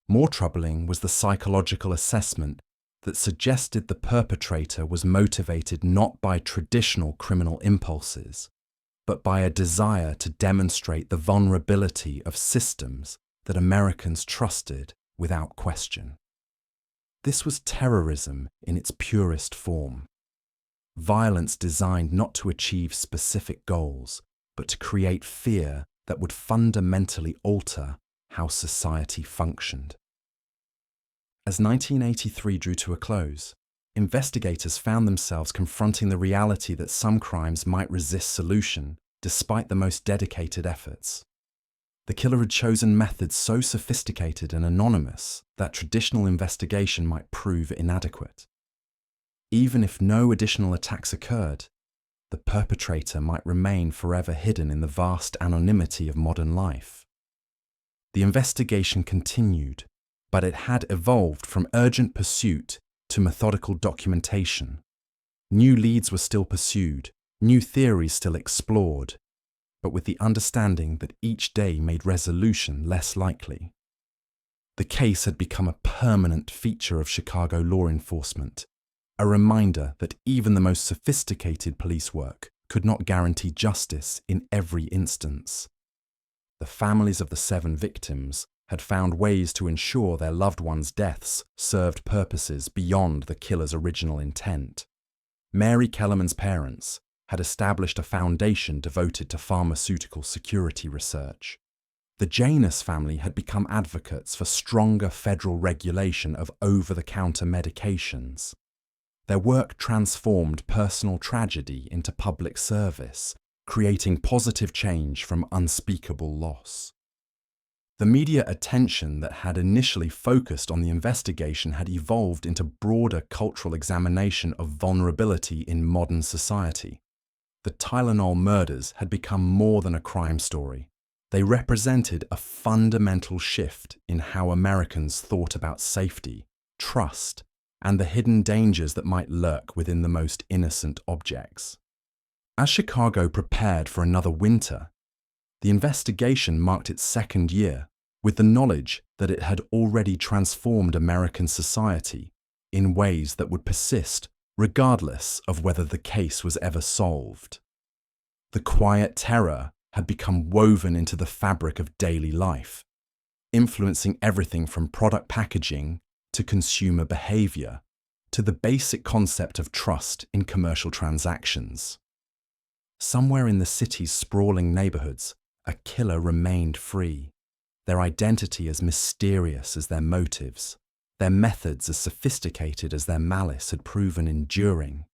More troubling was the psychological assessment that suggested the perpetrator was motivated not by traditional criminal impulses, but by a desire to demonstrate the vulnerability of systems that Americans trusted without question. This was terrorism in its purest form. Violence designed not to achieve specific goals, but to create fear that would fundamentally alter how society functioned. As 1983 drew to a close, investigators found themselves confronting the reality that some crimes might resist solution despite the most dedicated efforts. The killer had chosen methods so sophisticated and anonymous that traditional investigation might prove inadequate. Even if no additional attacks occurred, the perpetrator might remain forever hidden in the vast anonymity of modern life. The investigation continued, but it had evolved from urgent pursuit to methodical documentation. New leads were still pursued, new theories still explored, but with the understanding that each day made resolution less likely. The case had become a permanent feature of Chicago law enforcement, a reminder that even the most sophisticated police work could not guarantee justice in every instance. The families of the 7 victims had found ways to ensure their loved ones' deaths served purposes beyond the killer's original intent. Mary Kellerman's parents had established a foundation devoted to pharmaceutical security research. The Janus family had become advocates for stronger federal regulation of over-the-counter medications. Their work transformed personal tragedy into public service, creating positive change from unspeakable loss. The media attention that had initially focused on the investigation had evolved into broader cultural examination of vulnerability in modern society. The Tylenol murders had become more than a crime story. They represented a fundamental shift in how Americans thought about safety, trust, and the hidden dangers that might lurk within the most innocent objects. As Chicago prepared for another winter, the investigation marked its 2nd year, with the knowledge that it had already transformed American society in ways that would persist regardless of whether the case was ever solved. The quiet terror had become woven into the fabric of daily life, influencing everything from product packaging to consumer behavior to the basic concept of trust in commercial transactions. Somewhere in the city's sprawling neighborhoods, a killer remained free, their identity as mysterious as their motives, their methods as sophisticated as their malice had proven enduring.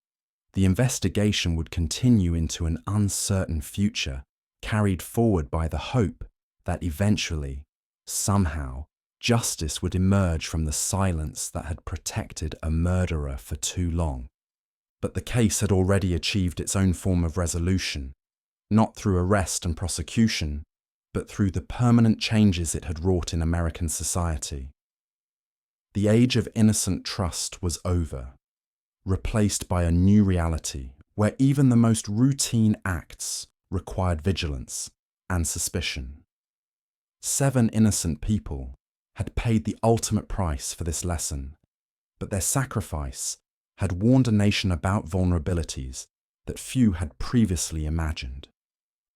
The investigation would continue into an uncertain future, carried forward by the hope that eventually, somehow, justice would emerge from the silence that had protected a murderer for too long. But the case had already achieved its own form of resolution, not through arrest and prosecution, but through the permanent changes it had wrought in American society. The age of innocent trust was over, replaced by a new reality where even the most routine acts required vigilance and suspicion. 7 innocent people had paid the ultimate price for this lesson, but their sacrifice had warned a nation about vulnerabilities that few had previously imagined.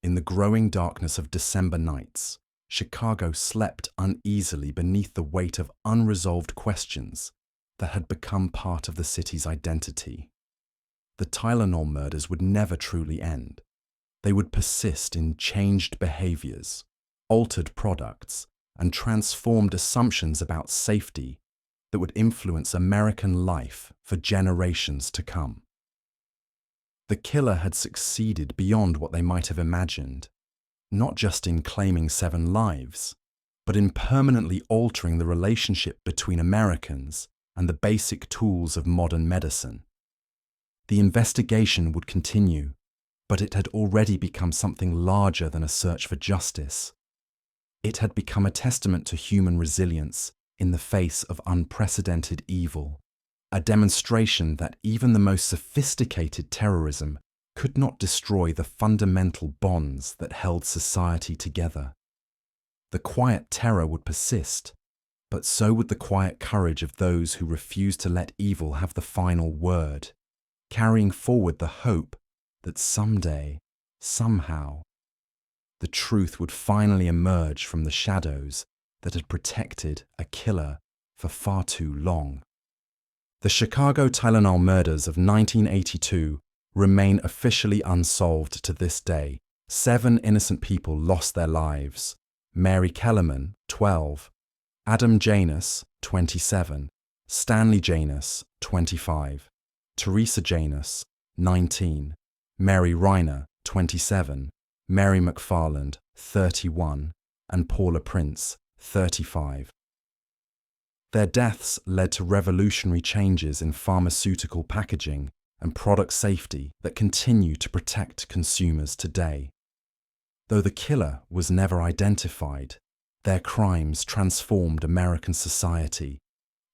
In the growing darkness of December nights, Chicago slept uneasily beneath the weight of unresolved questions that had become part of the city's identity. The Tylenol murders would never truly end. They would persist in changed behaviors, altered products, and transformed assumptions about safety that would influence American life for generations to come. The killer had succeeded beyond what they might have imagined, not just in claiming 7 lives, but in permanently altering the relationship between Americans and the basic tools of modern medicine. The investigation would continue, but it had already become something larger than a search for justice. It had become a testament to human resilience in the face of unprecedented evil, a demonstration that even the most sophisticated terrorism could not destroy the fundamental bonds that held society together. The quiet terror would persist, but so would the quiet courage of those who refused to let evil have the final word, carrying forward the hope that someday, somehow, the truth would finally emerge from the shadows that had protected a killer for far too long. The Chicago Tylenol murders of 1982 remain officially unsolved to this day. 7 innocent people lost their lives. Mary Kellerman, 12, Adam Janus, 27, Stanley Janus, 25, Teresa Janus, 19, Mary Reiner, 27, Mary McFarland, 31, and Paula Prince, 35. Their deaths led to revolutionary changes in pharmaceutical packaging and product safety that continue to protect consumers today. Though the killer was never identified, their crimes transformed American society,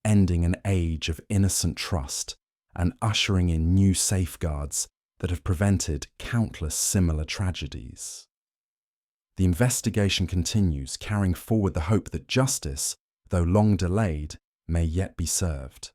ending an age of innocent trust and ushering in new safeguards that have prevented countless similar tragedies. The investigation continues, carrying forward the hope that justice, though long delayed, may yet be served.